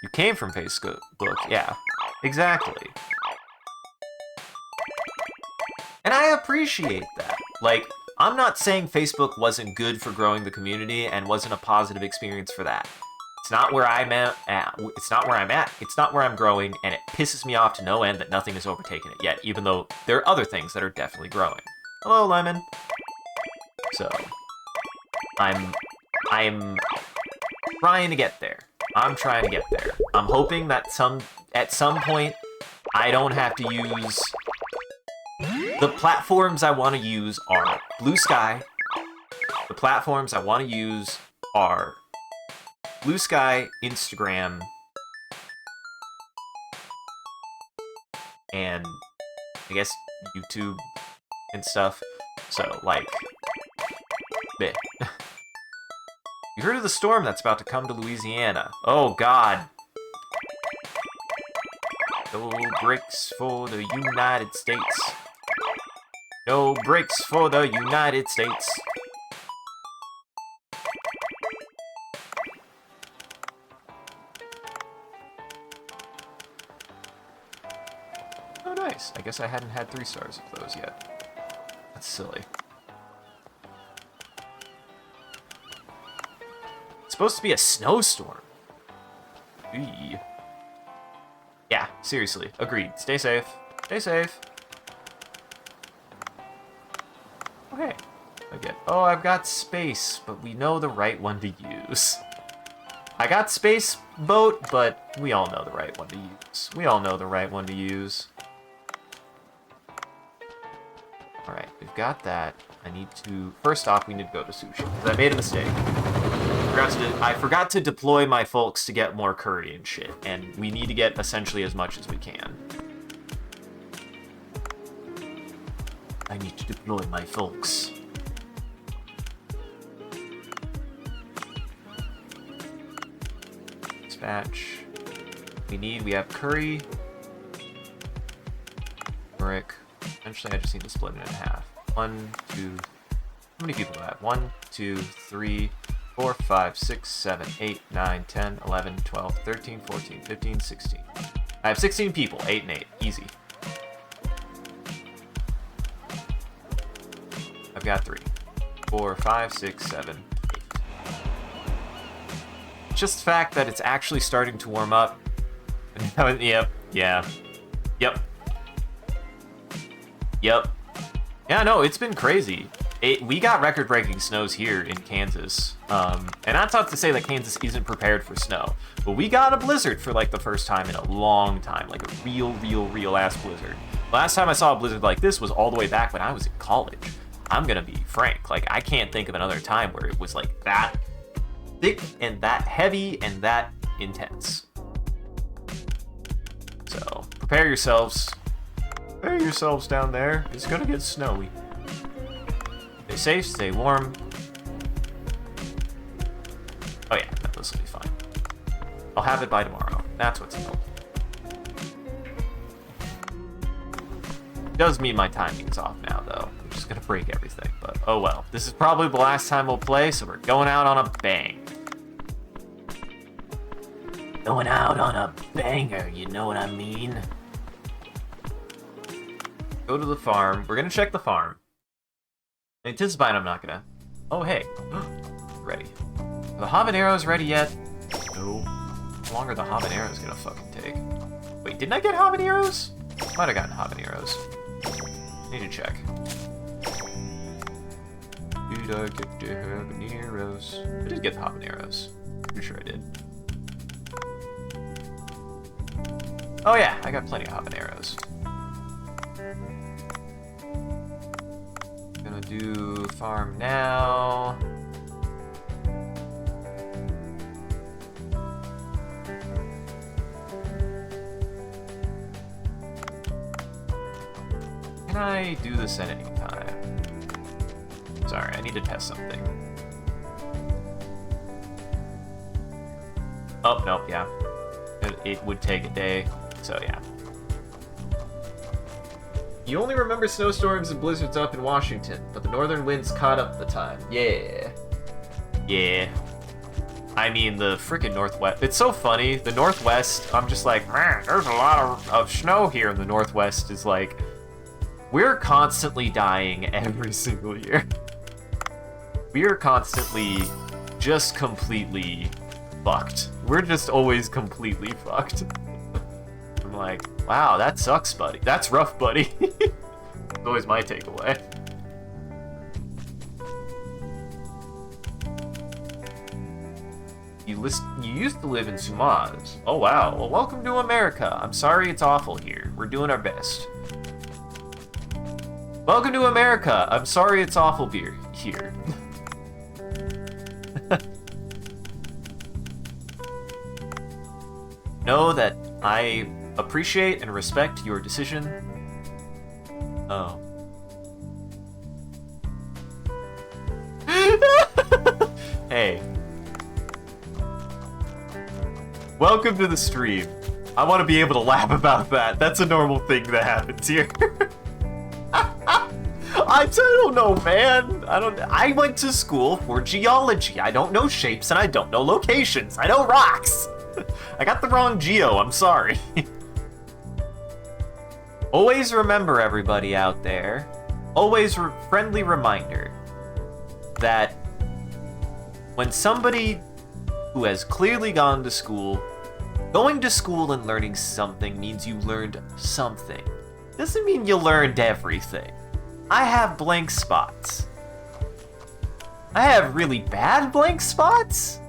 You came from Facebook, yeah, exactly. And I appreciate that. Like, I'm not saying Facebook wasn't good for growing the community and wasn't a positive experience for that. It's not where I'm at. It's not where I'm at. It's not where I'm growing, and it pisses me off to no end that nothing has overtaken it yet, even though there are other things that are definitely growing. Hello, Lemon. So, I'm trying to get there. I'm trying to get there. I'm hoping that at some point I don't have to use the platforms I want to use are Blue Sky. The platforms I want to use are Blue Sky, Instagram, and I guess YouTube and stuff. So, like, bleh. You heard of the storm that's about to come to Louisiana? Oh, God. No bricks for the United States. No bricks for the United States. Oh, nice. I guess I hadn't had 3 stars of those yet. That's silly. It's supposed to be a snowstorm. Eee. Yeah, seriously. Agreed. Stay safe. Stay safe. Okay. Oh, I've got space, but we know the right one to use. I got space boat, but we all know the right one to use. We all know the right one to use. Alright, we've got that. First off, we need to go to sushi, because I made a mistake. I forgot to deploy my folks to get more curry and shit, and we need to get essentially as much as we can. I need to deploy my folks. Dispatch. We have curry. Brick. Eventually I just need to split it in half. 1, 2... How many people do I have? 1, 2, 3, 4, 5, 6, 7, 8, 9, 10, 11, 12, 13, 14, 15, 16. I have 16 people. 8 and 8. Easy. I've got 3, 4, 5, 6, 7, 8. Just the fact that it's actually starting to warm up. Yep. Yeah. Yep. Yep. Yeah, no, it's been crazy. We got record-breaking snows here in Kansas. And that's not to say that Kansas isn't prepared for snow. But we got a blizzard for, like, the first time in a long time. Like, a real-ass blizzard. Last time I saw a blizzard like this was all the way back when I was in college. I'm gonna be frank. Like, I can't think of another time where it was, like, that thick and that heavy and that intense. So, prepare yourselves. Prepare yourselves down there. It's gonna get snowy. Stay safe, stay warm. Oh yeah, no, this will be fine. I'll have it by tomorrow. That's what's important. Does mean my timing's off now, though. I'm just gonna break everything, but oh well. This is probably the last time we'll play, so we're going out on a bang. Going out on a banger, you know what I mean? Go to the farm. We're gonna check the farm. Anticipate I'm not gonna... Oh, hey. Ready. Are the habaneros ready yet? No. How long are the habaneros gonna fucking take? Wait, didn't I get habaneros? Might have gotten habaneros. Need to check. Did I get the habaneros? I did get the habaneros. Pretty sure I did. Oh yeah, I got plenty of habaneros. Gonna do farm now. Can I do this at any time? Sorry, I need to test something. Oh, nope, yeah. It would take a day, so yeah. You only remember snowstorms and blizzards up in Washington, but the northern winds caught up the time. Yeah. Yeah. I mean, the frickin' Northwest. It's so funny. The Northwest, I'm just like, man, there's a lot of snow here. And the Northwest is like, we're constantly dying every single year. We are constantly just completely fucked. We're just always completely fucked. I'm like, wow, that sucks, buddy. That's rough, buddy. It's always my takeaway. You used to live in Sumaz. Oh, wow. Well, welcome to America. I'm sorry it's awful here. We're doing our best. Welcome to America. I'm sorry it's awful here. Know that I appreciate and respect your decision. Oh. Hey. Welcome to the stream. I want to be able to laugh about that. That's a normal thing that happens here. I don't know, man. I went to school for geology. I don't know shapes and I don't know locations. I know rocks. I got the wrong geo. I'm sorry. Always remember, everybody out there. Always friendly reminder that when somebody who has clearly gone to school, going to school and learning something means you learned something. Doesn't mean you learned everything. I have blank spots. I have really bad blank spots,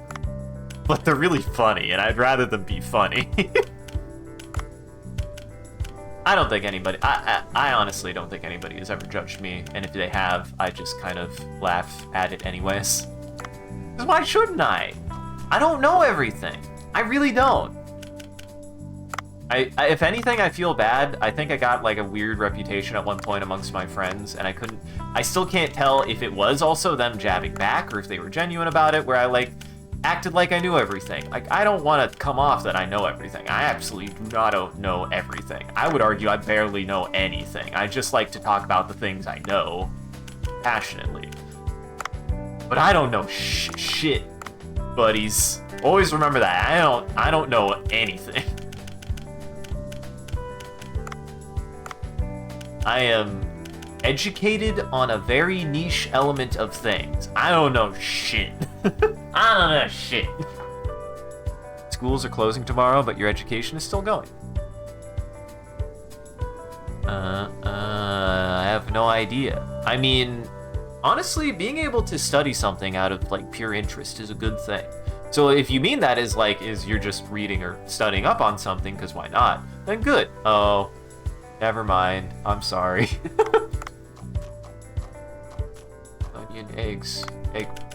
but they're really funny, and I'd rather them be funny. I don't think anybody, I honestly don't think anybody has ever judged me, and if they have, I just kind of laugh at it anyways. Because why shouldn't I? I don't know everything. I really don't. If anything, I feel bad. I think I got like a weird reputation at one point amongst my friends, and I still can't tell if it was also them jabbing back or if they were genuine about it, where I like acted like I knew everything. Like, I don't want to come off that I know everything. I absolutely do not know everything. I would argue I barely know anything. I just like to talk about the things I know passionately. But I don't know shit, buddies. Always remember that. I don't know anything. I am educated on a very niche element of things. I don't know shit. I don't know shit. Schools are closing tomorrow, but your education is still going. I have no idea. I mean, honestly, being able to study something out of like pure interest is a good thing. So if you mean that is you're just reading or studying up on something, because why not? Then good. Oh. Never mind. I'm sorry. Onion, eggs,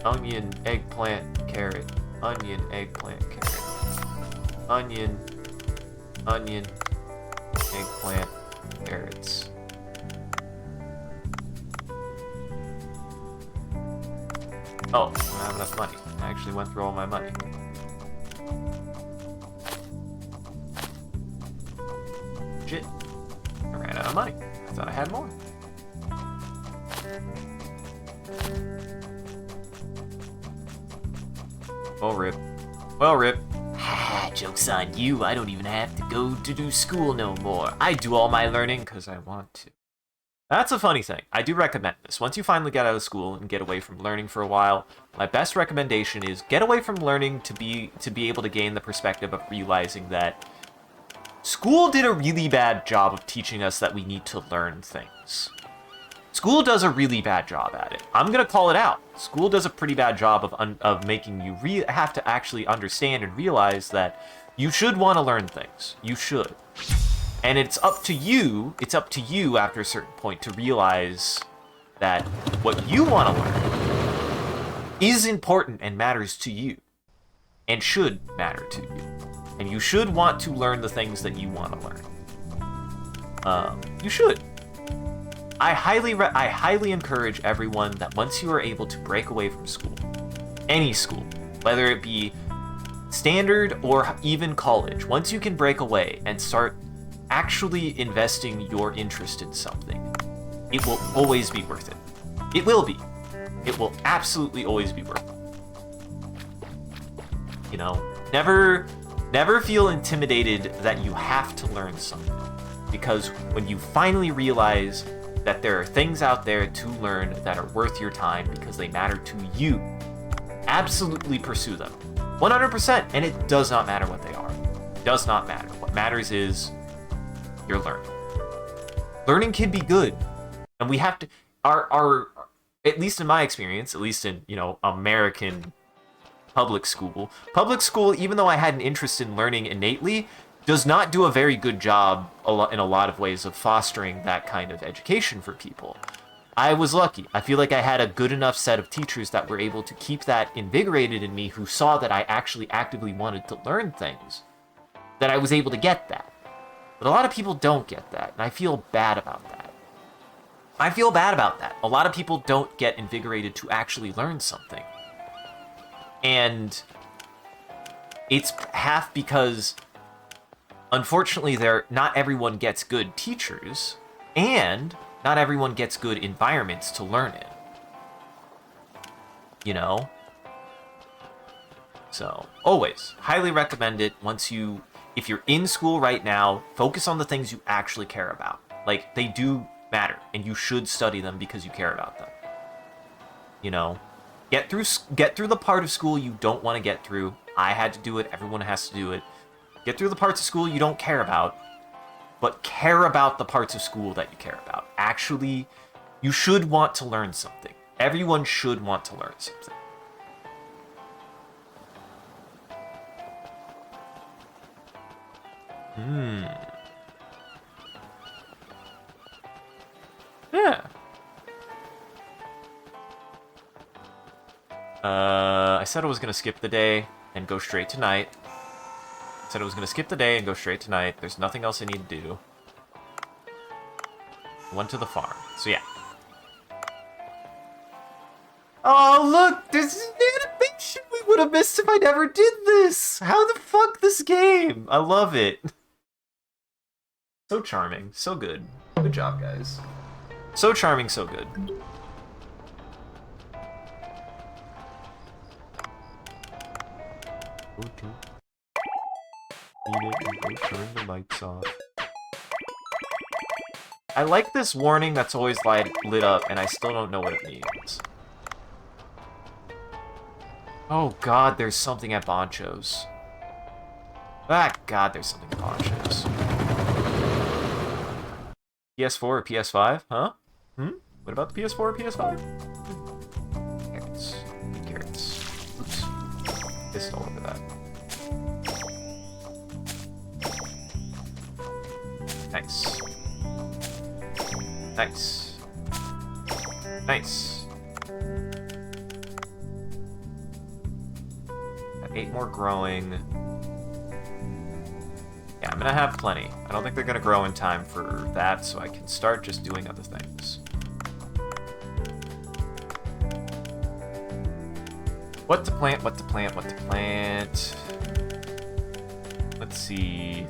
onion, eggplant, carrot. Onion, eggplant, carrot. Onion, eggplant, carrots. Oh, I don't have enough money. I actually went through all my money. Shit. I ran out of money. I thought I had more. Well, rip. Well, rip. Joke's on you. I don't even have to go to do school no more. I do all my learning because I want to. That's a funny thing. I do recommend this. Once you finally get out of school and get away from learning for a while, my best recommendation is get away from learning to be able to gain the perspective of realizing that school did a really bad job of teaching us that we need to learn things. School does a really bad job at it. I'm gonna call it out. School does a pretty bad job of making you have to actually understand and realize that you should want to learn things. You should. And it's up to you after a certain point to realize that what you want to learn is important and matters to you. And should matter to you. And you should want to learn the things that you want to learn. You should. I highly encourage everyone that once you are able to break away from school, any school, whether it be standard or even college, once you can break away and start actually investing your interest in something, it will always be worth it. It will be. It will absolutely always be worth it. You know, never feel intimidated that you have to learn something. Because when you finally realize that there are things out there to learn that are worth your time because they matter to you, absolutely pursue them. 100%, and it does not matter what they are. It does not matter. What matters is you're learning. Learning can be good, and we have to. Our at least in my experience, at least in American public school, even though I had an interest in learning innately, does not do a very good job in a lot of ways of fostering that kind of education for people. I was lucky. I feel like I had a good enough set of teachers that were able to keep that invigorated in me, who saw that I actually actively wanted to learn things, that I was able to get that. But a lot of people don't get that, and I feel bad about that. A lot of people don't get invigorated to actually learn something. And it's half because, unfortunately, not everyone gets good teachers, and not everyone gets good environments to learn in. You know? So, always, highly recommend it. If you're in school right now, focus on the things you actually care about. Like, they do matter, and you should study them because you care about them. You know? Get through the part of school you don't want to get through. I had to do it, everyone has to do it. Get through the parts of school you don't care about, but care about the parts of school that you care about. Actually, you should want to learn something. Everyone should want to learn something. Yeah. I said I was gonna skip the day and go straight to night. There's nothing else I need to do. I went to the farm. So yeah. Oh, look! There's an animation we would have missed if I never did this! How the fuck this game? I love it. So charming. So good. Good job, guys. So charming, so good. Turn the lights off. I like this warning that's always lit up, and I still don't know what it means. Oh god, there's something at Boncho's. Ah, god, there's something at Boncho's. PS4 or PS5? Huh? What about the PS4 or PS5? Carrots. Carrots. Oops. Pissed all over that. Nice. Nice. Nice. Got 8 more growing. Yeah, I'm gonna have plenty. I don't think they're gonna grow in time for that, so I can start just doing other things. What to plant, what to plant, what to plant. Let's see.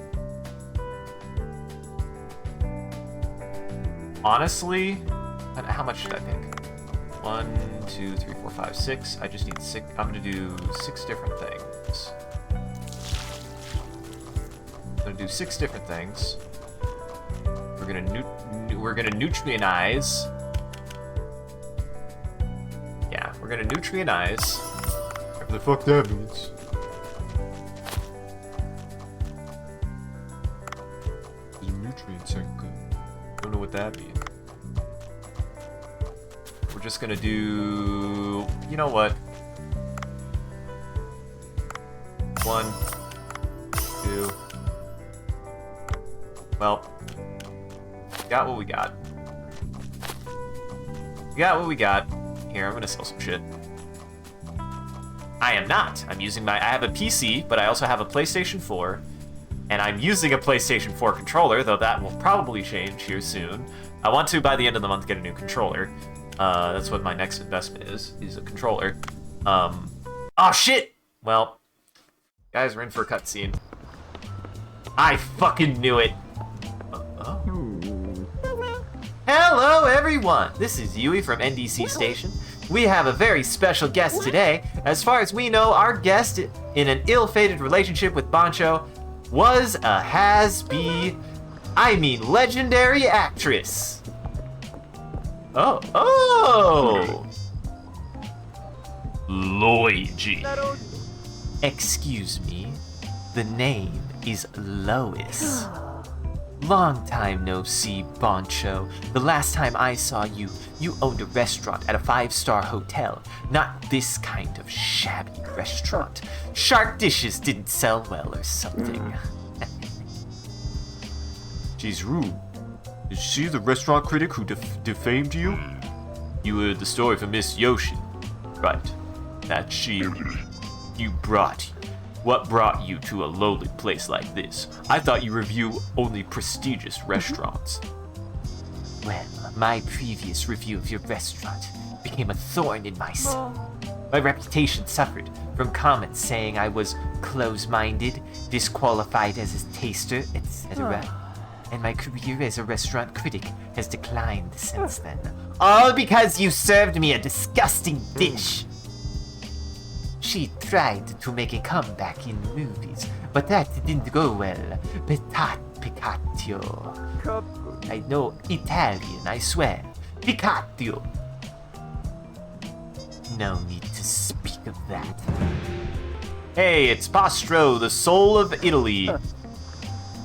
Honestly, how much should I pick? 1, 2, 3, 4, 5, 6. I just need 6. I'm gonna do 6 different things. I'm gonna do 6 different things. We're We're gonna nutrientize. Yeah, we're gonna nutrientize. Whatever the fuck that means. The nutrients are good. Don't know what that means. We're just gonna do. You know what? 1, 2. Well, got what we got. We got what we got. Here, I'm gonna sell some shit. I am not. I'm using I have a PC, but I also have a PlayStation 4. And I'm using a PlayStation 4 controller, though that will probably change here soon. I want to, by the end of the month, get a new controller. That's what my next investment is a controller. Oh shit! Well, guys, we're in for a cutscene. I fucking knew it! Hello, everyone! This is Yui from NDC Station. We have a very special guest today. As far as we know, our guest, in an ill-fated relationship with Bancho, was a legendary actress. Oh! Luigi. Excuse me, the name is Lois. Long time no see, Bancho. The last time I saw you, you owned a restaurant at a 5-star hotel. Not this kind of shabby restaurant. Shark dishes didn't sell well or something. She's rude. Is she the restaurant critic who defamed you? You heard the story from Miss Yoshi. Right. That's she. What brought you to a lowly place like this? I thought you review only prestigious restaurants. Well, my previous review of your restaurant became a thorn in my side. My reputation suffered from comments saying I was close-minded, disqualified as a taster, etc. And my career as a restaurant critic has declined since then. All because you served me a disgusting dish. She tried to make a comeback in movies, but that didn't go well. Picatio. I know Italian, I swear. Picatio. No need to speak of that. Hey, it's Pastro, the soul of Italy.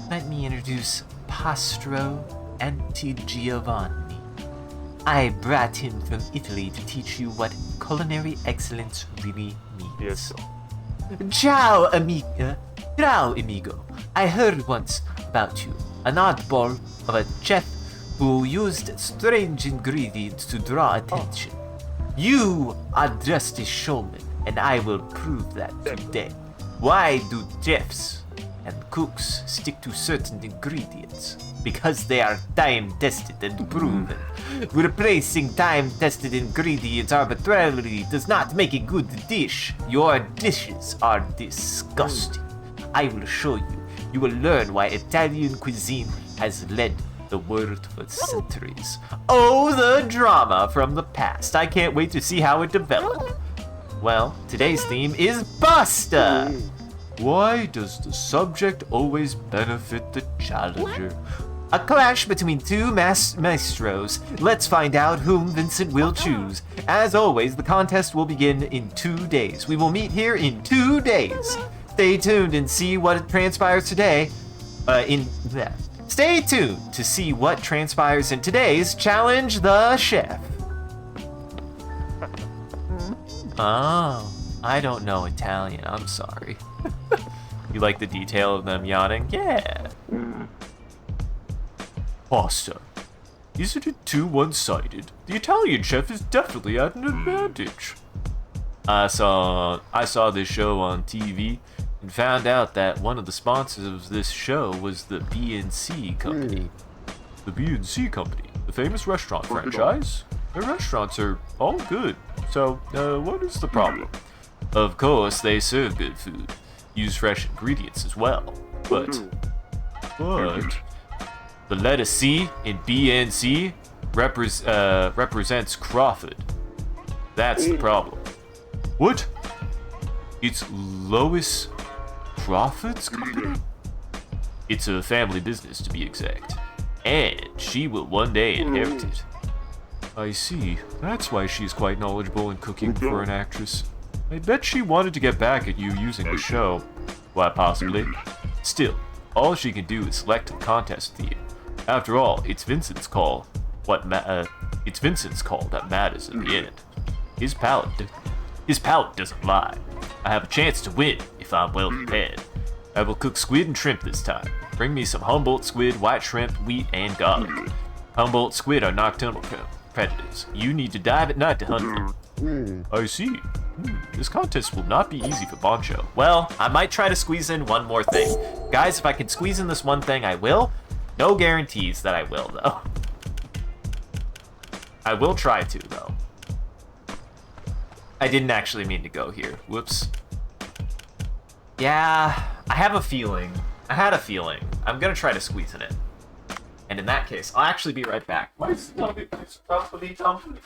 Let me introduce Pastro Antigiovanni. I brought him from Italy to teach you what culinary excellence really means. Yes. Ciao, amigo. I heard once about you. An oddball of a chef who used strange ingredients to draw attention. You are just a showman, and I will prove that today. Why do chefs and cooks stick to certain ingredients? Because they are time-tested and proven. Replacing time-tested ingredients arbitrarily does not make a good dish. Your dishes are disgusting. I will show you. You will learn why Italian cuisine has led the world for centuries. Oh, the drama from the past. I can't wait to see how it develops. Well, today's theme is pasta. Why does the subject always benefit the challenger? A clash between two maestros. Let's find out whom Vincent will choose. As always, the contest will begin in 2 days. We will meet here in 2 days. Stay tuned and see what transpires today. Stay tuned to see what transpires in today's Challenge the Chef. Oh, I don't know Italian. I'm sorry. You like the detail of them yawning? Yeah. Pasta. Isn't it too one-sided? The Italian chef is definitely at an advantage. I saw this show on TV and found out that one of the sponsors of this show was the B&C company. The B&C company, the famous restaurant franchise. Their restaurants are all good. So, what is the problem? Of course, they serve good food. Use fresh ingredients as well. But the letter C in B&C represents Crawford. That's the problem. What? It's Lois Crawford's company? It's a family business, to be exact. and she will one day inherit it. I see. That's why she's quite knowledgeable in cooking for an actress. I bet she wanted to get back at you using the show. Why, possibly. Still, all she can do is select a contest with you. After all, it's Vincent's call. It's Vincent's call that matters in the end. His palate doesn't lie. I have a chance to win if I'm well prepared. I will cook squid and shrimp this time. Bring me some Humboldt squid, white shrimp, wheat, and garlic. Humboldt squid are nocturnal predators. You need to dive at night to hunt them. I see. This contest will not be easy for Boncho. Well, I might try to squeeze in one more thing. Guys, if I can squeeze in this one thing, I will. No guarantees that I will, though. I will try to, though. I didn't actually mean to go here. Whoops. Yeah, I have a feeling. I had a feeling. I'm gonna try to squeeze in it. And in that case, I'll actually be right back. My stomach is probably dumping.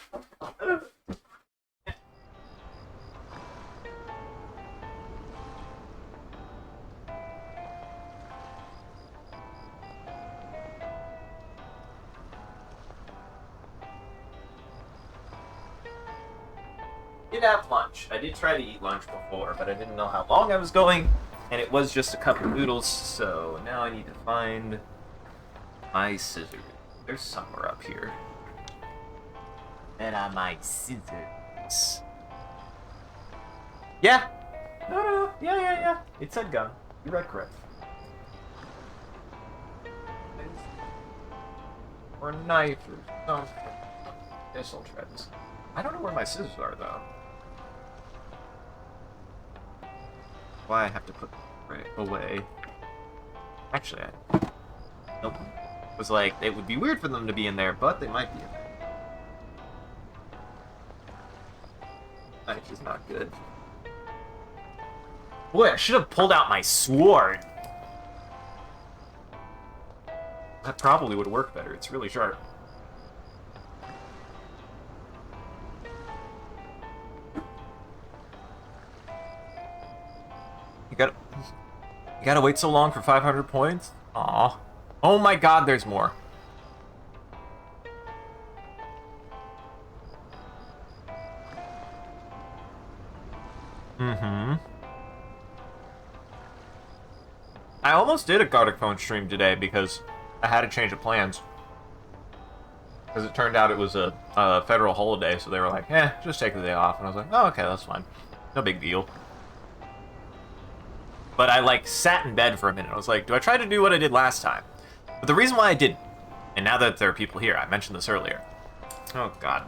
Did have lunch. I did try to eat lunch before, but I didn't know how long I was going, and it was just a cup of noodles, so now I need to find my scissors. They're somewhere up here. Where are my scissors? Yeah! No. Yeah. It said gun. You read correct. Or a knife or something. Guess I'll try this. I don't know where my scissors are, though. Why I have to put them right away. Actually, nope. It was like, it would be weird for them to be in there, but they might be in there. Knife is not good. Boy, I should have pulled out my sword. That probably would work better. It's really sharp. You gotta wait so long for 500 points? Aw. Oh my god, there's more. I almost did a Gartic Phone stream today because I had a change of plans. Because it turned out it was a federal holiday, so they were like, just take the day off. And I was like, oh, okay, that's fine. No big deal. But I, like, sat in bed for a minute. I was like, do I try to do what I did last time? But the reason why I didn't, and now that there are people here, I mentioned this earlier. Oh, God.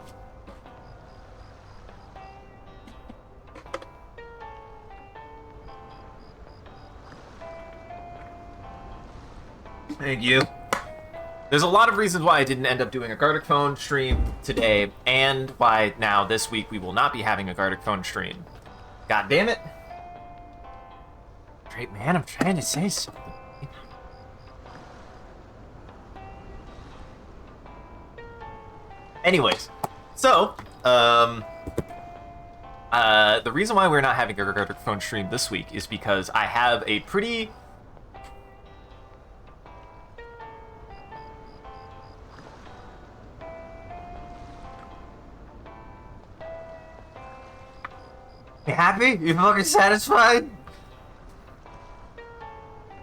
Thank you. There's a lot of reasons why I didn't end up doing a Gartic Phone stream today, and why now, this week, we will not be having a Gartic Phone stream. God damn it. Great man, I'm trying to say something. Anyways, so, the reason why we're not having a Gartic Phone stream this week is because I have a pretty... You happy? You fucking satisfied?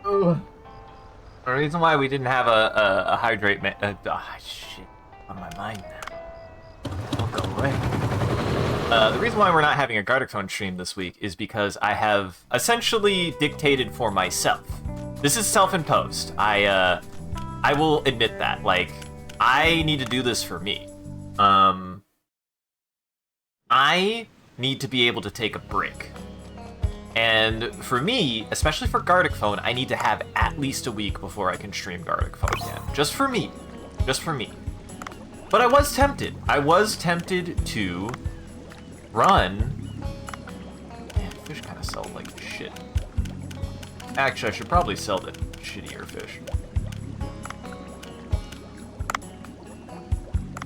Ugh. The reason why we didn't have a hydrate shit on my mind now. Don't go away. The reason why we're not having a Gartic Phone stream this week is because I have essentially dictated for myself. This is self-imposed. I will admit that. Like, I need to do this for me. I need to be able to take a break. And for me, especially for Gartic Phone, I need to have at least a week before I can stream Gartic Phone again. Just for me. Just for me. But I was tempted. I was tempted to run... Man, fish kind of sell like shit. Actually, I should probably sell the shittier fish.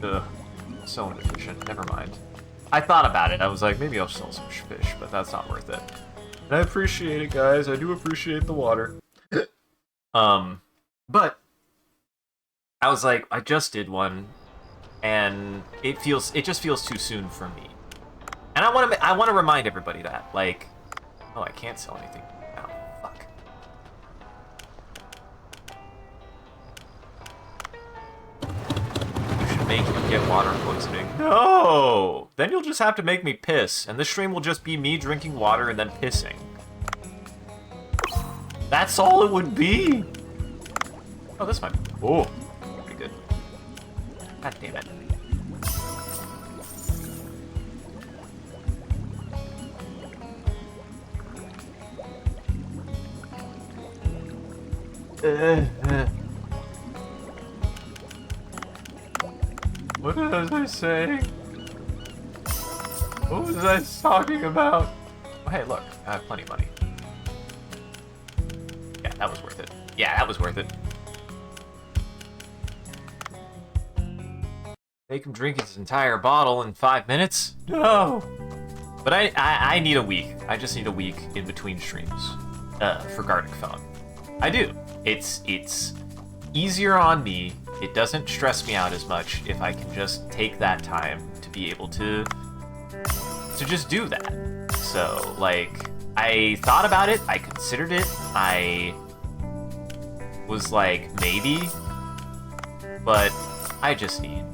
Ugh. So inefficient. Never mind. I thought about it. I was like, maybe I'll sell some fish, but that's not worth it. And I appreciate it, guys. I do appreciate the water. But I was like, I just did one, and it just feels too soon for me. And I want to remind everybody that, like, oh, I can't sell anything. Oh, fuck. You should make you get water poisoning. No! Then you'll just have to make me piss, and this stream will just be me drinking water and then pissing. That's all it would be. Oh, this might be. Oh, pretty good. God damn it. What was I saying? What was I talking about? Oh, hey, look, I have plenty of money. Yeah, that was worth it. Yeah, that was worth it. Make him drink his entire bottle in 5 minutes? No! But I need a week. I just need a week in between streams for Gartic Phone. I do. It's easier on me. It doesn't stress me out as much if I can just take that time to be able to just do that. So, like, I thought about it. I considered it. I was like, maybe. But I just need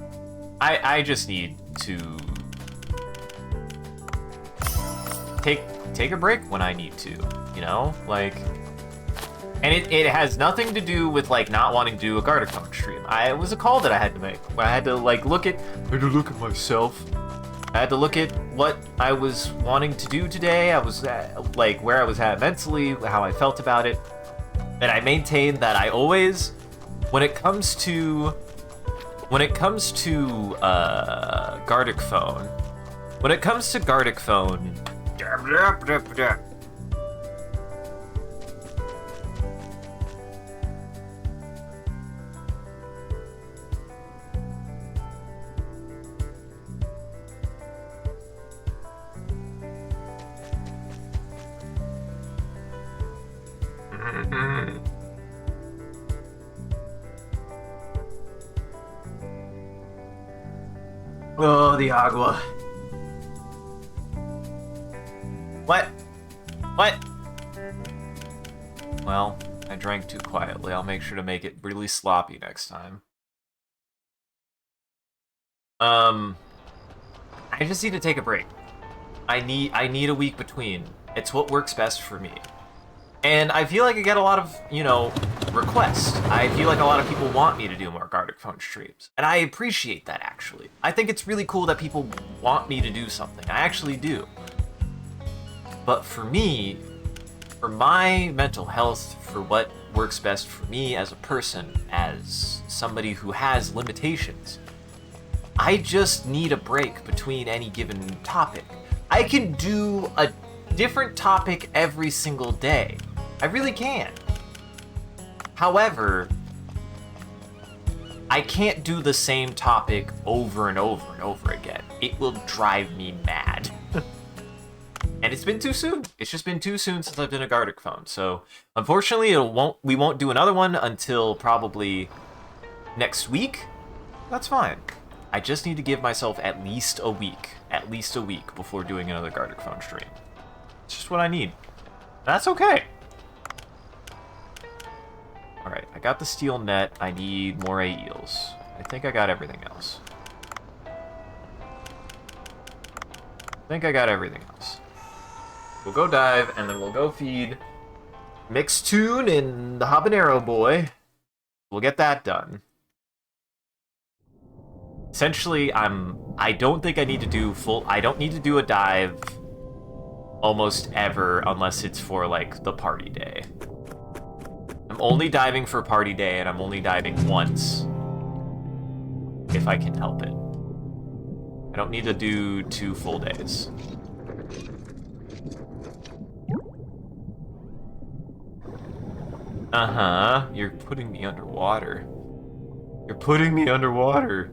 to take a break when I need to, you know? Like, and it has nothing to do with, like, not wanting to do a Gartic Phone stream. It was a call that I had to make. I had to, like, look at myself. I had to look at what I was wanting to do today. I was, like, where I was at mentally, how I felt about it. And I maintain that I always, when it comes to Gartic Phone, oh, the agua. What? Well, I drank too quietly. I'll make sure to make it really sloppy next time. I just need to take a break. I need a week between. It's what works best for me. And I feel like I get a lot of, you know, requests. I feel like a lot of people want me to do more Gartic Phone streams. And I appreciate that, actually. I think it's really cool that people want me to do something. I actually do. But for me, for my mental health, for what works best for me as a person, as somebody who has limitations, I just need a break between any given topic. I can do a different topic every single day. I really can. However, I can't do the same topic over and over and over again. It will drive me mad. And it's been too soon. It's just been too soon since I've done a Gartic Phone. So, unfortunately, we won't do another one until probably next week. That's fine. I just need to give myself at least a week before doing another Gartic Phone stream. It's just what I need. That's okay. Alright, I got the steel net. I need more eels. I think I got everything else. We'll go dive, and then we'll go feed Mixtoon and the Habanero Boy. We'll get that done. Essentially, I don't think I need to do I don't need to do a dive almost ever unless it's for, like, the party day. I'm only diving for party day, and I'm only diving once if I can help it. I don't need to do 2 full days. Uh-huh. You're putting me underwater. You're putting me underwater.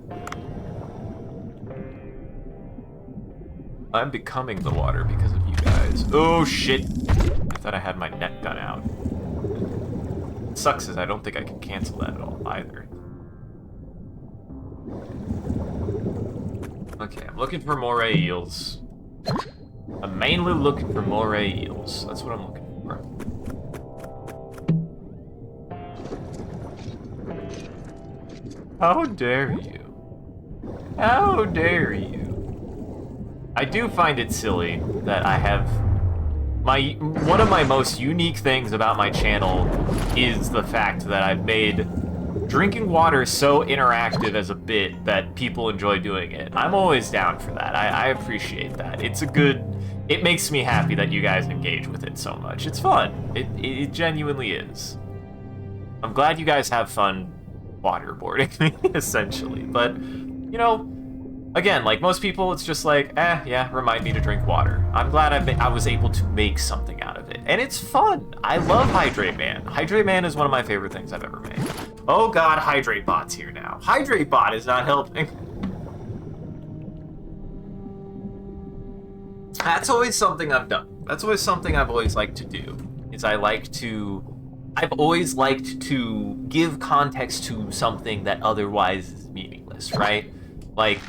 I'm becoming the water because of you guys. Oh, shit. I thought I had my net gun out. What sucks is I don't think I can cancel that at all, either. Okay, I'm looking for moray eels. I'm mainly looking for moray eels. That's what I'm looking for. How dare you? How dare you? I do find it silly that I have one of my most unique things about my channel is the fact that I've made drinking water so interactive as a bit that people enjoy doing it. I'm always down for that. I appreciate that. It makes me happy that you guys engage with it so much. It's fun. It genuinely is. I'm glad you guys have fun waterboarding me, essentially. But, you know, again, like most people, it's just like, yeah, remind me to drink water. I'm glad I was able to make something out of it. And it's fun. I love Hydrate Man. Hydrate Man is one of my favorite things I've ever made. Oh god, Hydrate Bot's here now. Hydrate Bot is not helping. That's always something I've done. That's always something I've always liked to do. I've always liked to give context to something that otherwise is meaningless, right? Like,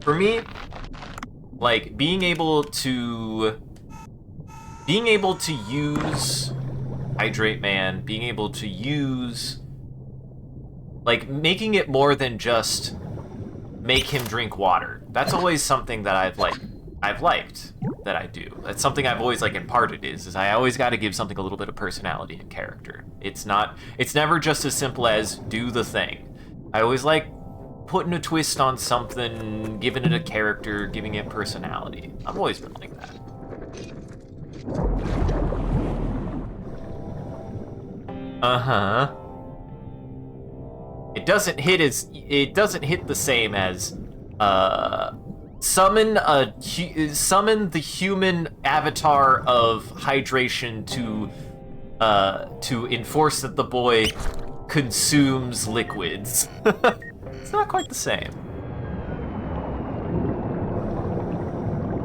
for me, like, being able to use Hydrate Man, being able to use, like, making it more than just make him drink water. That's always something that I've liked that I do. That's something I've always, like, imparted is I always got to give something a little bit of personality and character. It's never just as simple as do the thing. I always like putting a twist on something, giving it a character, giving it personality. I've always been like that. It doesn't hit the same as summon the human avatar of hydration to enforce that the boy consumes liquids. It's not quite the same.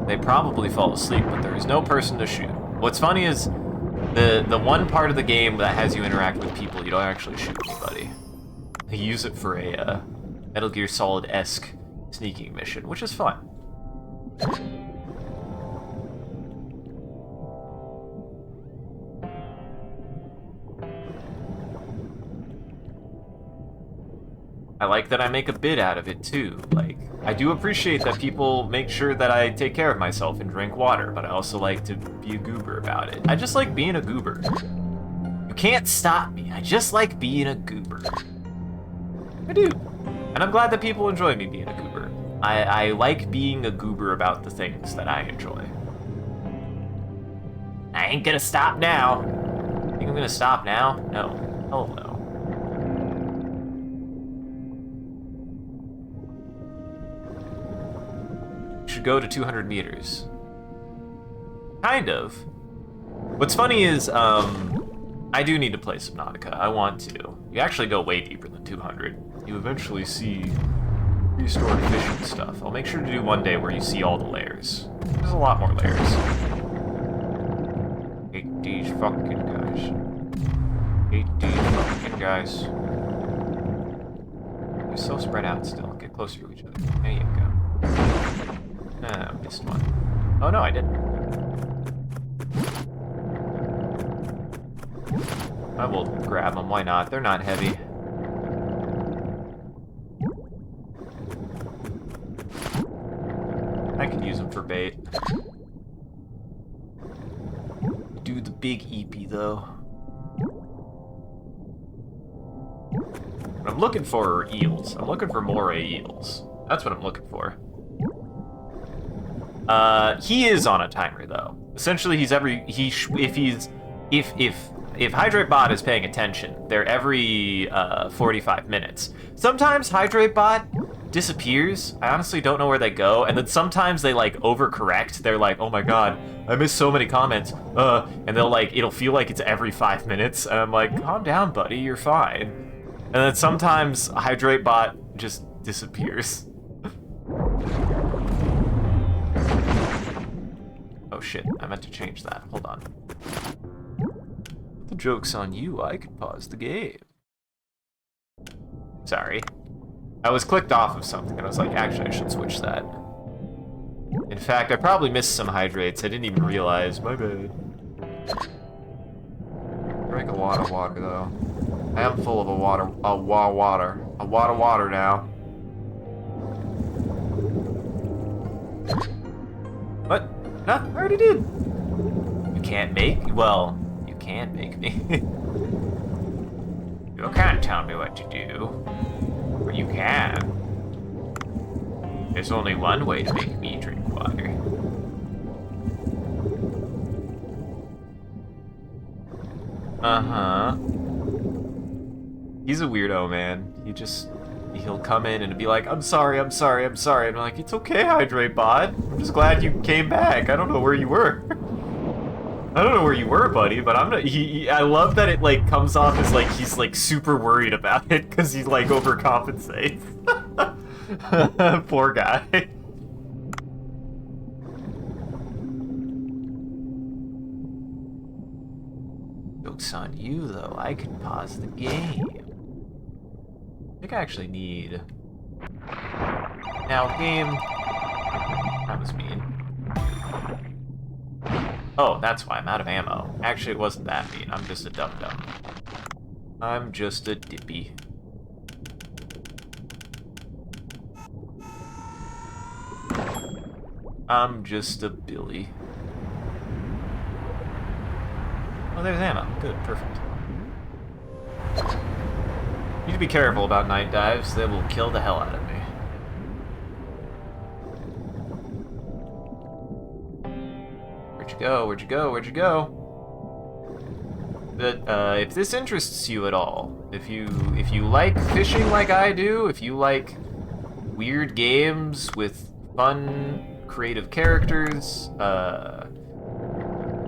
They probably fall asleep, but there is no person to shoot. What's funny is the one part of the game that has you interact with people, you don't actually shoot anybody. You use it for a Metal Gear Solid-esque sneaking mission, which is fun. I like that I make a bit out of it too. Like, I do appreciate that people make sure that I take care of myself and drink water, but I also like to be a goober about it. I just like being a goober. You can't stop me. I just like being a goober. I do. And I'm glad that people enjoy me being a goober. I like being a goober about the things that I enjoy. I ain't gonna stop now. Think I'm gonna stop now? No. Hell no. Should go to 200 meters. Kind of. What's funny is, I do need to play Subnautica. I want to. You actually go way deeper than 200. You eventually see restored fish and stuff. I'll make sure to do one day where you see all the layers. There's a lot more layers. Hate these fucking guys. Hate these fucking guys. They're so spread out still. Get closer to each other. There you go. I missed one. Oh no, I didn't. I will grab them, why not? They're not heavy. I can use them for bait. Do the big EP though. What I'm looking for are eels. I'm looking for moray eels. That's what I'm looking for. He is on a timer though. Essentially, if Hydrate Bot is paying attention, they're every 45 minutes. Sometimes Hydrate Bot disappears. I honestly don't know where they go, and then sometimes they like overcorrect. They're like, oh my god, I missed so many comments. And it'll feel like it's every 5 minutes, and I'm like, calm down, buddy, you're fine. And then sometimes Hydrate Bot just disappears. Oh shit, I meant to change that. Hold on. The joke's on you, I could pause the game. Sorry. I was clicked off of something and I was like, actually I should switch that. In fact, I probably missed some hydrates. I didn't even realize. My bad. Drink a lot of water, though. I am full of a lot of water now. What? Huh? I already did. You can't make? Well, you can make me. You can't tell me what to do. But you can. There's only one way to make me drink water. Uh-huh. He's a weirdo, man. He'll come in and be like, I'm sorry. And I'm like, it's okay, Hydrate Bot. I'm just glad you came back. I don't know where you were. I don't know where you were, buddy, but I'm not. I love that it like comes off as like he's like super worried about it because he like overcompensates. Poor guy. Joke's on you, though. I can pause the game. I think I actually need. Now, game. That was mean. Oh, that's why I'm out of ammo. Actually, it wasn't that mean. I'm just a dum-dum. I'm just a dippy. I'm just a Billy. Oh, there's ammo. Good, perfect. You need to be careful about night dives. They will kill the hell out of me. Where'd you go? Where'd you go? Where'd you go? But if this interests you at all, if you like fishing like I do, if you like weird games with fun, creative characters,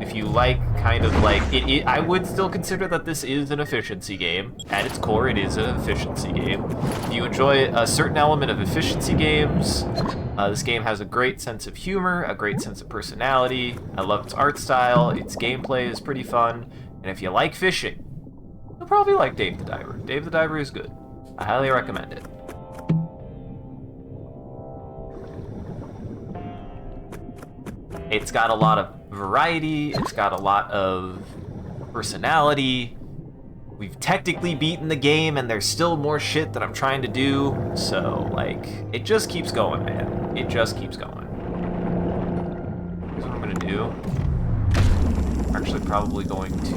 if you like kind of like it, I would still consider that this is an efficiency game. At its core, it is an efficiency game. If you enjoy a certain element of efficiency games, this game has a great sense of humor, a great sense of personality. I love its art style. Its gameplay is pretty fun. And if you like fishing, you'll probably like Dave the Diver. Dave the Diver is good. I highly recommend it. It's got a lot of variety, it's got a lot of personality. We've technically beaten the game and there's still more shit that I'm trying to do. So, like, it just keeps going, man. It just keeps going. Here's what I'm gonna do. I'm actually probably going to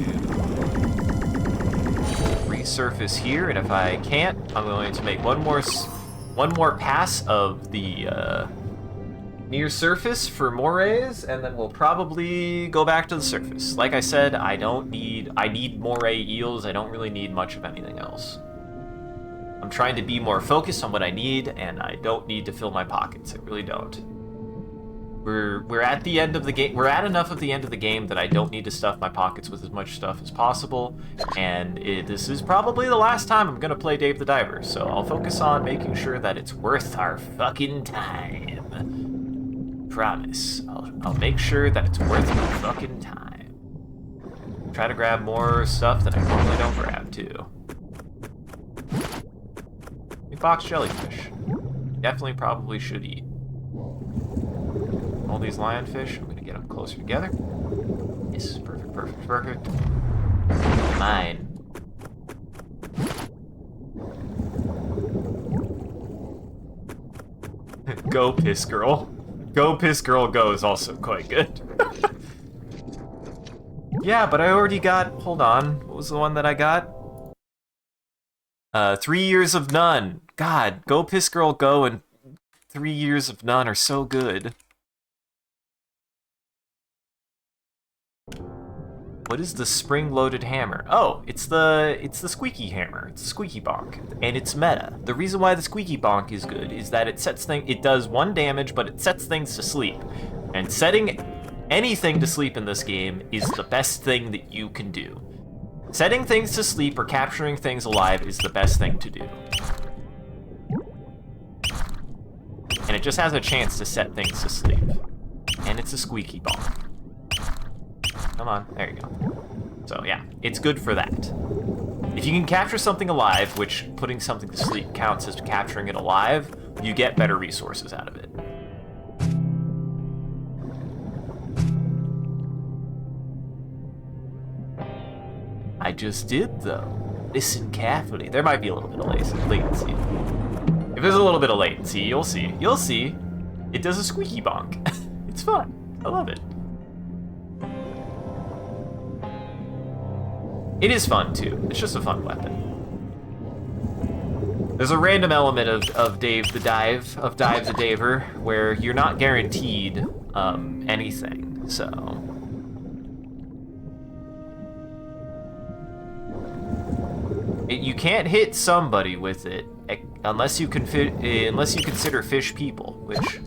resurface here, and if I can't, I'm going to make one more pass of the near surface for morays, and then we'll probably go back to the surface. Like I said, I need moray eels. I don't really need much of anything else. I'm trying to be more focused on what I need, and I don't need to fill my pockets. I really don't. We're at the end of the game. We're at enough of the end of the game that I don't need to stuff my pockets with as much stuff as possible. And this is probably the last time I'm gonna play Dave the Diver, so I'll focus on making sure that it's worth our fucking time. Promise. I'll make sure that it's worth my fucking time. Try to grab more stuff that I normally don't grab too. Big box jellyfish. Definitely probably should eat. All these lionfish, I'm gonna get them closer together. This is perfect, perfect, perfect. Mine. Go Piss Girl. Go Piss Girl Go is also quite good. Yeah, but I already got, hold on, what was the one that I got? 3 Years of None. God, Go Piss Girl Go and 3 Years of None are so good. What is the spring-loaded hammer? Oh, it's the squeaky hammer. It's the squeaky bonk, and it's meta. The reason why the squeaky bonk is good is that it does 1 damage, but it sets things to sleep. And setting anything to sleep in this game is the best thing that you can do. Setting things to sleep or capturing things alive is the best thing to do. And it just has a chance to set things to sleep. And it's a squeaky bonk. Come on, there you go. So yeah, it's good for that. If you can capture something alive, which putting something to sleep counts as capturing it alive, you get better resources out of it. just did, though. Listen carefully. There might be a little bit of latency. If there's a little bit of latency, you'll see. You'll see. It does a squeaky bonk. It's fun. I love it. It is fun, too. It's just a fun weapon. There's a random element of Dave the Dive, of Dive the Daver, where you're not guaranteed anything, so... You can't hit somebody with it unless you consider fish people, which...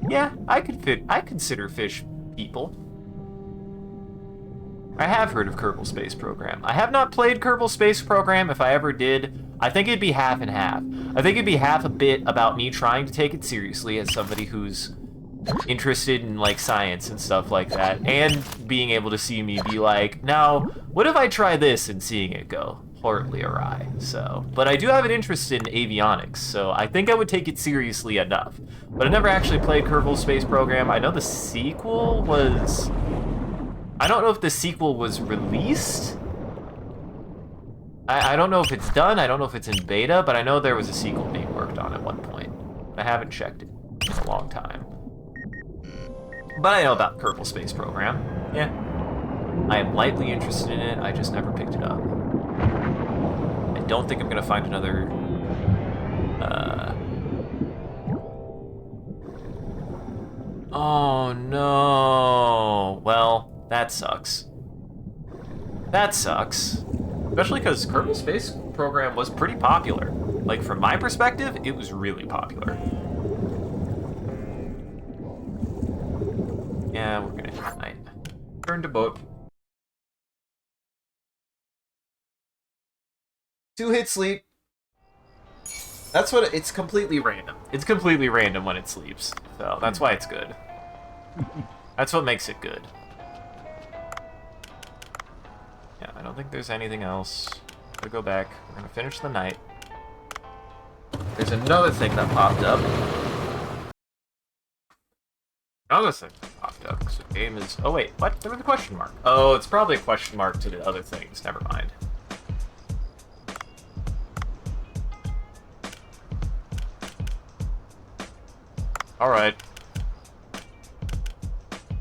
Yeah, I consider fish people. I have heard of Kerbal Space Program. I have not played Kerbal Space Program. If I ever did, I think it'd be half and half. I think it'd be half a bit about me trying to take it seriously as somebody who's interested in, like, science and stuff like that, and being able to see me be like, now, what if I try this, and seeing it go horribly awry, so. But I do have an interest in avionics, so I think I would take it seriously enough. But I never actually played Kerbal Space Program. I know the sequel was... I don't know if the sequel was released. I don't know if it's done. I don't know if it's in beta, but I know there was a sequel being worked on at one point. I haven't checked it in a long time. But I know about Kerbal Space Program. Yeah. I am lightly interested in it. I just never picked it up. I don't think I'm going to find another... Oh, no. Well... That sucks. That sucks. Especially because Kerbal Space Program was pretty popular. Like, from my perspective, it was really popular. Yeah, we're gonna do tonight. Turn to boat. 2-hit sleep. That's what it's completely random. It's completely random when it sleeps. So that's why it's good. That's what makes it good. Yeah, I don't think there's anything else. Gotta go back. We're gonna finish the night. There's another thing that popped up. Another thing that popped up. So the game is... Oh wait, what? There was a question mark. Oh, it's probably a question mark to the other things. Never mind. Alright.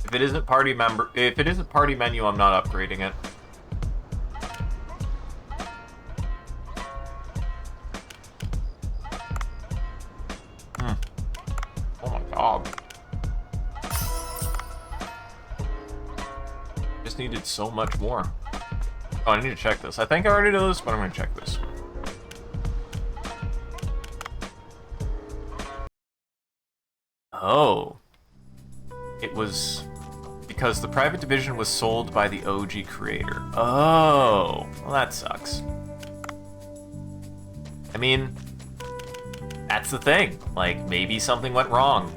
If it isn't party menu, I'm not upgrading it. Oh my god. Just needed so much more. Oh, I need to check this. I think I already know this, but I'm gonna check this. Oh. It was because the private division was sold by the OG creator. Oh. Well, that sucks. I mean, that's the thing. Like, maybe something went wrong.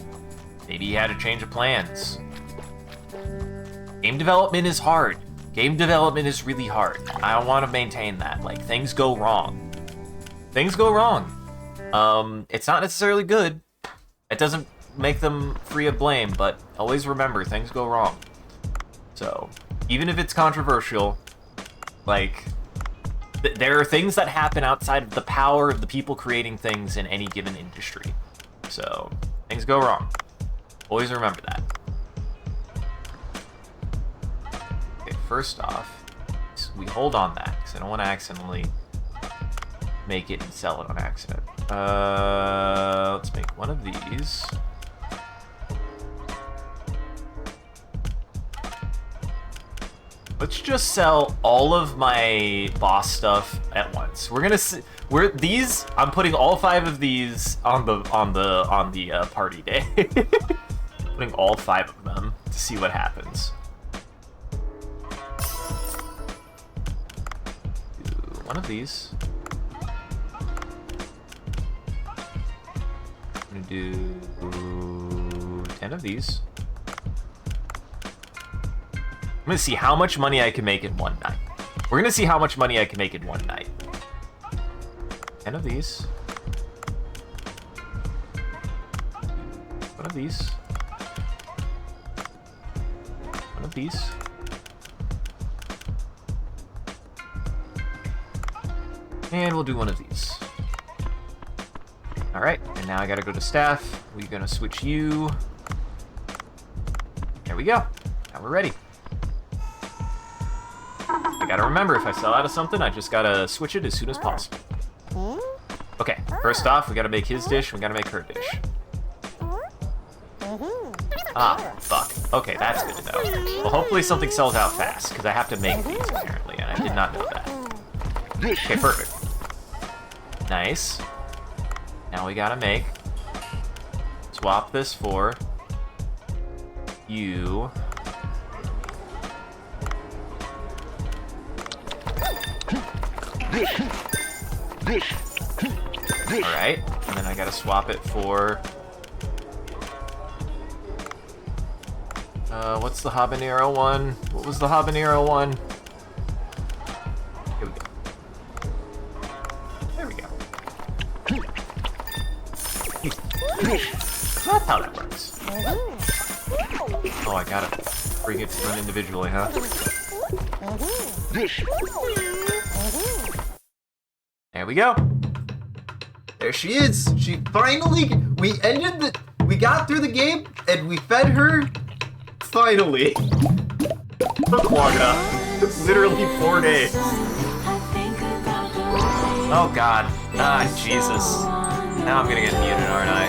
Maybe he had a change of plans. Game development is hard. Game development is really hard. I want to maintain that. Like, things go wrong. Things go wrong. It's not necessarily good. It doesn't make them free of blame, but always remember, things go wrong. So, even if it's controversial, like, there are things that happen outside of the power of the people creating things in any given industry. So, things go wrong. Always remember that. Okay, first off, we hold on that, because I don't want to accidentally make it and sell it on accident. Let's make one of these. Let's just sell all of my boss stuff at once. We're gonna these. I'm putting all 5 of these on the party day. Putting all 5 of them to see what happens. Do one of these. I'm gonna do 10 of these. I'm gonna see how much money I can make in one night. We're gonna see how much money I can make in one night. 10 of these. One of these. One of these. And we'll do one of these. Alright, and now I gotta go to staff. We're gonna switch you. There we go. Now we're ready. I gotta remember, if I sell out of something, I just gotta switch it as soon as possible. Okay, first off, we gotta make his dish, we gotta make her dish. Ah, fuck. Okay, that's good to know. Well, hopefully something sells out fast, because I have to make these, apparently, and I did not know that. Okay, perfect. Nice. Now we gotta make... Swap this for... You... Alright, and then I gotta swap it for... what's the habanero one? What was the habanero one? Here we go. There we go. That's how that works. Oh, I gotta bring it to them individually, huh? There we go. There she is. She finally, we got through the game and we fed her. Finally. Took long enough. Took literally 4 days. Oh god. Ah, Jesus. Now I'm gonna get muted, aren't I?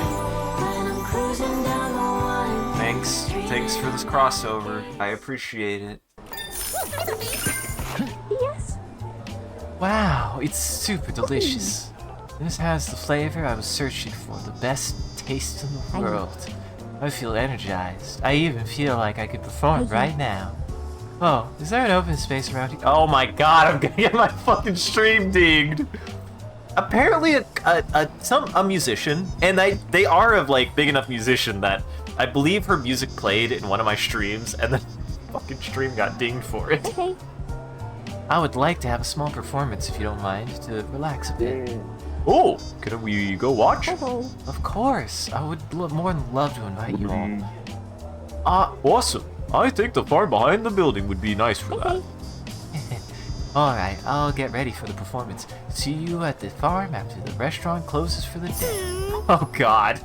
Thanks for this crossover. I appreciate it. Yes. Wow, it's super delicious. This has the flavor I was searching for, the best taste in the world. I feel energized. I even feel like I could perform right now. Oh, is there an open space around here? Oh my god, I'm gonna get my fucking stream dinged. Apparently a musician, and they are a like big enough musician that I believe her music played in one of my streams, and then fucking stream got dinged for it. Okay. I would like to have a small performance if you don't mind, to relax a bit. Oh, can we go watch? Oh. Of course, I would more than love to invite you all. Awesome. I think the farm behind the building would be nice for that. Alright, I'll get ready for the performance. See you at the farm after the restaurant closes for the day. Oh god.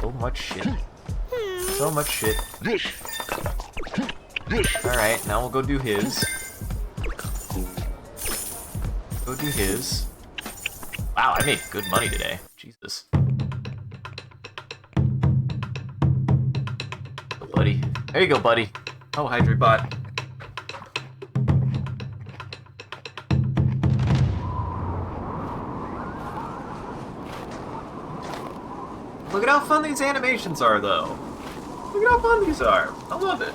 So much shit. So much shit. Alright, now we'll go do his. Go do his. Wow, I made good money today. Jesus. Oh, buddy. There you go, buddy. Oh, hydrate bot. Look at how fun these animations are, though. Look at how fun these are. I love it.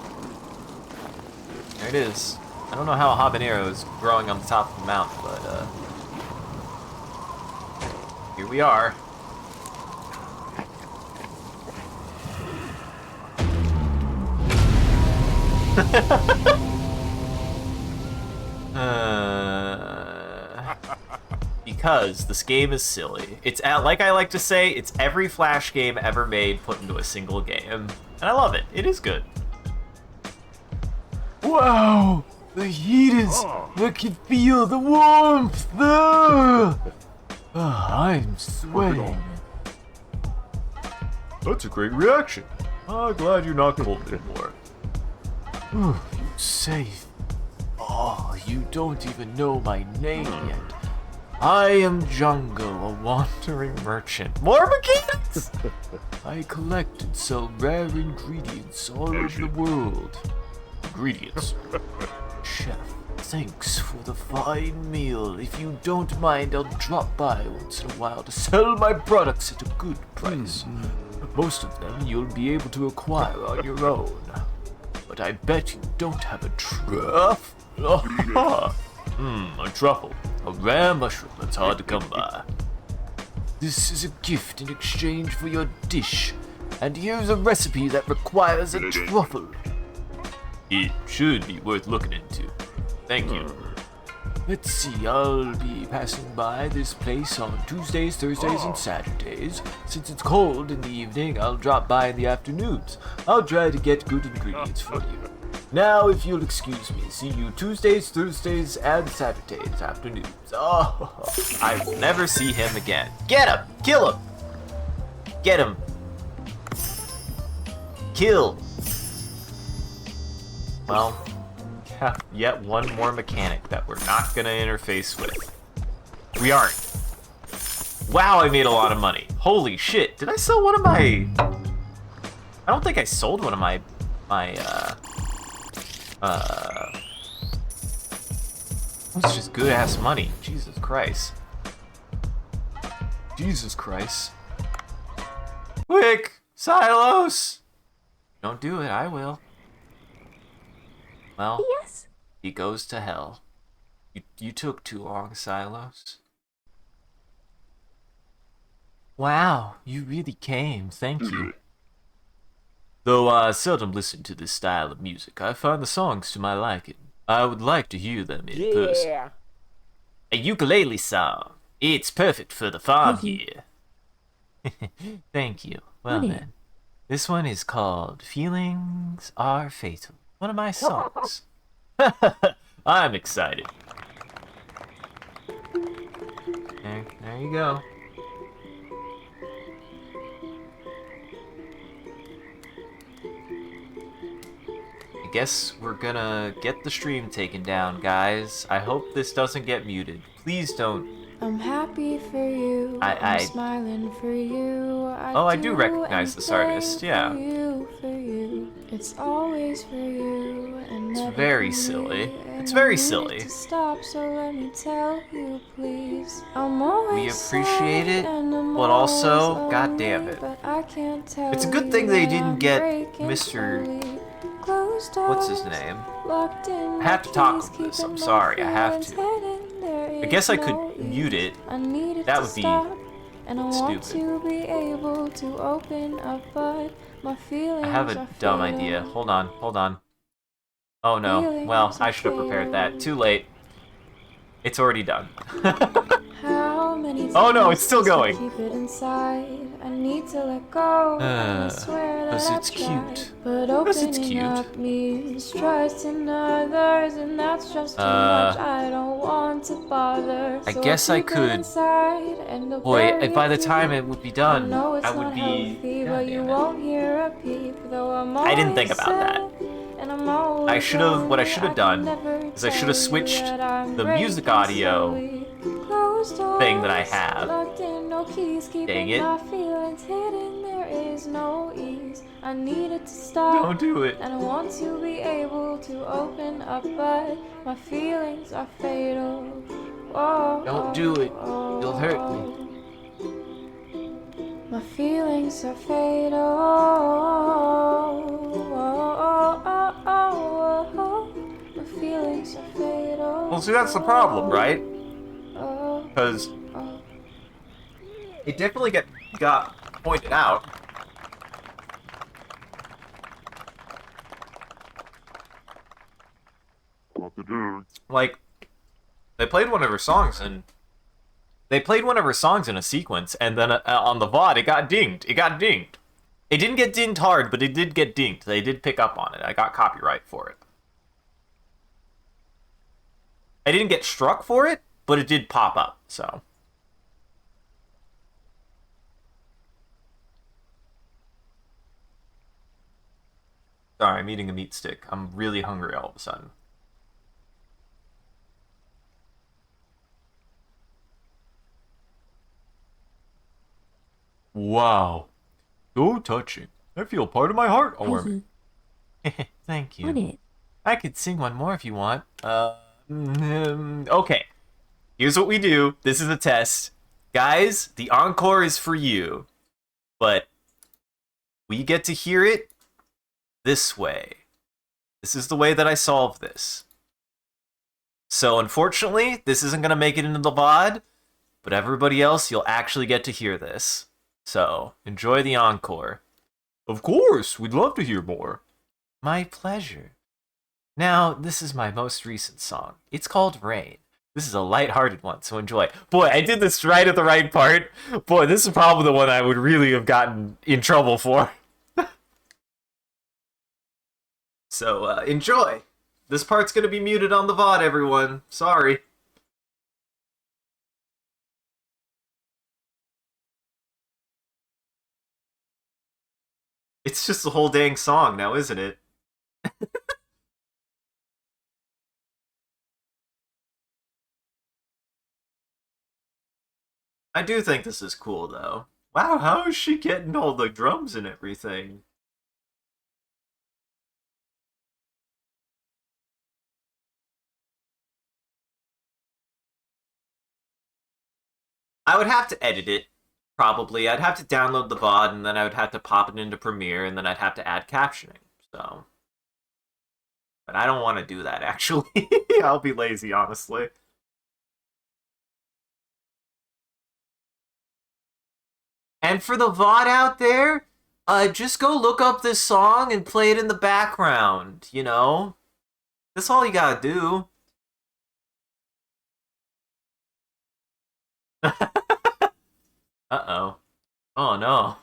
There it is. I don't know how a habanero is growing on the top of the mountain, but here we are. Because this game is silly. It's like I like to say, it's every Flash game ever made put into a single game. And I love it. It is good. Wow! The heat is... I can feel the warmth! I'm sweating. That's a great reaction. I'm glad you're not cold anymore. You safe. Oh, you don't even know my name yet. I am Jungle, a wandering merchant. More mechanics! I collect and sell rare ingredients all over the world. Ingredients. Chef, thanks for the fine meal. If you don't mind, I'll drop by once in a while to sell my products at a good price. Most of them you'll be able to acquire on your own. But I bet you don't have a truff. A truffle. A rare mushroom that's hard to come by. This is a gift in exchange for your dish. And here's a recipe that requires a truffle. It should be worth looking into. Thank you. Let's see, I'll be passing by this place on Tuesdays, Thursdays, and Saturdays. Since it's cold in the evening, I'll drop by in the afternoons. I'll try to get good ingredients for you. Now, if you'll excuse me, see you Tuesdays, Thursdays, and Saturdays afternoons. Oh, I will never see him again. Get him! Kill him! Get him! Kill! Well, yet one more mechanic that we're not gonna interface with. We aren't. Wow, I made a lot of money. Holy shit, did I sell one of my... I don't think I sold one of my It's just good ass money. Jesus Christ. Jesus Christ. Quick! Silos! Don't do it, I will. Well, Yes. he goes to hell. You took too long, Silos. Wow, you really came. Thank you. Though I seldom listen to this style of music, I find the songs to my liking. I would like to hear them in person. A ukulele song. It's perfect for the farm here. Thank you. Well then, this one is called Feelings Are Fatal. One of my songs. I'm excited. There you go. I guess we're gonna get the stream taken down, guys. I hope this doesn't get muted. Please don't. I'm happy for you. I'm smiling for you. I do recognize this artist, yeah. For you. It's always for you. And it's very silly. It's very silly. Stop, so let me tell you, please. I'm always we appreciate it, but also, god damn it. It's a good thing they didn't get Mr. What's his name? I have to talk with this. I'm sorry. I have to. I guess I could mute it. That would be stupid. I have a dumb idea. Hold on. Oh no. Well, I should have prepared that. Too late. It's already done. Oh no, it's still going. Keep it inside. I need to let go. I swear that it's cute. But opening up means trusting others, and that's just too much. I don't want to bother. I guess I could. Boy, by the time it would be done, I would be. But you won't hear a peep, though I'm I didn't think about that. I should have. What I should have done is I should have switched the music audio thing that I have. Dang it. Don't do it. And I want to be able to open up, but my feelings are fatal. Whoa, don't do it. You'll hurt me. My feelings are fatal. My feelings are fatal. Well, see, that's the problem, right? Because it definitely got pointed out. Like, they played one of her songs in a sequence, and then on the VOD, it got dinged. It didn't get dinged hard, but it did get dinged. They did pick up on it. I got copyright for it. I didn't get struck for it, but it did pop up, so. Sorry, I'm eating a meat stick. I'm really hungry all of a sudden. Wow. So touching. I feel part of my heart warming. Thank you. I could sing one more if you want. Okay. Here's what we do. This is a test. Guys, the encore is for you. But we get to hear it this way. This is the way that I solve this. So unfortunately, this isn't going to make it into the VOD, but everybody else, you'll actually get to hear this. So, enjoy the encore. Of course, we'd love to hear more. My pleasure. Now, this is my most recent song. It's called Rain. This is a lighthearted one, so enjoy. Boy, I did this right at the right part. Boy, this is probably the one I would really have gotten in trouble for. So, enjoy! This part's gonna be muted on the VOD, everyone. Sorry. It's just the whole dang song now, isn't it? I do think this is cool, though. Wow, how is she getting all the drums and everything? I would have to edit it, probably. I'd have to download the VOD, and then I would have to pop it into Premiere, and then I'd have to add captioning, so... But I don't want to do that, actually. I'll be lazy, honestly. And for the VOD out there, just go look up this song and play it in the background, you know? That's all you gotta do. Uh-oh. Oh, no.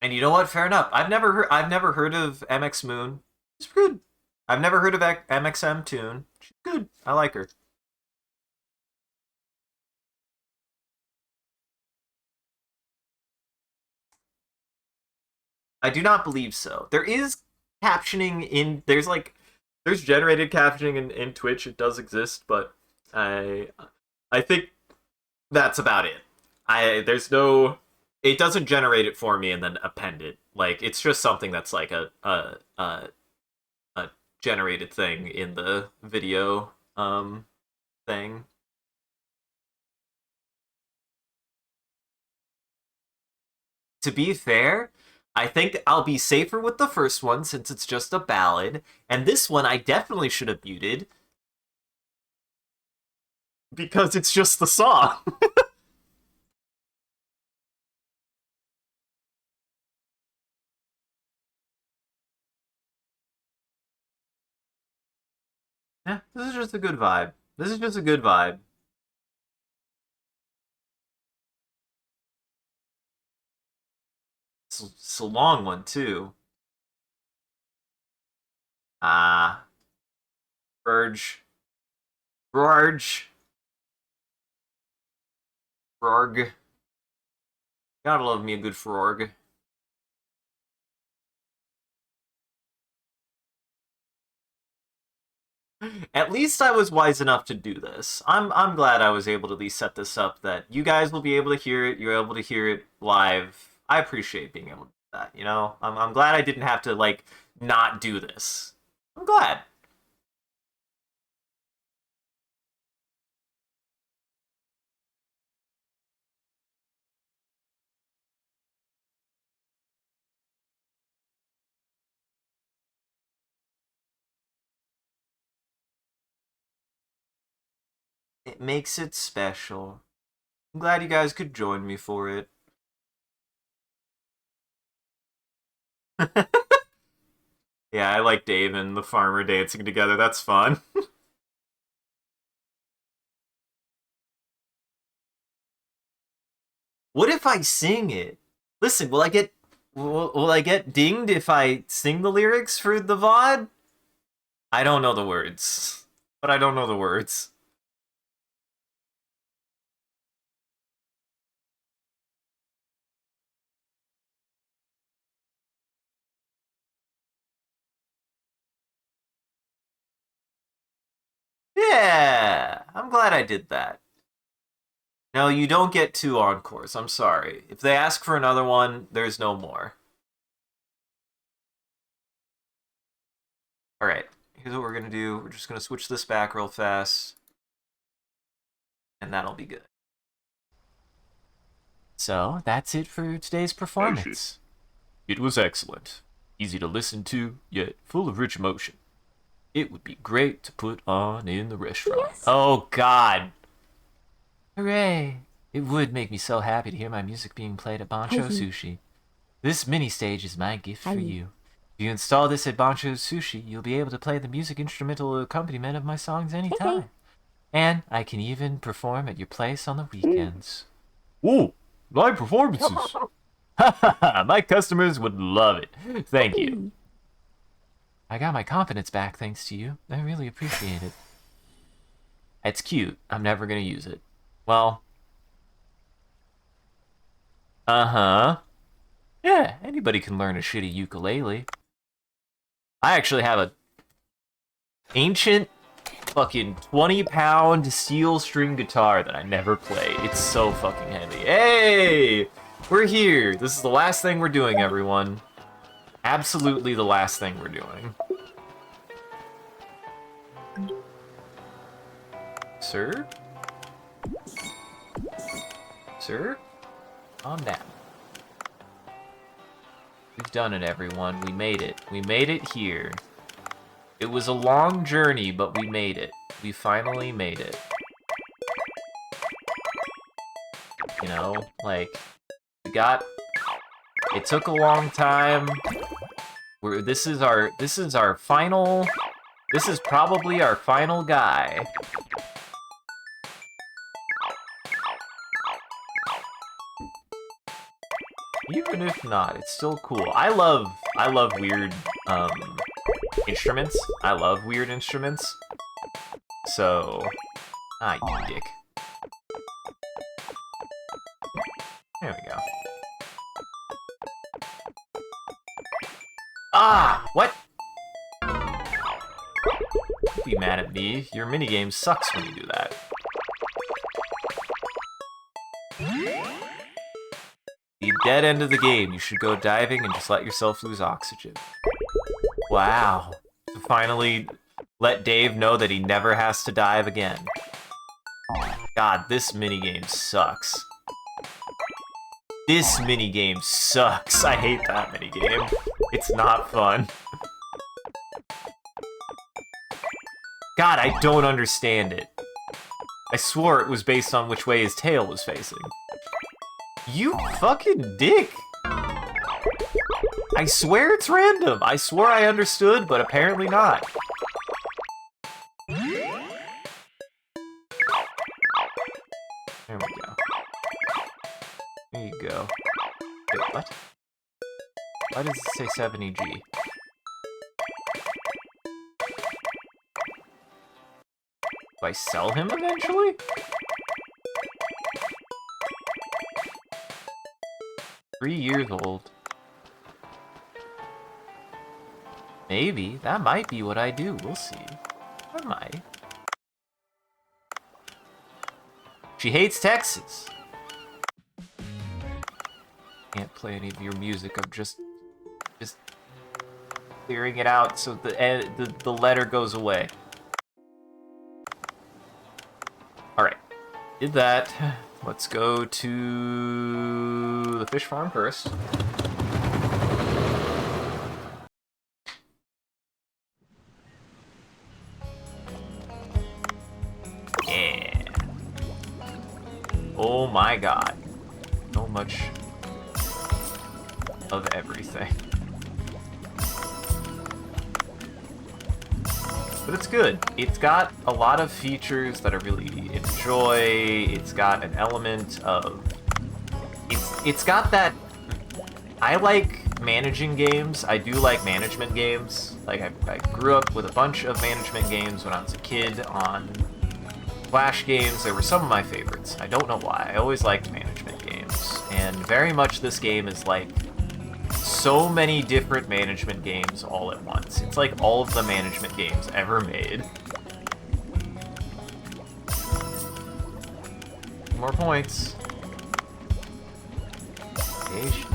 And you know what? Fair enough. I've never heard of MX Moon. She's good. I've never heard of MXM Tune. She's good. I like her. I do not believe so. There is captioning in there's generated captioning in Twitch. It does exist, but I think that's about it. There's no it doesn't generate it for me and then append it. Like it's just something that's like a generated thing in the video thing. To be fair, I think I'll be safer with the first one since it's just a ballad, and this one I definitely should have muted because it's just the song. Yeah, this is just a good vibe. This is just a good vibe. It's a long one, too. Ah. Verge. Verge. Frog. Gotta love me a good frog. At least I was wise enough to do this. I'm glad I was able to at least set this up that you guys will be able to hear it. You're able to hear it live. I appreciate being able to do that, you know? I'm glad I didn't have to, like, not do this. I'm glad. It makes it special. I'm glad you guys could join me for it. Yeah, I like Dave and the farmer dancing together. That's fun. What if I sing it? Listen, will I get dinged if I sing the lyrics for the VOD? I don't know the words. But I don't know the words. Yeah, I'm glad I did that. No, you don't get 2 encores. I'm sorry. If they ask for another one, there's no more. Alright, here's what we're gonna do. We're just gonna switch this back real fast. And that'll be good. So, that's it for today's performance. It was excellent. Easy to listen to, yet full of rich emotion. It would be great to put on in the restaurant. Yes. Oh, God. Hooray. It would make me so happy to hear my music being played at Bancho Sushi. This mini stage is my gift for you. If you install this at Bancho Sushi, you'll be able to play the music instrumental accompaniment of my songs anytime. And I can even perform at your place on the weekends. Ooh, live performances. My customers would love it. Thank you. I got my confidence back thanks to you. I really appreciate it. It's cute. I'm never gonna use it. Well. Uh-huh. Yeah, anybody can learn a shitty ukulele. I actually have a ancient fucking 20-pound steel string guitar that I never play. It's so fucking heavy. Hey! We're here. This is the last thing we're doing, everyone. Absolutely the last thing we're doing. Sir? Sir? Calm down. We've done it, everyone. We made it. We made it here. It was a long journey, but we made it. We finally made it. You know, like, we got... It took a long time. This is our final... This is probably our final guy. Even if not, it's still cool. I love weird instruments. I love weird instruments. So, you dick. There we go. What? Don't be mad at me. Your minigame sucks when you do that. The dead end of the game. You should go diving and just let yourself lose oxygen. Wow. To finally let Dave know that he never has to dive again. God, this minigame sucks. This minigame sucks. I hate that minigame. It's not fun. God, I don't understand it. I swore it was based on which way his tail was facing. You fucking dick! I swear it's random. I swore I understood, but apparently not. There we go. There you go. Wait, what? Why does it say 70G? Do I sell him eventually? $3 years old. Maybe. That might be what I do. We'll see. I might. She hates Texas. Can't play any of your music. I'm just clearing it out so the letter goes away. Alright. Did that. Let's go to the fish farm first. Yeah. Oh my god. So much of everything. But it's good. It's got a lot of features that I really enjoy. It's got an element of... It's got that... I like managing games. I do like management games. Like, I grew up with a bunch of management games when I was a kid on Flash games. They were some of my favorites. I don't know why. I always liked management games. And very much this game is like so many different management games all at once. It's like all of the management games ever made. More points. Patience.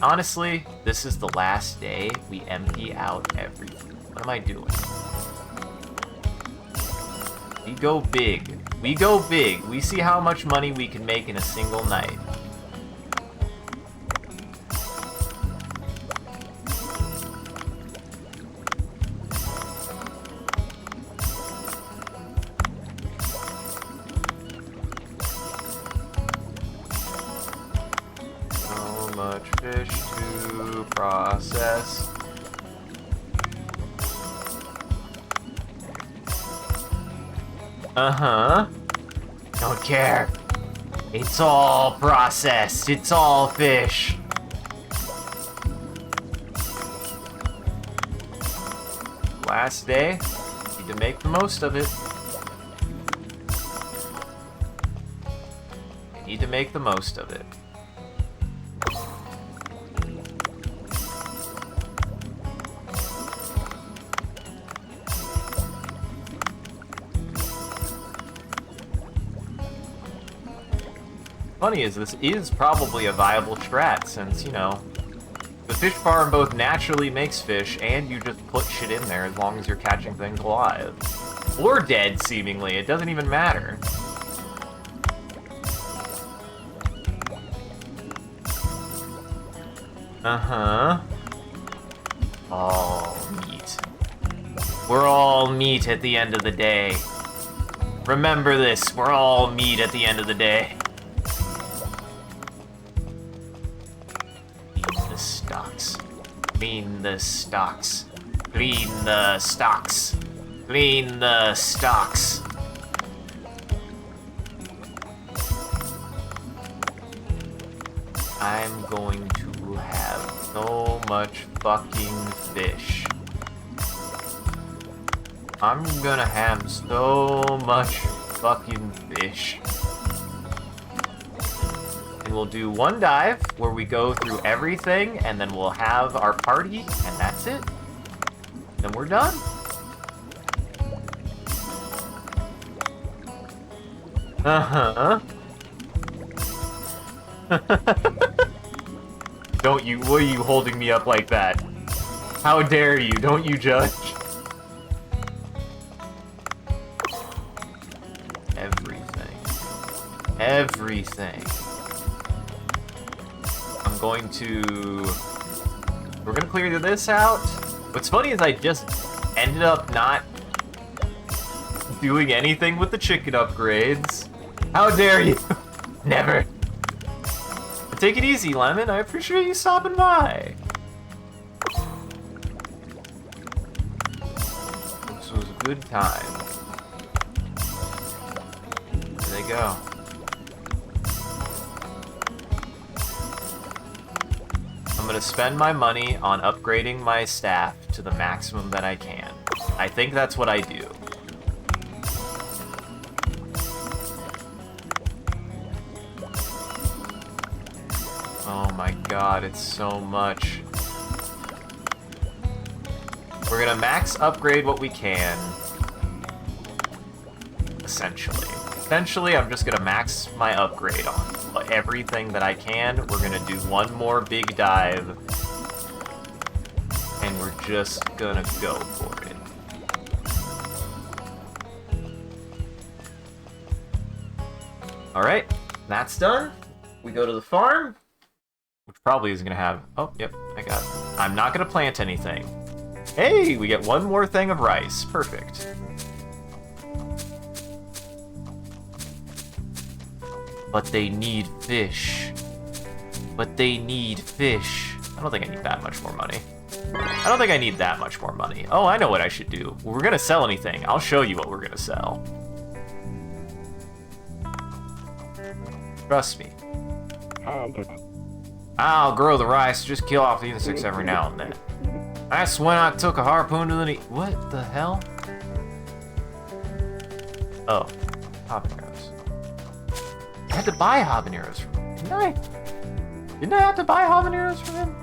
Honestly, this is the last day we empty out everything. What am I doing? We go big. We go big. We see how much money we can make in a single night. So much fish to process. Uh-huh. Don't care. It's all processed. It's all fish. Last day. Need to make the most of it. Need to make the most of it. Funny is, this is probably a viable strat since, you know, the fish farm both naturally makes fish and you just put shit in there as long as you're catching things alive. Or dead, seemingly. It doesn't even matter. Uh-huh. All meat. We're all meat at the end of the day. Remember this, we're all meat at the end of the day. Clean the stocks. Clean the stocks. Clean the stocks. Clean the stocks. I'm going to have so much fucking fish. I'm gonna have so much fucking fish. And we'll do one dive where we go through everything and then we'll have our party and that's it. Then we're done. Uh-huh. Don't you, what are you holding me up like that? How dare you, don't you judge? Everything. Everything. I'm going to... We're gonna clear this out. What's funny is I just ended up not doing anything with the chicken upgrades. How dare you? Never. Take it easy, Lemon. I appreciate you stopping by. This was a good time. There they go. I'm gonna spend my money on upgrading my staff to the maximum that I can. I think that's what I do. Oh my god, it's so much. We're gonna max upgrade what we can. Essentially. Essentially, I'm just gonna max my upgrade on everything that I can. We're gonna do one more big dive. And we're just gonna go for it. Alright, that's done. We go to the farm. Which probably isn't gonna have... Oh, yep, I got it. I'm not gonna plant anything. Hey, we get one more thing of rice. Perfect. But they need fish. But they need fish. I don't think I need that much more money. I don't think I need that much more money. Oh, I know what I should do. If we're gonna sell anything, I'll show you what we're gonna sell. Trust me. I'll grow the rice, just kill off the insects every now and then. That's when I took a harpoon to the knee. What the hell? Oh, habaneros. I had to buy habaneros from him, didn't I? Didn't I have to buy habaneros from him?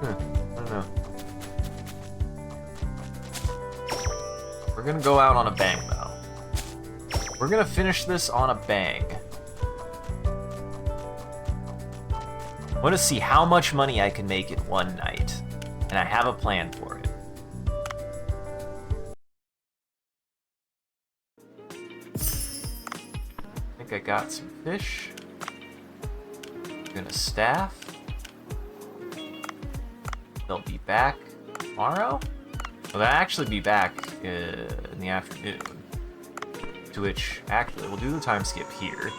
I don't know. We're gonna go out on a bang, though. We're gonna finish this on a bang. I want to see how much money I can make in one night, and I have a plan for it. I think I got some fish. I'm gonna staff. They'll be back tomorrow? Well, they'll actually be back in the afternoon. To which, actually, we'll do the time skip here.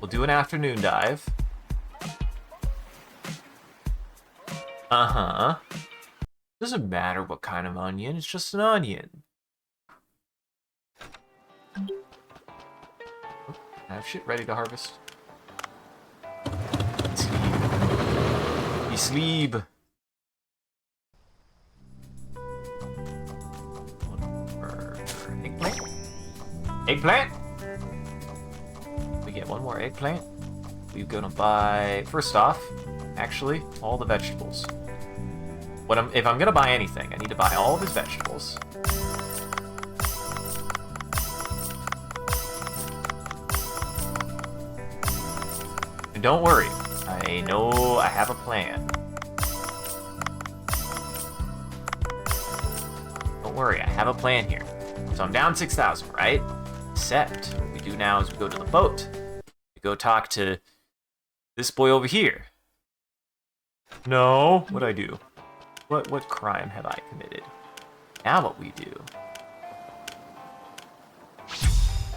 We'll do an afternoon dive. Uh-huh. Doesn't matter what kind of onion, it's just an onion. I have shit ready to harvest. Sleep. Eggplant? Eggplant? We get one more eggplant. We're gonna buy, first off, actually, all the vegetables. If I'm gonna buy anything, I need to buy all of his vegetables. And don't worry, I know I have a plan. Don't worry, I have a plan here. So I'm down 6,000, right? Except, what we do now is we go to the boat. We go talk to this boy over here. No, what'd I do? What crime have I committed? Now what we do?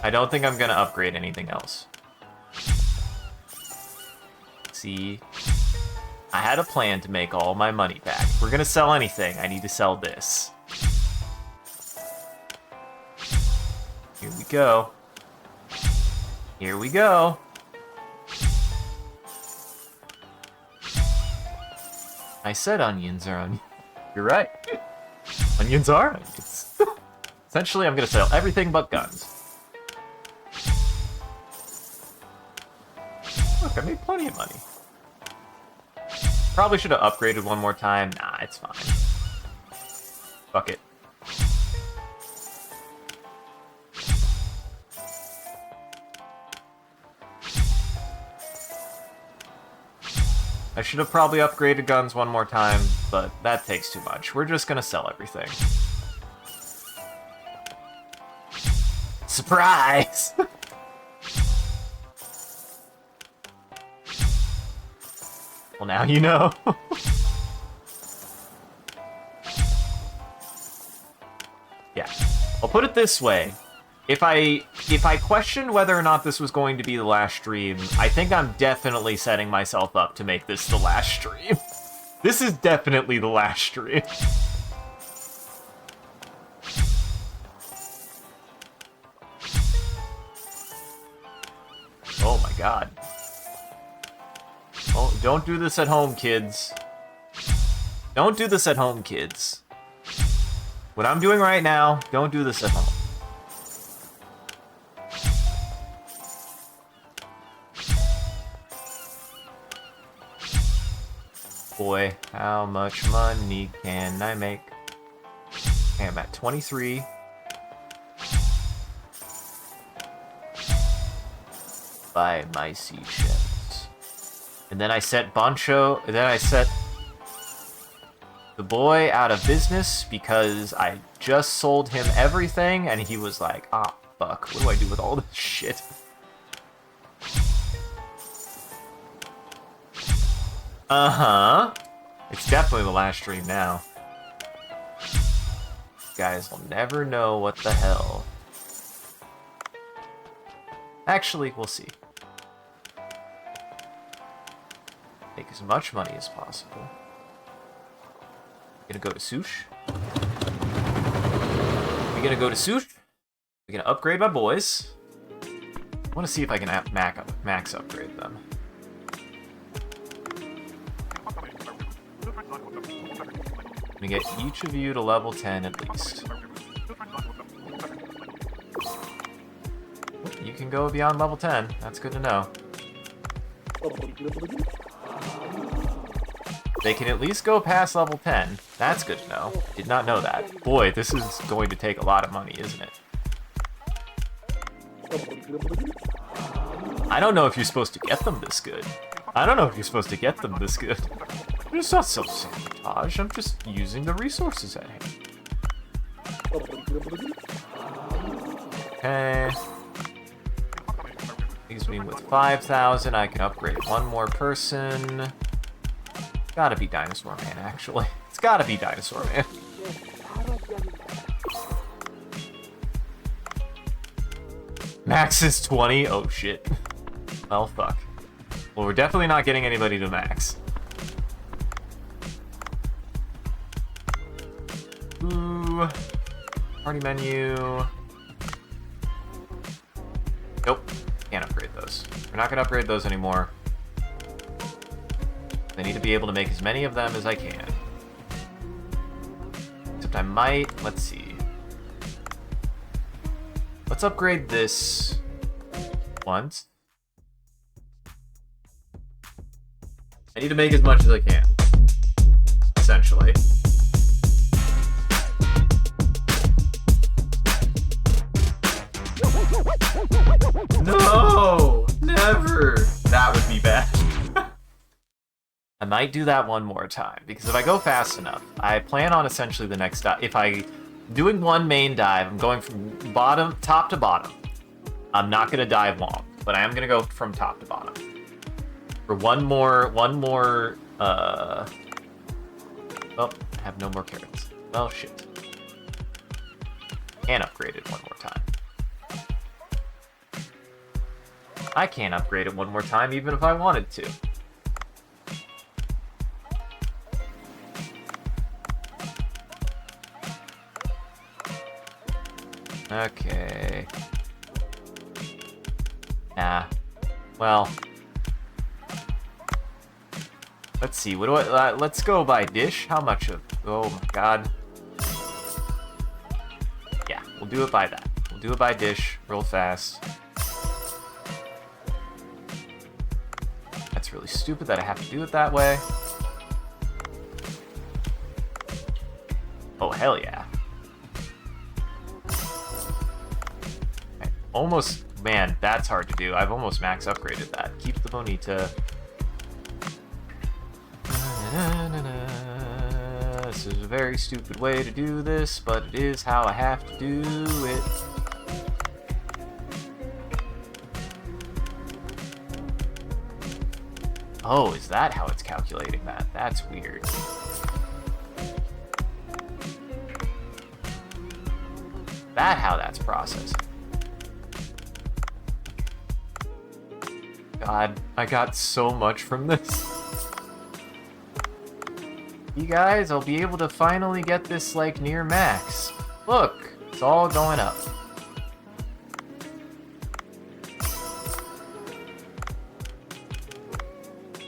I don't think I'm gonna upgrade anything else. See, I had a plan to make all my money back. If we're gonna sell anything, I need to sell this. Here we go. Here we go. I said onions are onions. You're right. Onions are onions. Essentially, I'm gonna sell everything but guns. Look, I made plenty of money. Probably should have upgraded one more time. Nah, it's fine. Fuck it. I should have probably upgraded guns one more time, but that takes too much. We're just gonna sell everything. Surprise! Well, now you know. Yeah. I'll put it this way. If I questioned whether or not this was going to be the last stream, I think I'm definitely setting myself up to make this the last stream. This is definitely the last stream. Oh my god. Oh, don't do this at home, kids. Don't do this at home, kids. What I'm doing right now, don't do this at home. Boy, how much money can I make? Okay, I'm at 23. Buy my seashells. And then I set Boncho, and then I set the boy out of business because I just sold him everything and he was like, ah, fuck, what do I do with all this shit? Uh-huh. It's definitely the last stream now. You guys will never know what the hell. Actually, we'll see. Make as much money as possible. Gonna go to Sush. We're gonna go to Sush. We're gonna upgrade my boys. I wanna see if I can max upgrade them. I'm gonna get each of you to level 10 at least. You can go beyond level 10. That's good to know. They can at least go past level 10. That's good to know. Did not know that. Boy, this is going to take a lot of money, isn't it? I don't know if you're supposed to get them this good. I don't know if you're supposed to get them this good. It's not self-sabotage. I'm just using the resources at hand. Okay. Leaves me with 5,000. I can upgrade one more person. Gotta be Dinosaur Man, actually. It's gotta be Dinosaur Man. Max is 20? Oh, shit. Well, fuck. Well, we're definitely not getting anybody to max. Ooh. Party menu. Nope, can't upgrade those. We're not gonna upgrade those anymore. I need to be able to make as many of them as I can. Except I might, let's see. Let's upgrade this once. I need to make as much as I can, essentially. No! Never! That would be bad. I might do that one more time, because if I go fast enough, I plan on essentially the next dive. If I doing one main dive, I'm going from top to bottom. I'm not gonna dive long, but I am gonna go from top to bottom. For one more, oh, I have no more carrots. Well, shit. Can't upgrade it one more time. I can't upgrade it one more time, even if I wanted to. Okay. Nah. Well. Let's see. What do I? Let's go by dish. How much of? Oh my god. Yeah, we'll do it by that. We'll do it by dish, real fast. That's really stupid that I have to do it that way. Oh hell yeah. Almost, man, that's hard to do. I've almost max upgraded that. Keep the Bonita. This is a very stupid way to do this, but it is how I have to do it. Oh, is that how it's calculating that? That's weird. That how that's processing. God, I got so much from this. You guys, I'll be able to finally get this, like, near max. Look, it's all going up.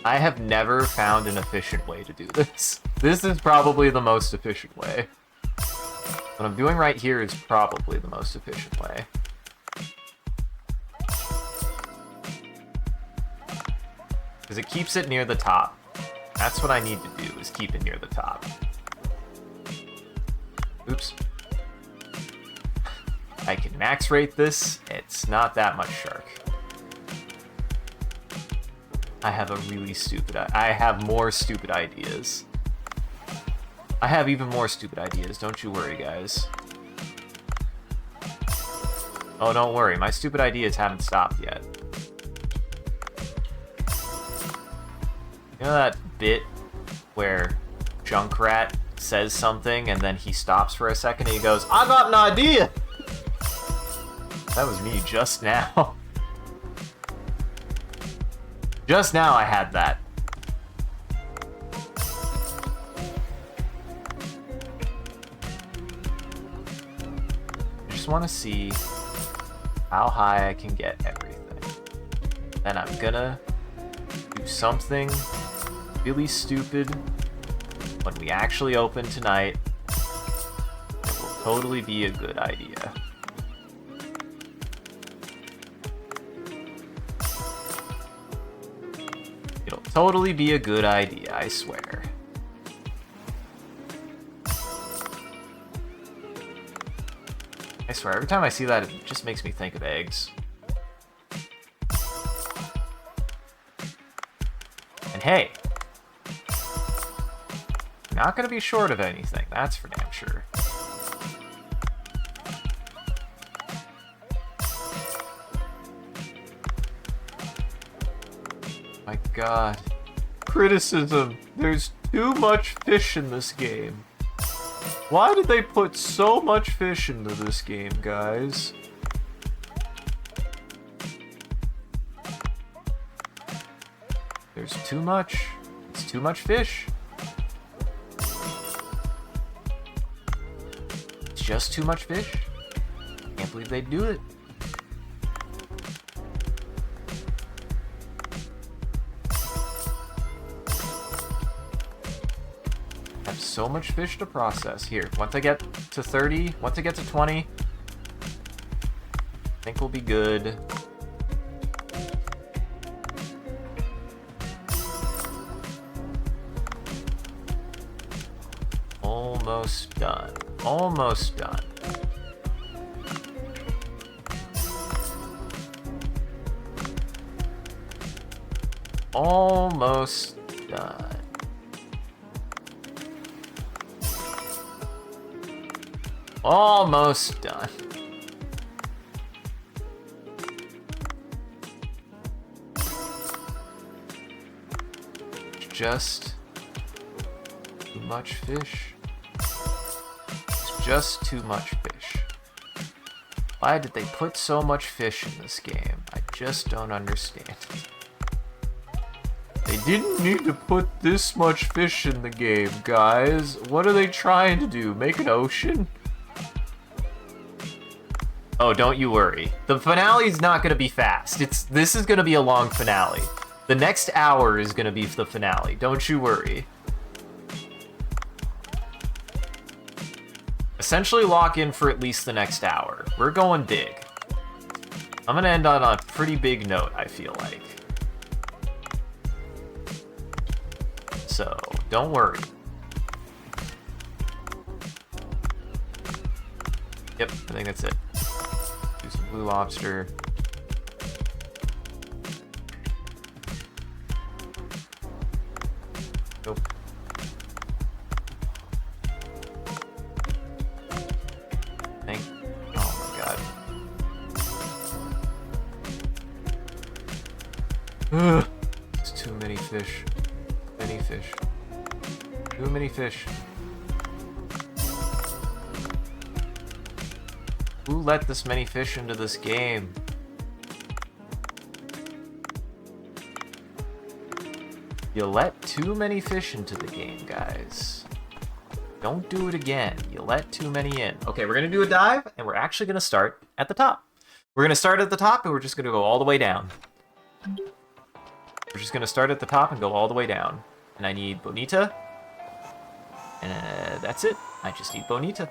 I have never found an efficient way to do this. This is probably the most efficient way. What I'm doing right here is probably the most efficient way. Because it keeps it near the top. That's what I need to do, is keep it near the top. Oops. I can max rate this. It's not that much shark. I have a really stupid... I have more stupid ideas. I have even more stupid ideas, don't you worry, guys. Oh, don't worry, my stupid ideas haven't stopped yet. You know that bit where Junkrat says something and then he stops for a second and he goes, I got an idea! That was me just now. Just now I had that. I just want to see how high I can get everything. Then I'm gonna do something really stupid when we actually open tonight. It will totally be a good idea. It'll totally be a good idea, I swear. I swear, every time I see that, it just makes me think of eggs. And hey, not gonna be short of anything, that's for damn sure. My god. Criticism. There's too much fish in this game. Why did they put so much fish into this game, guys? There's too much. It's too much fish. It's just too much fish. Can't believe they do it. so much fish to process. Here, once I get to 30, once I get to 20, I think we'll be good. Almost done. Almost done. Almost done. Almost done. Just too much fish. It's just too much fish. Why did they put so much fish in this game? I just don't understand. They didn't need to put this much fish in the game, guys. What are they trying to do? Make an ocean? Oh, don't you worry. The finale's not gonna be fast. This is gonna be a long finale. The next hour is gonna be the finale. Don't you worry. Essentially lock in for at least the next hour. We're going big. I'm gonna end on a pretty big note, I feel like. So, don't worry. Yep, I think that's it. Do some blue lobster. Nope. Oh my god. Ugh. It's too many fish. Many fish. Too many fish. Who let this many fish into this game? You let too many fish into the game, guys. Don't do it again. You let too many in. Okay, we're gonna do a dive, and we're actually gonna start at the top. We're gonna start at the top, and we're just gonna go all the way down. We're just gonna start at the top and go all the way down. And I need Bonita. And that's it. I just need Bonita.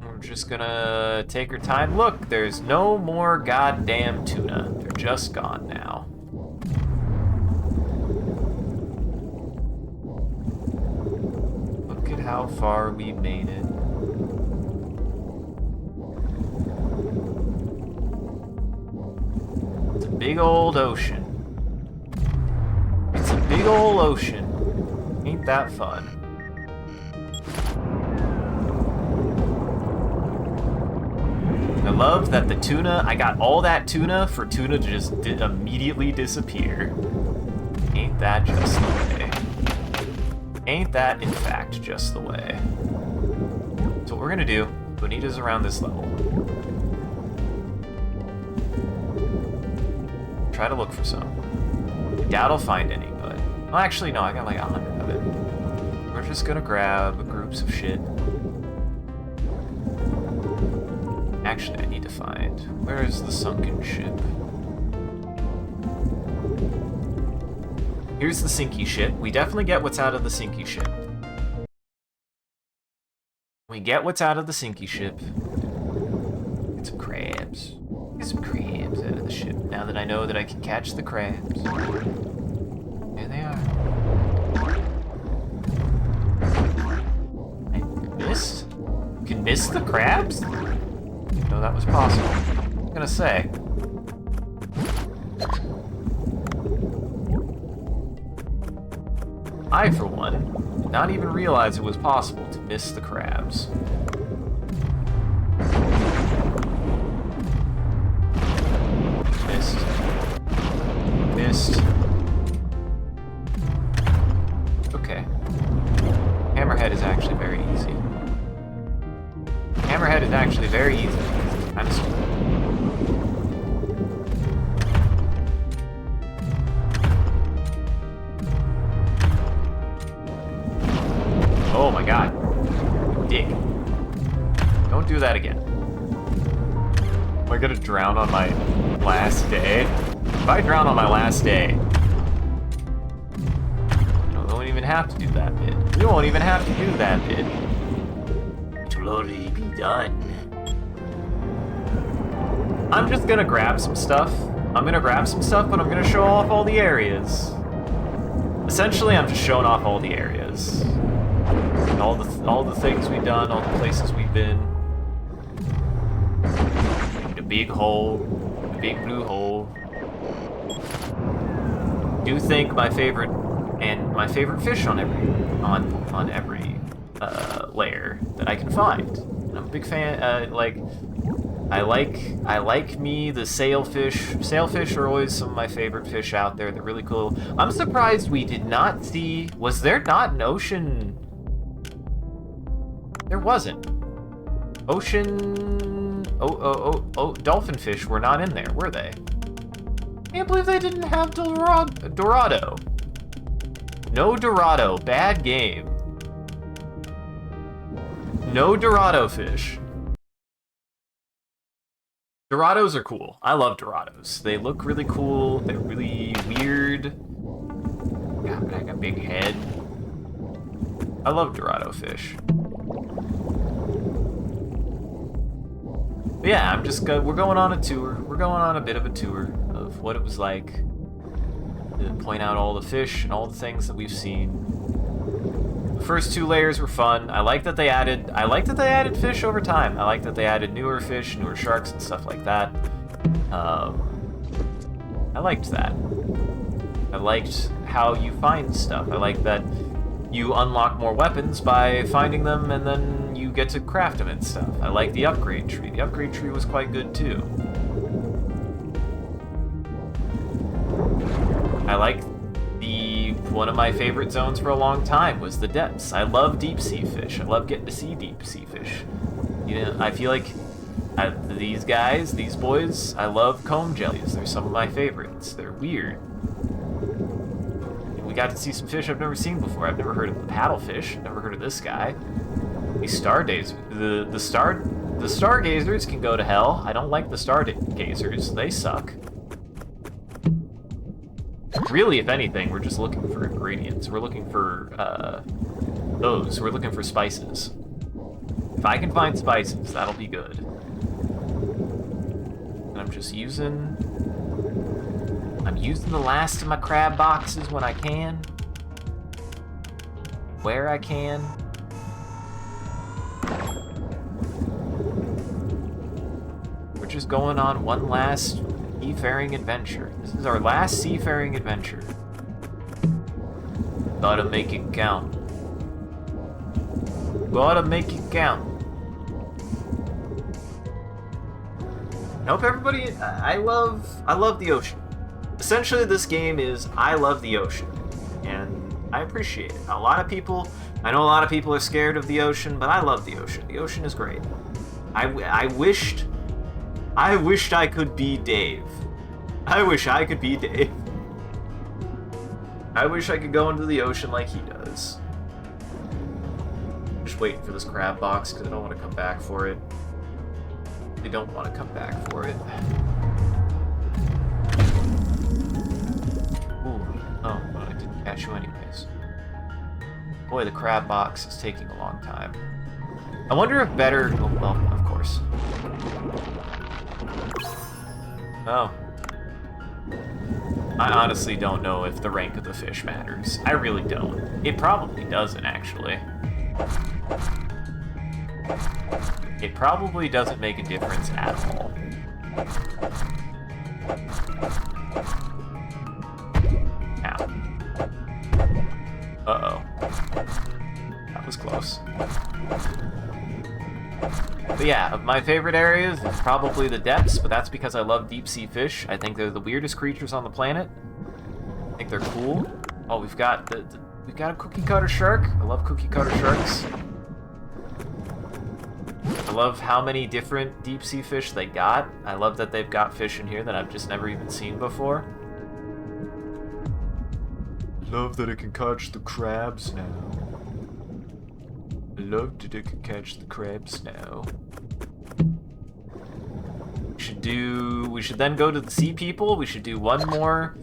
We're just gonna take our time. Look, there's no more goddamn tuna. They're just gone now. Look at how far we made it. It's a big old ocean. It's a big old ocean. Ain't that fun? I love that the tuna, I got all that tuna for tuna to just immediately disappear. Ain't that just the way? Ain't that, in fact, just the way? So what we're gonna do, Bonita's around this level. Try to look for some. I doubt I'll find any, but... Well, actually, no, I got like 100 of it. We're just gonna grab groups of shit. Actually, I need to find... Where is the sunken ship? Here's the sinky ship. We definitely get what's out of the sinky ship. We get what's out of the sinky ship. Get some crabs. Get some crabs out of the ship. Now that I know that I can catch the crabs. There they are. I missed? You can miss the crabs? No, that was possible. I'm gonna say. I, for one, did not even realize it was possible to miss the crabs. Missed. Missed. Okay. Hammerhead is actually very easy. Hammerhead is actually very easy. I'm stupid. Oh my god. Dick. Don't do that again. I gonna drown on my last day? If I drown on my last day, we won't even have to do that bit. We won't even have to do that bit. It will already be done. I'm just gonna grab some stuff. But I'm gonna show off all the areas. Essentially, I'm just showing off all the areas. All the things we've done, all the places we've been. The big hole, the big blue hole. Do think my favorite fish on every layer that I can find. And I'm a big fan. I like me the sailfish. Sailfish are always some of my favorite fish out there. They're really cool. I'm surprised we did not see. Was there not an ocean? There wasn't. Ocean. Dolphin fish were not in there, were they? Can't believe they didn't have Dorado. No Dorado. Bad game. No Dorado fish. Dorados are cool. I love Dorados. They look really cool. They're really weird. Got like a big head. I love Dorado fish. But yeah, we're going on a tour. We're going on a bit of a tour of what it was like to point out all the fish and all the things that we've seen. The first 2 layers were fun. I like that they added fish over time. I like that they added newer fish, newer sharks and stuff like that. I liked that. I liked how you find stuff. I like that you unlock more weapons by finding them and then you get to craft them and stuff. I like the upgrade tree. The upgrade tree was quite good too. I like one of my favorite zones for a long time was the depths. I love deep sea fish. I love getting to see deep sea fish. You know, I feel like these boys, I love comb jellies. They're some of my favorites. They're weird. We got to see some fish I've never seen before. I've never heard of the paddlefish. I've never heard of this guy. These the stargazers can go to hell. I don't like the stargazers. They suck. Really, if anything, we're just looking for ingredients. We're looking for, We're looking for spices. If I can find spices, that'll be good. And I'm using the last of my crab boxes when I can. Where I can. We're just going on one last seafaring adventure. This is our last seafaring adventure. Gotta make it count. Gotta make it count. I hope everybody. I love the ocean. Essentially, this game is I love the ocean, and I appreciate it. I know a lot of people are scared of the ocean, but I love the ocean. The ocean is great. I wished I could be Dave. I wish I could be Dave. I wish I could go into the ocean like he does. Just waiting for this crab box because I don't want to come back for it. I don't want to come back for it. Ooh. Oh, well, I didn't catch you anyways. Boy, the crab box is taking a long time. I wonder if better... Oh, well, of course. Oh. I honestly don't know if the rank of the fish matters. I really don't. It probably doesn't, actually. It probably doesn't make a difference at all. Ow. Uh-oh. That was close. But yeah, my favorite areas is probably the depths, but that's because I love deep sea fish. I think they're the weirdest creatures on the planet. I think they're cool. Oh, we've got a cookie cutter shark. I love cookie cutter sharks. I love how many different deep sea fish they got. I love that they've got fish in here that I've just never even seen before. I love that it can catch the crabs now. I love that it can catch the crabs now. should then go to the sea people. We should do one more.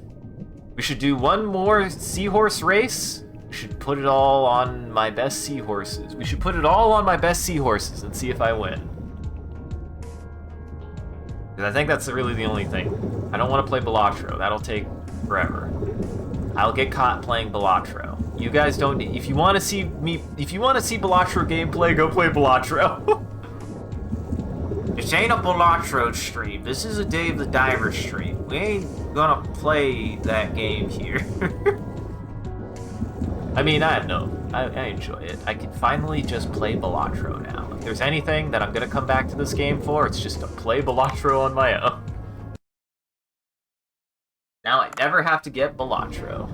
We should do one more seahorse race. We should put it all on my best seahorses. We should put it all on my best seahorses and see if I win. Because I think that's really the only thing. I don't want to play Balatro. That'll take forever. I'll get caught playing Balatro. You guys don't need... If you want to see Balatro gameplay, go play Balatro. This ain't a Balatro stream. This is a Dave the Diver stream. We ain't gonna play that game here. I mean, I enjoy it. I can finally just play Balatro now. If there's anything that I'm gonna come back to this game for, it's just to play Balatro on my own. Now I never have to get Balatro.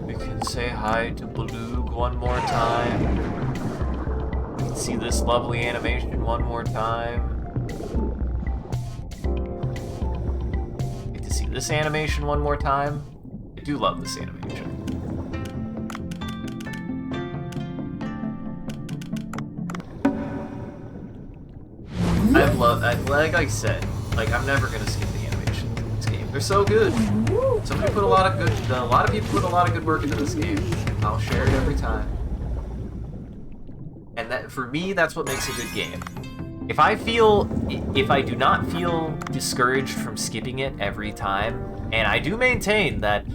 We can say hi to Beluga one more time. We can see this lovely animation one more time. Get to see this animation one more time. I do love this animation. Like I said, like I'm never gonna skip the animations in this game. They're so good. Somebody put a lot of people put a lot of good work into this game. I'll share it every time. And that, for me, that's what makes a good game. If I do not feel discouraged from skipping it every time, and I do maintain that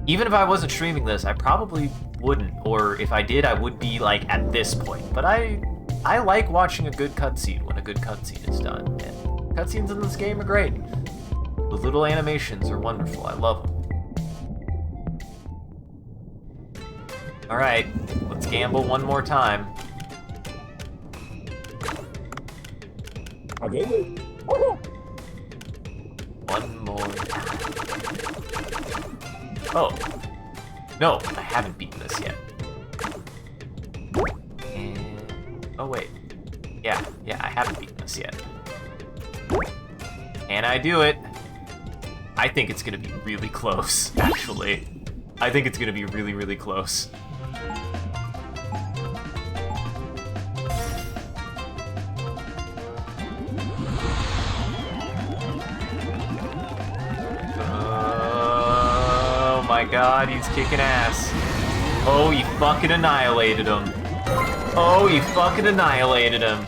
even if I wasn't streaming this, I probably wouldn't, or if I did, I would be like at this point. But I like watching a good cutscene when a good cutscene is done, and cutscenes in this game are great. The little animations are wonderful. I love them. All right, let's gamble one more time. One more time. Oh. No, I haven't beaten this yet. And... oh, wait. Yeah, I haven't beaten this yet. And I do it. I think it's gonna be really close, actually. I think it's gonna be really, really close. Oh my god, he's kicking ass. Oh, he fucking annihilated him. Oh, he fucking annihilated him.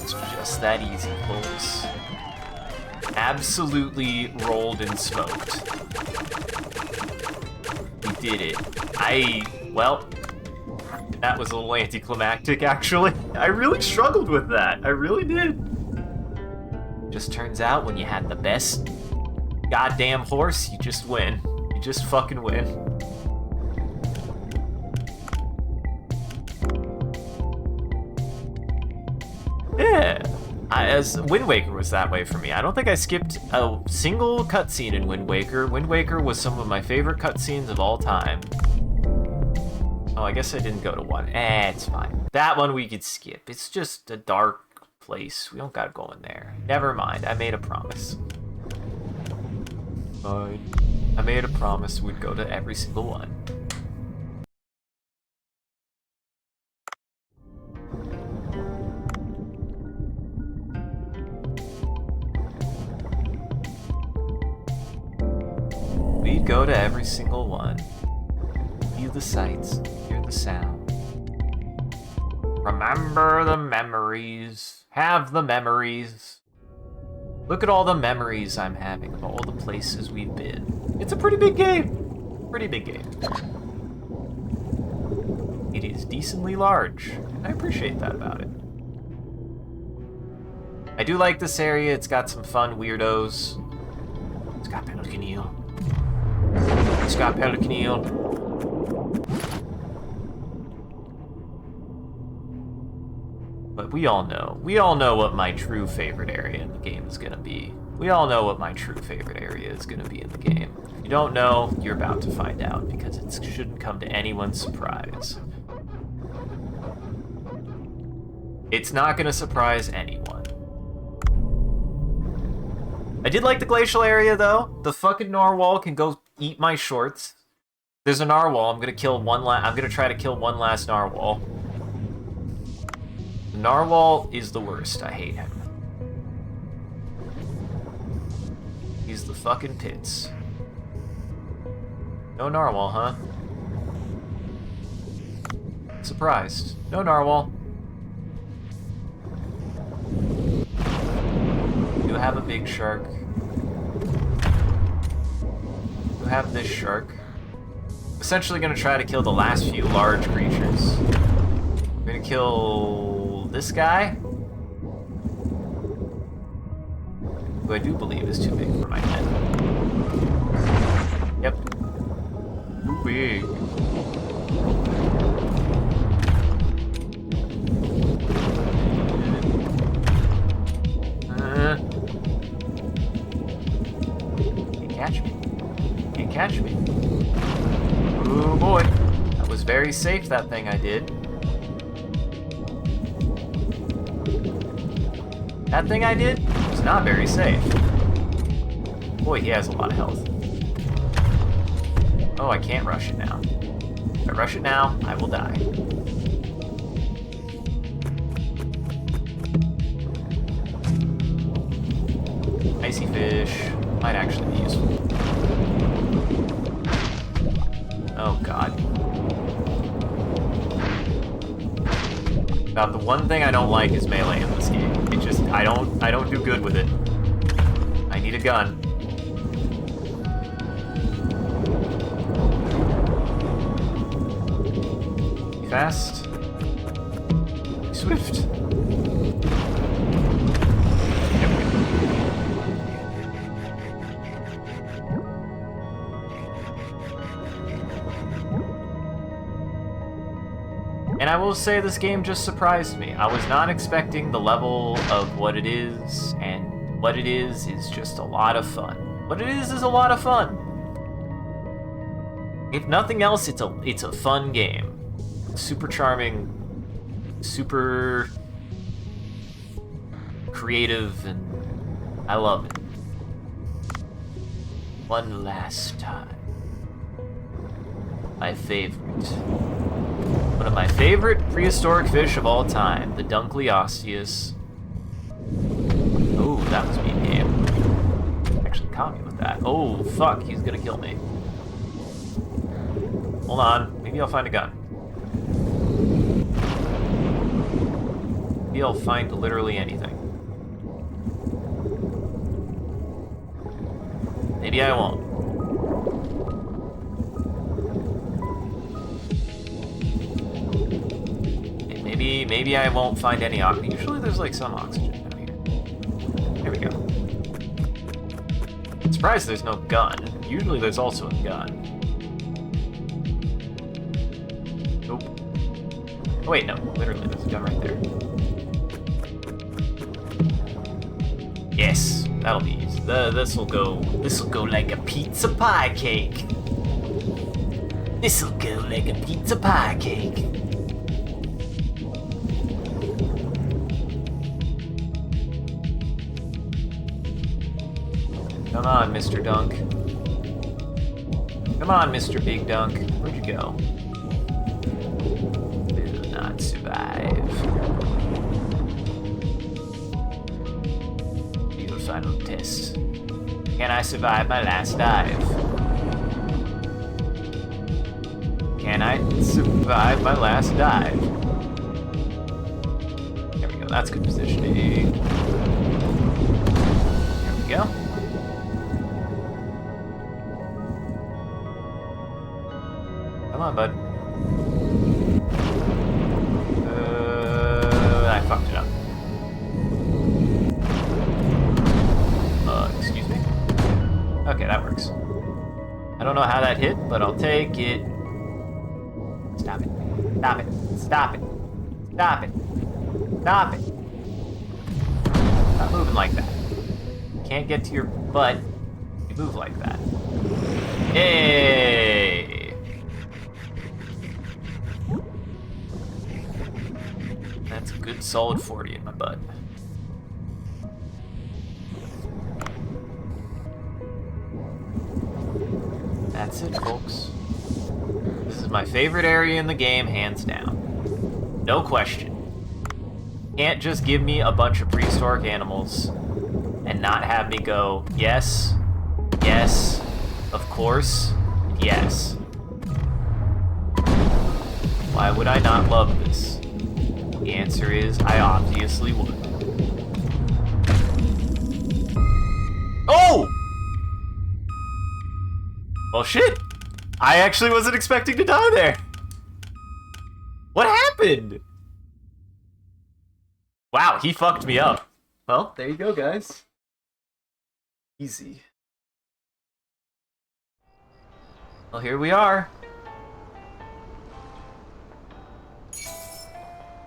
It's just that easy, folks. Absolutely rolled and smoked. We did it. Well, that was a little anticlimactic, actually. I really struggled with that. I really did. Just turns out when you had the best goddamn horse, you just win. You just fucking win. Yeah. As Wind Waker was that way for me. I don't think I skipped a single cutscene in Wind Waker. Wind Waker was some of my favorite cutscenes of all time. Oh, I guess I didn't go to one. It's fine. That one we could skip. It's just a dark place. We don't gotta go in there. Never mind. I made a promise. Fine. I made a promise we'd go to every single one. We'd go to every single one. View the sights, hear the sound. Remember the memories. Have the memories. Look at all the memories I'm having of all the places we've been. It's a pretty big game. Pretty big game. It is decently large, and I appreciate that about it. I do like this area. It's got some fun weirdos. It's got Pelican Eel. It's got Pelican Eel. But we all know what my true favorite area in the game is gonna be. We all know what my true favorite area is gonna be in the game. If you don't know, you're about to find out, because it shouldn't come to anyone's surprise. It's not gonna surprise anyone. I did like the glacial area, though. The fucking narwhal can go eat my shorts. There's a narwhal. I'm gonna try to kill one last narwhal. The narwhal is the worst. I hate him. He's the fucking pits. No narwhal, huh? Surprised. No narwhal. You have a big shark. You have this shark. Essentially gonna try to kill the last few large creatures. I'm gonna kill this guy, who I do believe is too big for my head. Yep. Too big. Can't catch me. Can't catch me. Oh boy. That was very safe, that thing I did. That thing I did was not very safe. Boy, he has a lot of health. Oh, I can't rush it now. If I rush it now, I will die. Icy fish might actually be useful. Oh god. About the one thing I don't like is melee in this game. It just I don't do good with it. I need a gun. Be fast. Be swift. And I will say this game just surprised me. I was not expecting the level of what it is, and what it is just a lot of fun. What it is a lot of fun. If nothing else, it's a fun game. Super charming, super creative, and I love it. One last time. My favorite. One of my favorite prehistoric fish of all time, the Dunkley Osteus. Oh, that was mean game. Actually caught me with that. Oh, fuck, he's gonna kill me. Hold on, maybe I'll find a gun. Maybe I'll find literally anything. Maybe I won't. Maybe I won't find any oxygen. Usually there's like some oxygen down here. There we go. I'm surprised there's no gun. Usually there's also a gun. Nope. Oh wait, no. Literally there's a gun right there. Yes, that'll be easy. This'll go like a pizza pie cake. This'll go like a pizza pie cake. Come on, Mr. Dunk. Come on, Mr. Big Dunk. Where'd you go? Will not survive. Your final test. Can I survive my last dive? Can I survive my last dive? There we go, that's good positioning. There we go. Come on, bud. I fucked it up. Excuse me? Okay, that works. I don't know how that hit, but I'll take it. Stop it. Stop it. Stop it. Stop it. Stop it. Stop moving like that. Can't get to your butt. You move like that. Yay! That's a good solid 40 in my butt. That's it, folks. This is my favorite area in the game, hands down. No question. Can't just give me a bunch of prehistoric animals and not have me go, yes, yes, of course, yes. Why would I not love this? The answer is, I obviously would. Oh! Well, shit. I actually wasn't expecting to die there. What happened? Wow, he fucked me up. Well, there you go, guys. Easy. Well, here we are.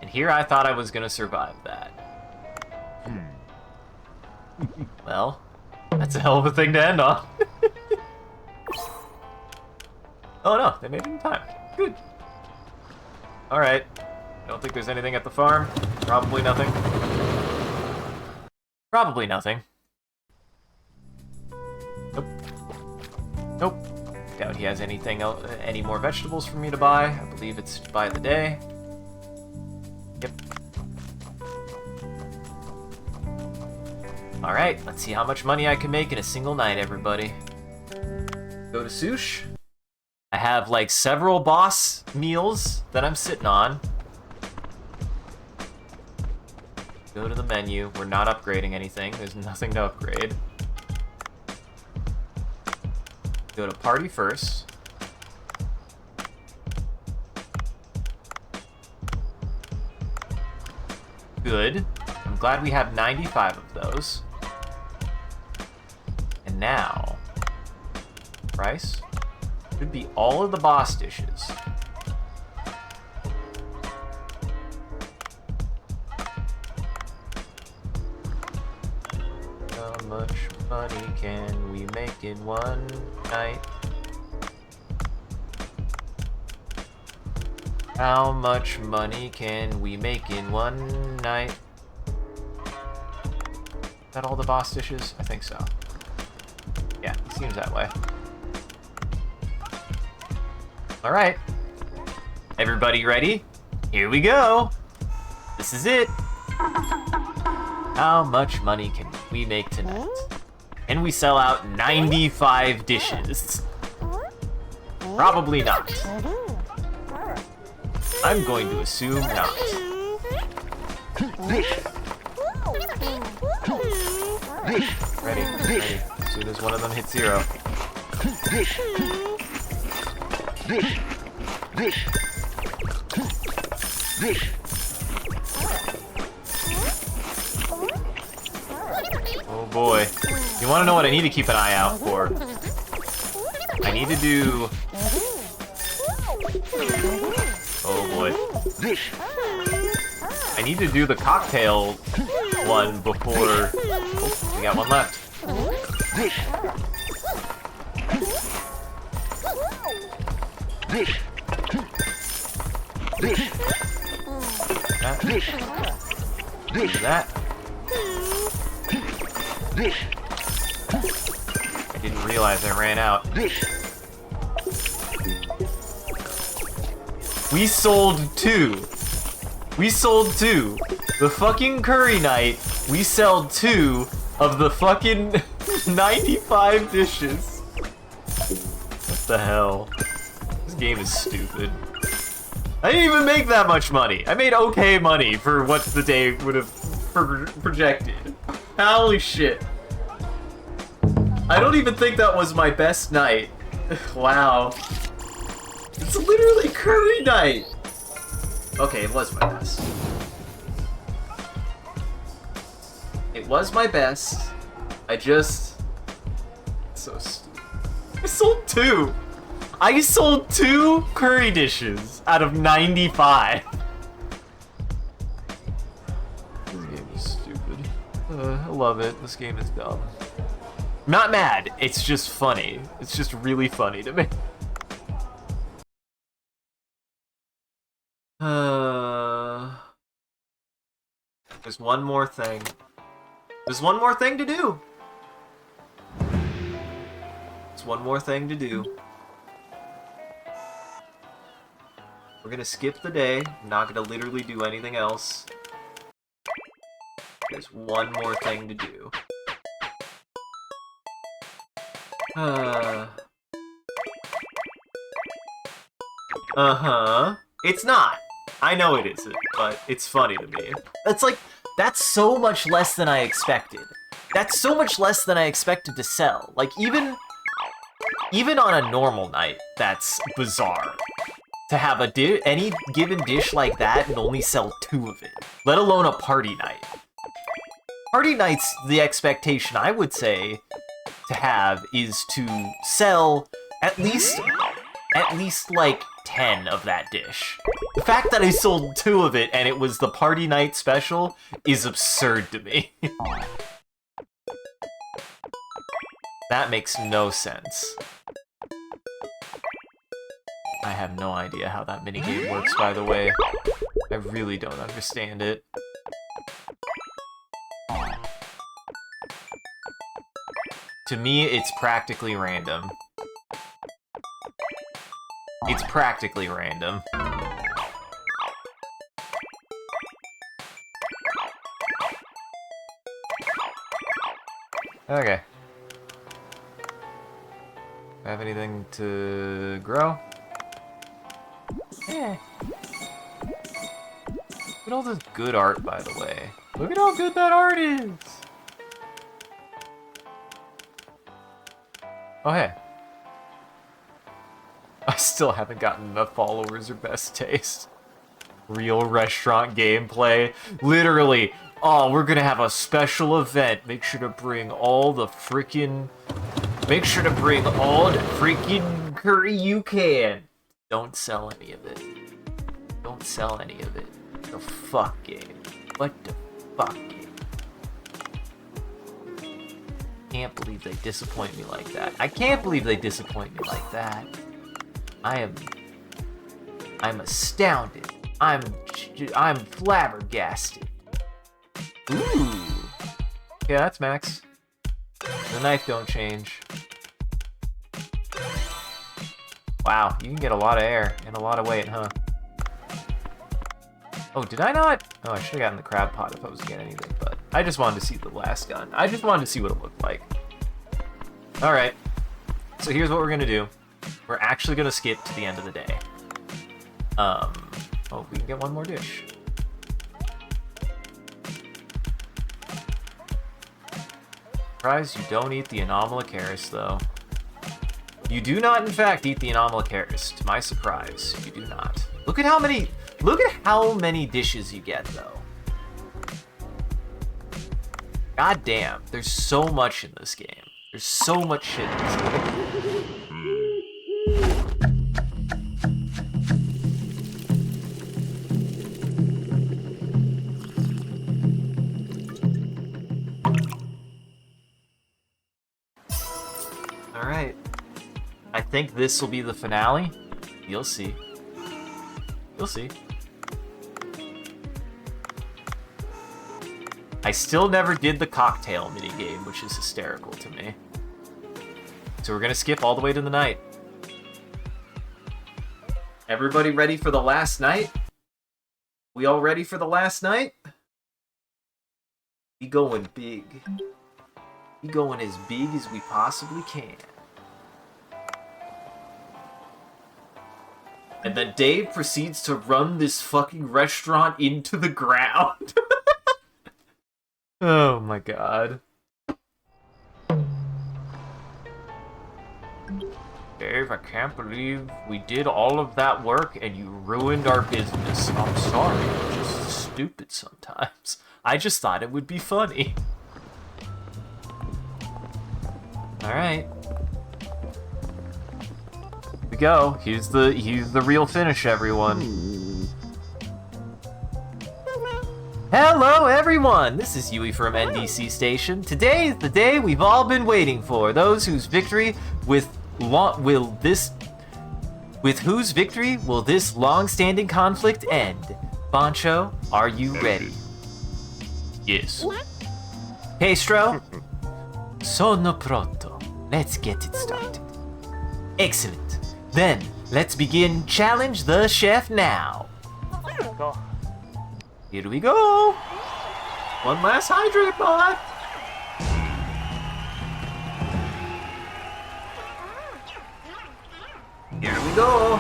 And here I thought I was gonna survive that. Well, that's a hell of a thing to end on. Oh no, they made it in time. Good. Alright. I don't think there's anything at the farm. Probably nothing. Probably nothing. Nope. Nope. Doubt he has anything else, any more vegetables for me to buy. I believe it's by the day. Yep. Alright, let's see how much money I can make in a single night, everybody. Go to Sush. I have, like, several boss meals that I'm sitting on. Go to the menu. We're not upgrading anything. There's nothing to upgrade. Go to party first. Good. I'm glad we have 95 of those. And now, price should be all of the boss dishes. How much money can we make in one night? How much money can we make in one night? Is that all the boss dishes? I think so. Yeah, it seems that way. Alright. Everybody ready? Here we go! This is it! How much money can we make tonight? Can we sell out 95 dishes? Probably not. I'm going to assume not. Ready, ready. As soon as one of them hits 0. Oh boy. You want to know what I need to keep an eye out for? I need to do... Oh boy. I need to do the cocktail one before... Oh, we got one left. That. I didn't realize I ran out. We sold 2. We sold 2. The fucking curry night, we sell 2 of the fucking 95 dishes. What the hell? This game is stupid. I didn't even make that much money. I made okay money for what the day would have projected. Holy shit. I don't even think that was my best night. Wow. It's literally curry night! Okay, it was my best. It was my best. I just... So stupid. I sold 2! I sold 2 curry dishes out of 95. This game is stupid. I love it. This game is dumb. I'm not mad. It's just funny. It's just really funny to me. There's one more thing. There's one more thing to do. There's one more thing to do. We're gonna skip the day. I'm not gonna literally do anything else. There's one more thing to do. It's not. I know it isn't, but it's funny to me. That's like, that's so much less than I expected. That's so much less than I expected to sell. Like, even on a normal night, that's bizarre. To have any given dish like that and only sell 2 of it, let alone a party night. Party night's the expectation I would say to have is to sell at least like 10 of that dish. The fact that I sold 2 of it and it was the party night special is absurd to me. That makes no sense. I have no idea how that minigame works, by the way. I really don't understand it. To me, it's practically random. It's practically random. Okay. Have anything to grow? Yeah. Look at all this good art, by the way. Look at how good that art is! Oh, hey. I still haven't gotten enough followers or best taste. Real restaurant gameplay. Literally, oh, we're gonna have a special event. Make sure to bring all the freaking curry you can. Don't sell any of it. Don't sell any of it. The fuck game. What the fuck game? Can't believe they disappoint me like that. I can't believe they disappoint me like that. I'm astounded. I'm flabbergasted. Ooh. Okay, that's max. The knife don't change. Wow, you can get a lot of air and a lot of weight, huh? Oh, did I not? Oh, I should have gotten the crab pot if I was getting anything, but I just wanted to see the last gun. I just wanted to see what it looked like. Alright, so here's what we're gonna do. We're actually gonna skip to the end of the day. Oh, we can get one more dish. Surprised you don't eat the Anomalocaris, though. You do not, in fact, eat the Anomalocaris. To my surprise, you do not. Look at how many dishes you get, though. God damn, there's so much in this game. There's so much shit in this game. Alright. I think this will be the finale. You'll see. You'll see. I still never did the cocktail minigame, which is hysterical to me. So we're gonna skip all the way to the night. Everybody ready for the last night? We all ready for the last night? We going big. We going as big as we possibly can. And then Dave proceeds to run this fucking restaurant into the ground. Oh my god. Dave, I can't believe we did all of that work and you ruined our business. I'm sorry, I'm just stupid sometimes. I just thought it would be funny. Alright. Here we go. Here's the real finish, everyone. Hello, everyone! This is Yui from NDC Station. Today is the day we've all been waiting for. Those whose victory whose victory will this long-standing conflict end? Bancho, are you ready? Yes. Pastro? Sono pronto. Let's get it started. Excellent. Then, Let's begin Challenge the Chef now. Go. Here we go. One last hydrate pod. Here we go.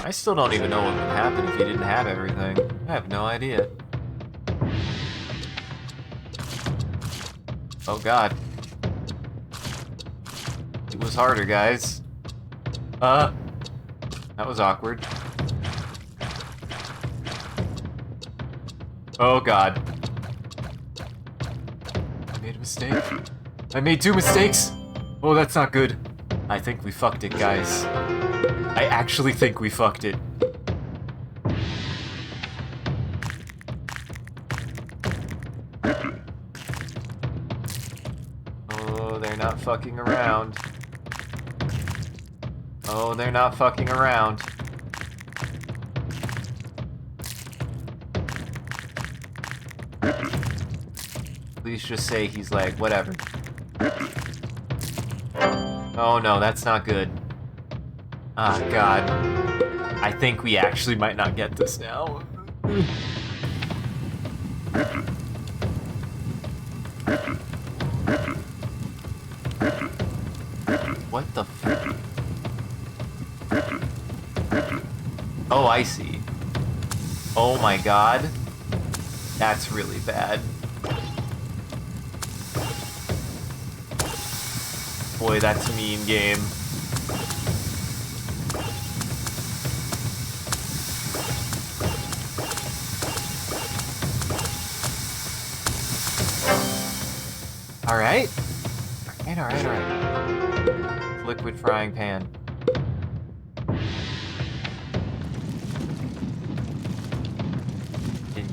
I still don't even know what would happen if you didn't have everything. I have no idea. Oh god. It was harder, guys. That was awkward. Oh god. I made a mistake. I made 2 mistakes! Oh, that's not good. I think we fucked it, guys. I actually think we fucked it. Oh, they're not fucking around. Oh, they're not fucking around. Please just say he's like, whatever. Oh no, that's not good. Ah, God. I think we actually might not get this now. What the f- Oh, I see. Oh my god. That's really bad. Boy, that's a mean game. Alright. Alright. Liquid frying pan.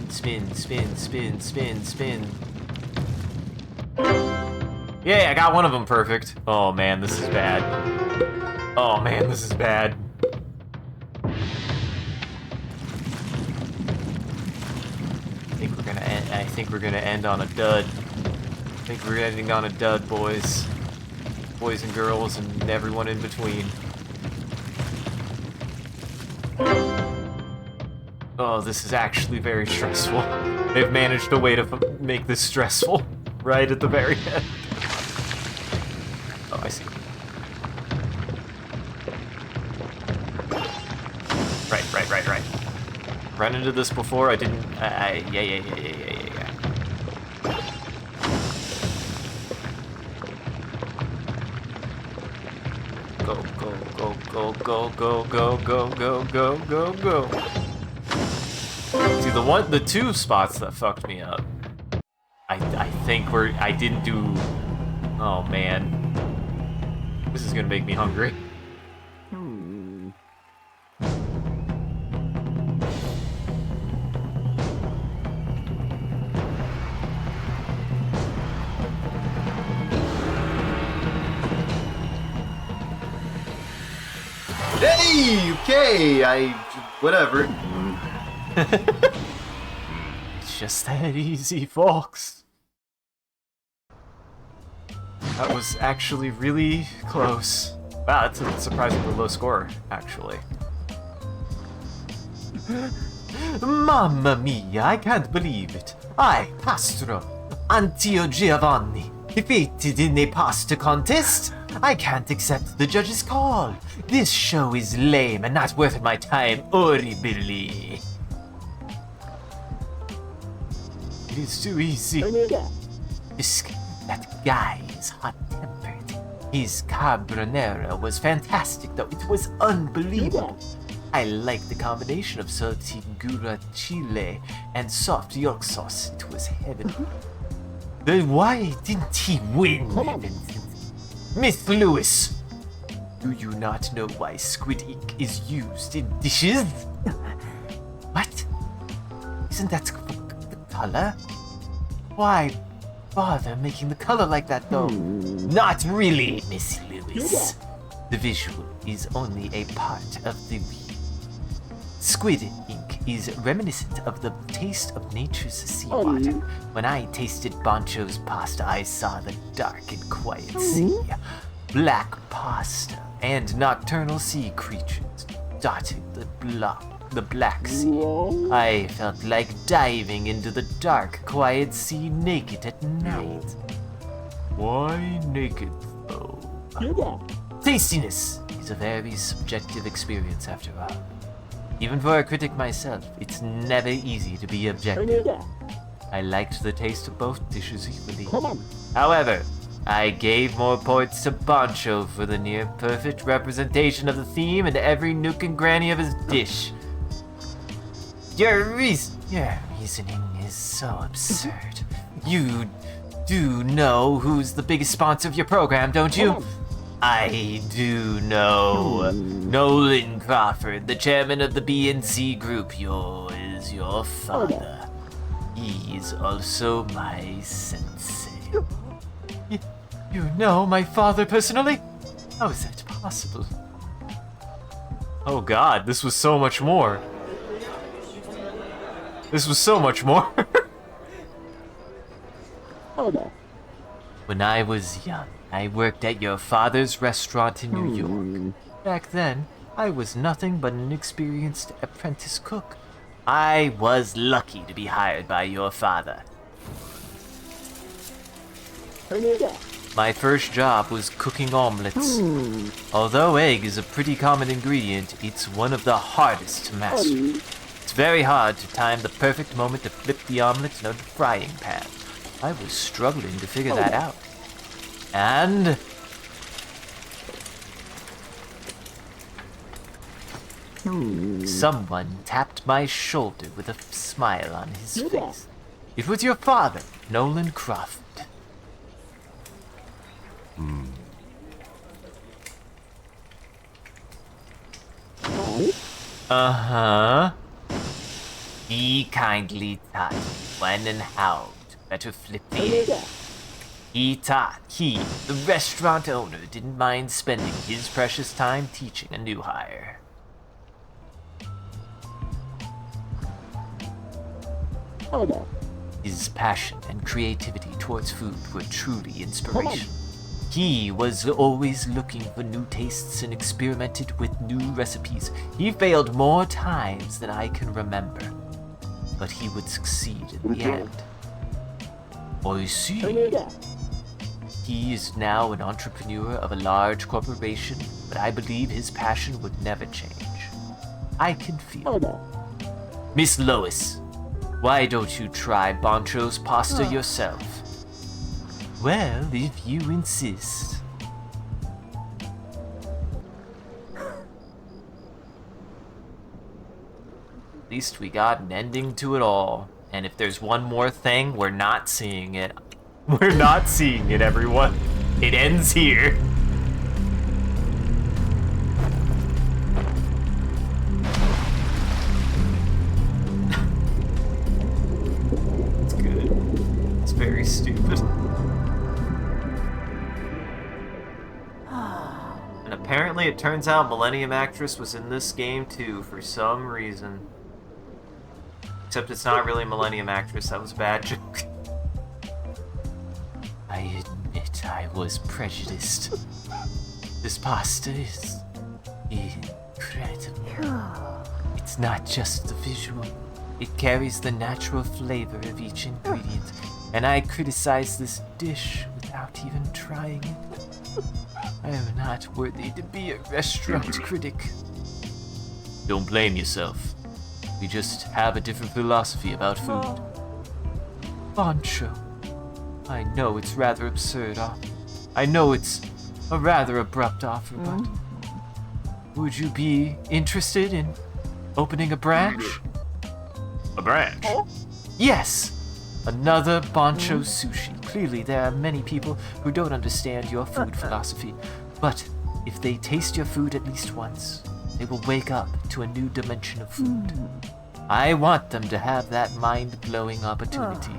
Spin, spin, spin, spin, spin. Yay, I got one of them perfect. Oh man, this is bad. Oh man, this is bad. I think we're gonna end on a dud. I think we're ending on a dud, boys. Boys and girls and everyone in between. Oh, this is actually very stressful. They've managed a way to make this stressful right at the very end. Oh, I see. Right. Run into this before, I didn't... Yeah. Go. See, the 2 spots that fucked me up. I think I didn't do... Oh, man. This is gonna make me hungry. Hey, okay, whatever. It's just that easy, folks. That was actually really close. Wow, that's a surprisingly low score, actually. Mamma mia, I can't believe it. I, Pastro, Antio Giovanni, defeated in a pasta contest. I can't accept the judge's call. This show is lame and not worth my time, horribly. It is too easy. Fisk, that guy is hot-tempered. His carbonara was fantastic, though. It was unbelievable. I like the combination of salty gura chile and soft York sauce. It was heaven. Then why didn't he win? Miss Lewis, do you not know why squid ink is used in dishes? What? Isn't that the color? Why bother making the color like that, though? Not really, Miss Lewis. The visual is only a part of the... Squid ink is reminiscent of the taste of nature's seawater. When I tasted Bancho's pasta, I saw the dark and quiet sea, black pasta, and nocturnal sea creatures dotting the Black Sea. I felt like diving into the dark, quiet sea naked at night. Why naked, though? Tastiness is a very subjective experience after all. Even for a critic myself, it's never easy to be objective. I liked the taste of both dishes equally. However, I gave more points to Bancho for the near-perfect representation of the theme in every nook and cranny of his dish. Your reasoning is so absurd. You do know who's the biggest sponsor of your program, don't you? I do know. Nolan Crawford, the chairman of the BNC group, is your father. He is also my sensei. You know my father personally? How is that possible? Oh god, this was so much more. This was so much more. When I was young, I worked at your father's restaurant in New York. Back then, I was nothing but an experienced apprentice cook. I was lucky to be hired by your father. My first job was cooking omelets. Although egg is a pretty common ingredient, it's one of the hardest to master. It's very hard to time the perfect moment to flip the omelet in a frying pan. I was struggling to figure that out. And someone tapped my shoulder with a smile on his face. It was your father, Nolan Crawford. Uh-huh. He kindly taught me when and how to better flip the egg. He, the restaurant owner, didn't mind spending his precious time teaching a new hire. His passion and creativity towards food were truly inspirational. He was always looking for new tastes and experimented with new recipes. He failed more times than I can remember, but he would succeed in the end. I see. He is now an entrepreneur of a large corporation, but I believe his passion would never change. I can feel it. Miss Lois, why don't you try Bancho's pasta yourself? Well, if you insist. At least we got an ending to it all. And if there's one more thing, we're not seeing it. We're not seeing it, everyone. It ends here. It's good. It's very stupid. And apparently it turns out Millennium Actress was in this game too, for some reason. Except it's not really Millennium Actress, that was a bad joke. I admit I was prejudiced. This pasta is incredible. It's not just the visual. It carries the natural flavor of each ingredient, and I criticize this dish without even trying it. I am not worthy to be a restaurant critic. Don't blame yourself. We just have a different philosophy about food. Bancho. I know it's rather absurd. I know it's a rather abrupt offer, but would you be interested in opening a branch? A branch? Yes! Another Bancho Sushi. Clearly, there are many people who don't understand your food philosophy, but if they taste your food at least once, they will wake up to a new dimension of food. I want them to have that mind-blowing opportunity,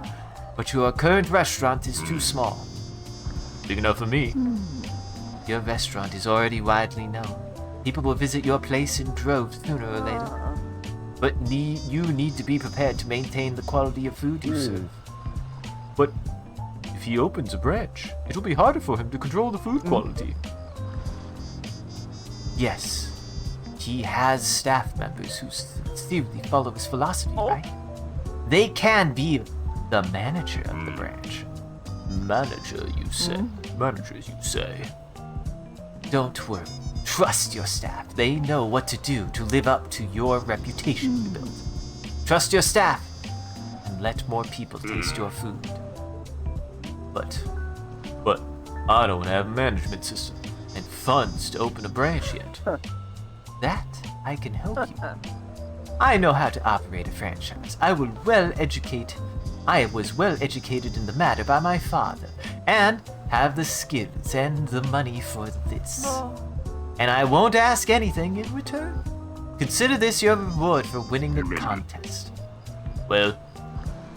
but your current restaurant is too small. Big enough for me. Your restaurant is already widely known. People will visit your place in droves sooner or later. But you need to be prepared to maintain the quality of food you serve. But if he opens a branch, it'll be harder for him to control the food quality. Yes, he has staff members who sincerely follow his philosophy, right? They can be the manager of the branch. Manager, you say? Managers, you say? Don't worry. Trust your staff. They know what to do to live up to your reputation you built. Trust your staff and let more people taste your food. But I don't have a management system and funds to open a branch yet. That I can help you. I know how to operate a franchise. I was well educated in the matter by my father, and have the skills and the money for this. And I won't ask anything in return. Consider this your reward for winning the contest. Well,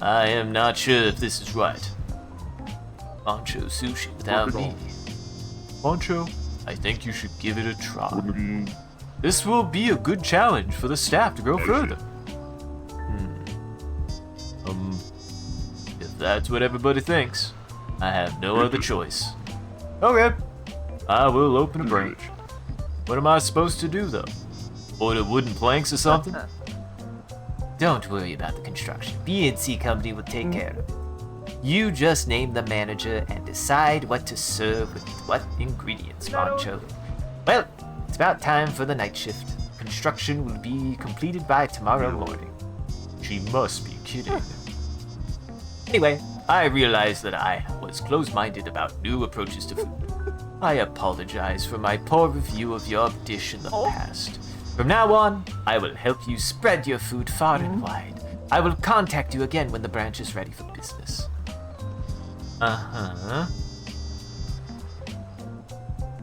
I am not sure if this is right. Pancho sushi without me. Pancho, I think you should give it a try. This will be a good challenge for the staff to grow further. If that's what everybody thinks, I have no other choice. Okay, I will open a branch. What am I supposed to do, though? Order wooden planks or something? Don't worry about the construction. B&C Company will take care of it. You just name the manager and decide what to serve with what ingredients, Pancho. Well, it's about time for the night shift. Construction will be completed by tomorrow morning. She must be kidding. Anyway, I realize that I was close-minded about new approaches to food. I apologize for my poor review of your dish in the past. From now on, I will help you spread your food far and wide. I will contact you again when the branch is ready for business. Uh-huh.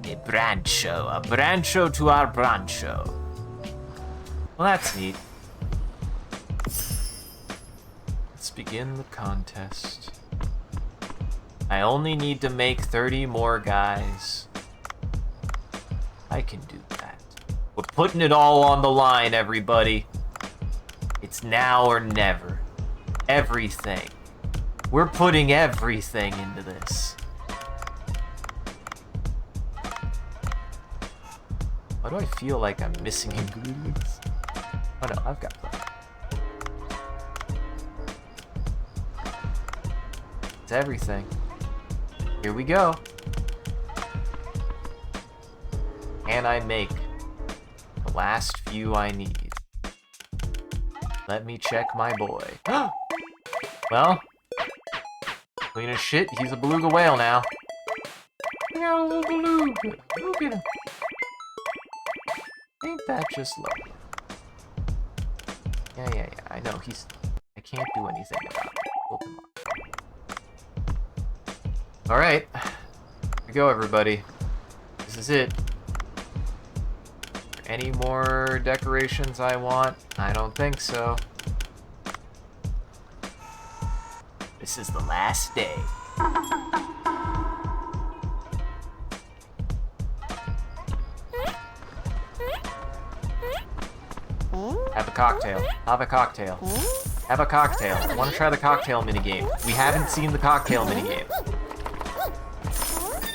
A brancho to our brancho. Well, that's neat. Let's begin the contest. I only need to make 30 more guys. I can do that. We're putting it all on the line, everybody. It's now or never. Everything. We're putting everything into this. Why do I feel like I'm missing ingredients? Oh no, I've got plenty. It's everything. Here we go. Can I make the last few I need? Let me check my boy. Well, clean as shit, he's a beluga whale now. We got a little beluga. Look at him. Ain't that just lovely? Yeah, I know, I can't do anything about it. Open up. Alright. Here we go, everybody. This is it. Any more decorations I want? I don't think so. This is the last day. Have a cocktail. Have a cocktail. Have a cocktail. I want to try the cocktail minigame. We haven't seen the cocktail minigame.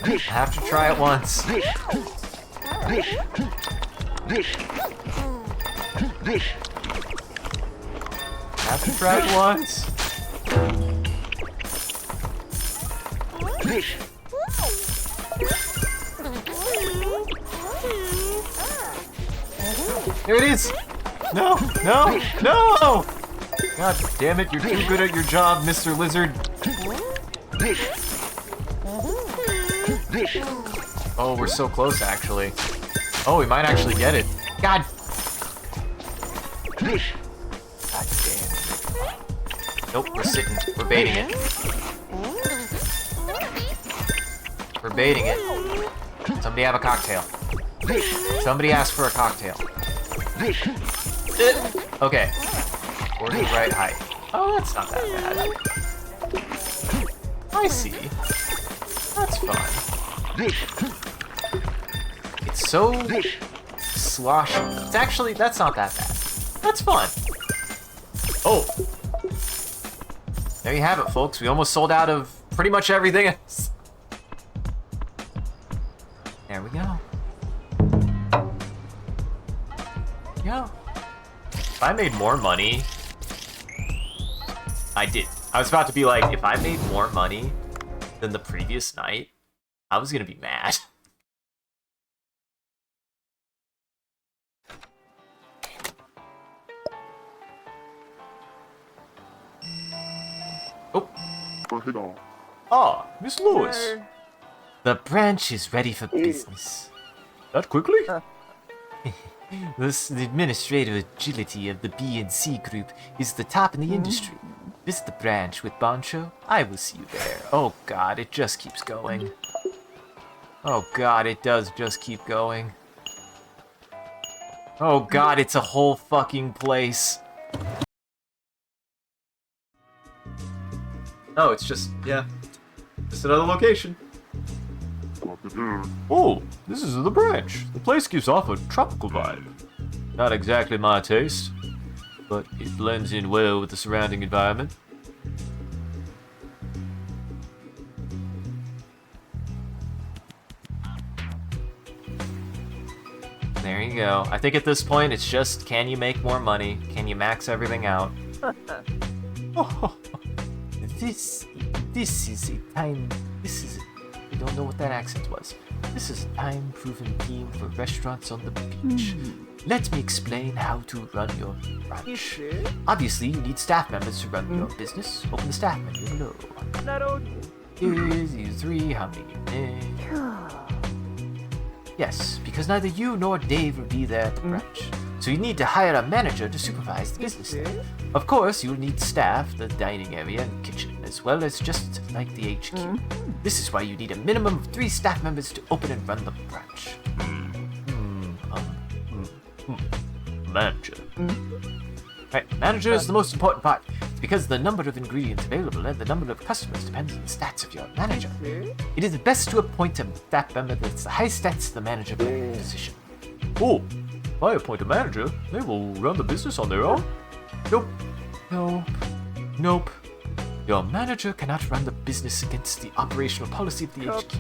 I have to try it once. Have to try it once. There it is! No! No! No! God damn it, you're too good at your job, Mr. Lizard. Oh, we're so close, actually. Oh, we might actually get it. God! God damn. Nope, we're sitting. We're baiting it. We're baiting it. Somebody have a cocktail. Somebody ask for a cocktail. Okay. Or the right height. Oh, that's not that bad. I see. That's fun. It's so sloshy. It's actually, that's not that bad. That's fun. Oh! There you have it, folks. We almost sold out of pretty much everything else. There we go. Yeah. If I made more money... I did. I was about to be like, if I made more money than the previous night, I was gonna be mad. Oh. Ah, Miss Lewis. The branch is ready for business. That quickly? The administrative agility of the B and C group is the top in the industry. Visit the branch with Boncho. I will see you there. Oh god, it just keeps going. Oh god, it does just keep going. Oh god, it's a whole fucking place. Oh, it's just, yeah. Just another location. Oh, this is the branch. The place gives off a tropical vibe. Not exactly my taste, but it blends in well with the surrounding environment. There you go. I think at this point it's just, can you make more money? Can you max everything out? This is a time. I don't know what that accent was. This is a time-proven theme for restaurants on the beach. Let me explain how to run your brunch. Obviously, you need staff members to run your business. Open the staff menu below. Here's you three. How many you need? Yes, because neither you nor Dave will be there at the brunch. So you need to hire a manager to supervise the business staff. Of course, you'll need staff, the dining area and kitchen, as well as just like the HQ. This is why you need a minimum of 3 staff members to open and run the brunch. Manager. Right, manager is the most important part. It's because the number of ingredients available and the number of customers depends on the stats of your manager. It is best to appoint a staff member that's the high stats to the manager position. Oh, if I appoint a manager, they will run the business on their own? Nope. Nope. Your manager cannot run the business against the operational policy of the HQ.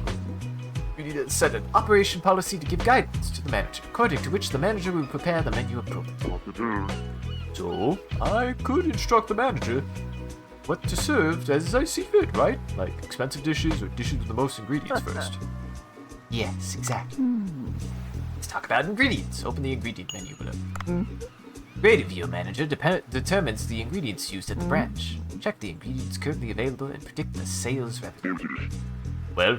You need to set an operation policy to give guidance to the manager, according to which the manager will prepare the menu appropriately. So, I could instruct the manager what to serve as I see fit, right? Like expensive dishes or dishes with the most ingredients first. Yes, exactly. Let's talk about ingredients. Open the ingredient menu below. Creative View Manager determines the ingredients used at the branch. Check the ingredients currently available and predict the sales revenue. Well,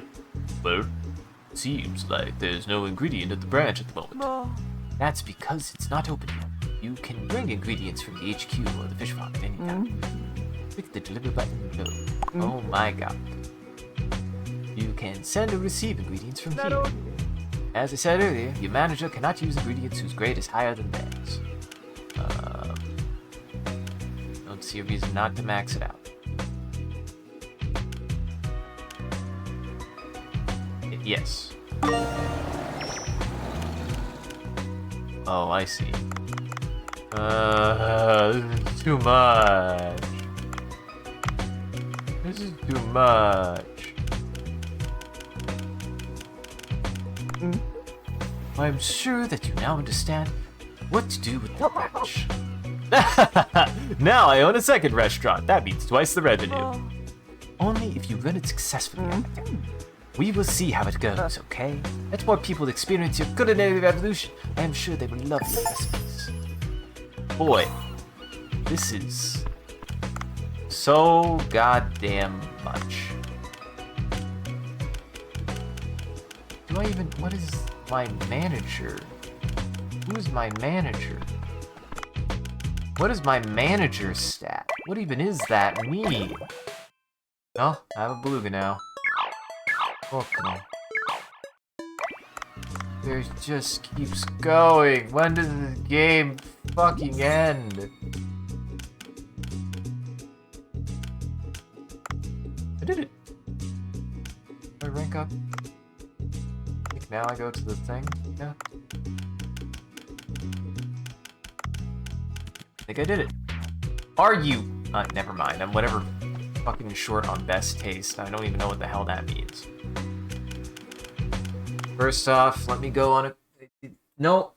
seems like there's no ingredient at the branch at the moment. That's because it's not open yet. You can bring ingredients from the HQ or the fish farm at any time. Click the deliver button below. Oh my god. You can send or receive ingredients from here. As I said earlier, your manager cannot use ingredients whose grade is higher than theirs. Don't see a reason not to max it out. Yes. Oh, I see. This is too much. This is too much. I'm sure that you now understand what to do with the branch. Now I own a second restaurant. That means twice the revenue. Only if you run it successfully. We will see how it goes, okay? Let more people experience your culinary revolution. I am sure they will love your recipes. Boy, this is so goddamn much. What is my manager? Who is my manager? What is my manager's stat? What even is that mean? Oh, I have a beluga now. Okay. It just keeps going. When does this game fucking end? I did it. Did I rank up? I think now I go to the thing. Yeah. I think I did it. Are you? Never mind. I'm whatever fucking short on best taste. I don't even know what the hell that means. First off, let me go on a... No.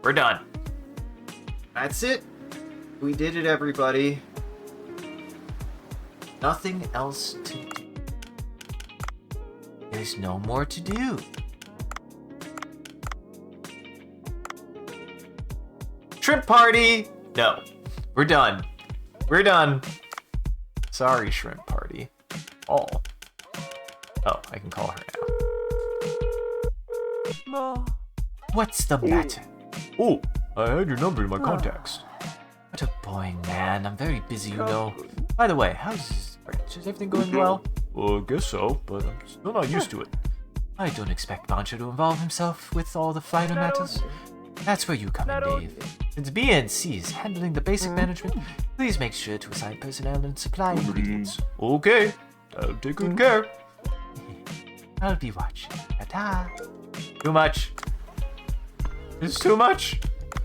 We're done. That's it. We did it, everybody. Nothing else to do. There's no more to do. Shrimp party! No. We're done. We're done. Sorry, Shrimp Party. Oh, I can call her now. What's the matter? Oh, I had your number in my contacts. What a boring man. I'm very busy, you know. By the way, is everything going well? Well, I guess so, but I'm still not used to it. I don't expect Bancho to involve himself with all the finer matters. That's where you come in, Dave. Since BNC is handling the basic management, please make sure to assign personnel and supply ingredients. Okay, I'll take good care. I'll be watching. Ta-ta. Too much. It's too much.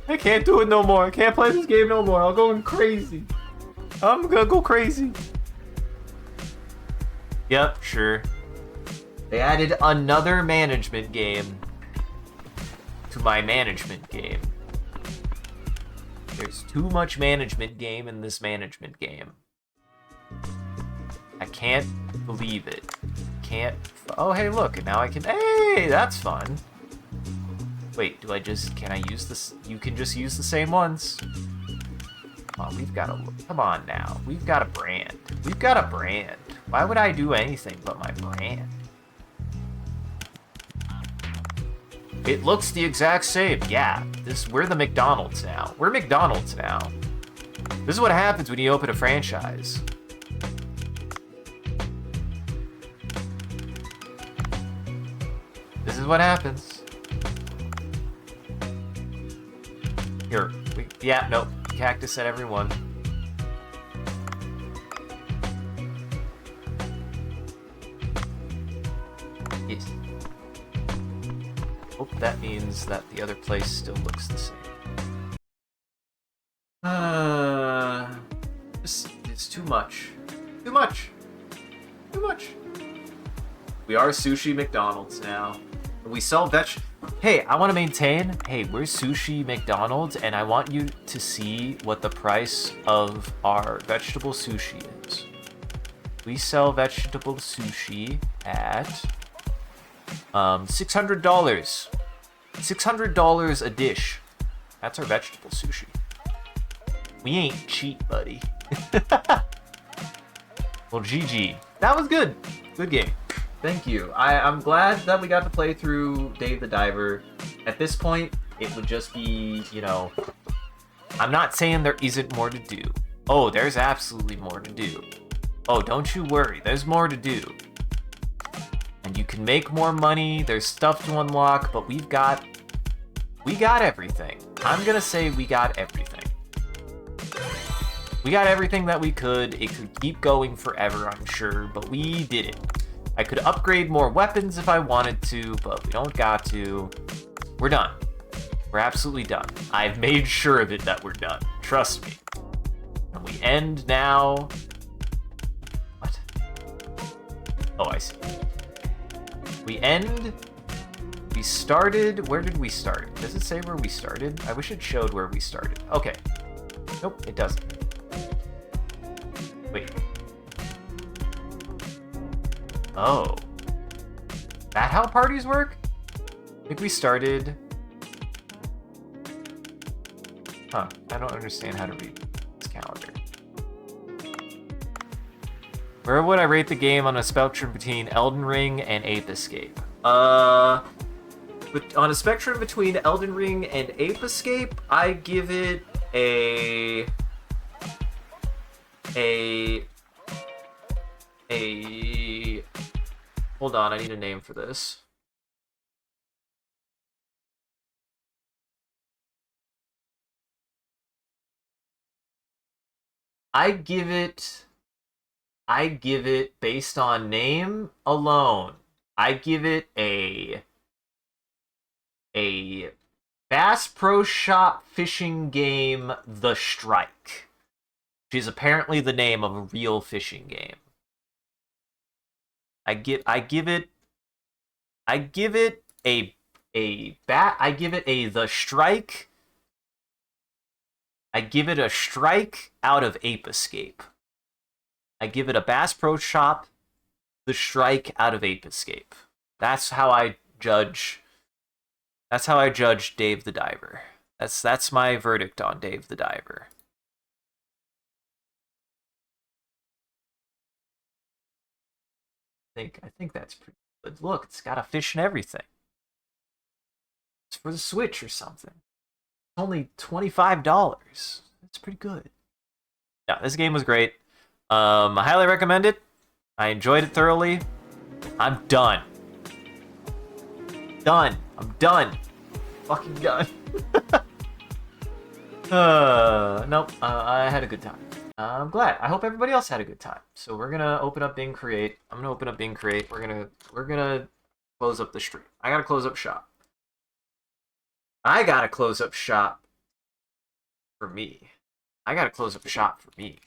I can't do it no more. I can't play this game no more. I'll go crazy. I'm gonna go crazy. Yep, sure. They added another management game to my management game. There's too much management game in this management game. I can't believe it. Can't. Oh, hey, look, and now I can. Hey, that's fun. Wait, can I use this? You can just use the same ones. Oh, come on now. We've got a brand. We've got a brand. Why would I do anything but my brand? It looks the exact same. Yeah, we're the McDonald's now. We're McDonald's now. This is what happens when you open a franchise. This is what happens. Here, nope. Cactus at everyone. Yes. Hope that means that the other place still looks the same. It's too much. Too much. Too much. We are Sushi McDonald's now. We sell Hey, I want to maintain. Hey, we're Sushi McDonald's, and I want you to see what the price of our vegetable sushi is. We sell vegetable sushi at $600. $600 a dish. That's our vegetable sushi. We ain't cheap, buddy. Well, GG. That was good. Good game. Thank you. I'm glad that we got to play through Dave the Diver. At this point, it would just be, I'm not saying there isn't more to do. Oh, there's absolutely more to do. Oh, don't you worry. There's more to do. And you can make more money. There's stuff to unlock, but we got everything. I'm gonna say we got everything. We got everything that we could. It could keep going forever, I'm sure, but we did it. I could upgrade more weapons if I wanted to, but we don't got to. We're done. We're absolutely done. I've made sure of it that we're done. Trust me. And we end now. What? Oh, I see. We end. We started. Where did we start? Does it say where we started? I wish it showed where we started. Okay. Nope, it doesn't. Wait. Oh. That how parties work? I think we started... Huh. I don't understand how to read this calendar. Where would I rate the game on a spectrum between Elden Ring and Ape Escape? On a spectrum between Elden Ring and Ape Escape, I give it a hold on, I need a name for this. I give it based on name alone. I give it a Bass Pro Shop fishing game, The Strike. which is apparently the name of a real fishing game. I give it the strike. I give it a strike out of Ape Escape. I give it a Bass Pro Shop, the strike out of Ape Escape. That's how I judge. That's how I judge Dave the Diver. That's my verdict on Dave the Diver. I think that's pretty good. Look, it's got a fish and everything. It's for the Switch or something. It's only $25. That's pretty good. Yeah, this game was great. I highly recommend it. I enjoyed it thoroughly. I'm done. Done. I'm done. Fucking done. Nope. I had a good time. I'm glad. I hope everybody else had a good time. So we're gonna open up Bing Create. I'm gonna open up Bing Create. We're gonna close up the stream. I gotta close up shop. I gotta close up shop for me. I gotta close up shop for me.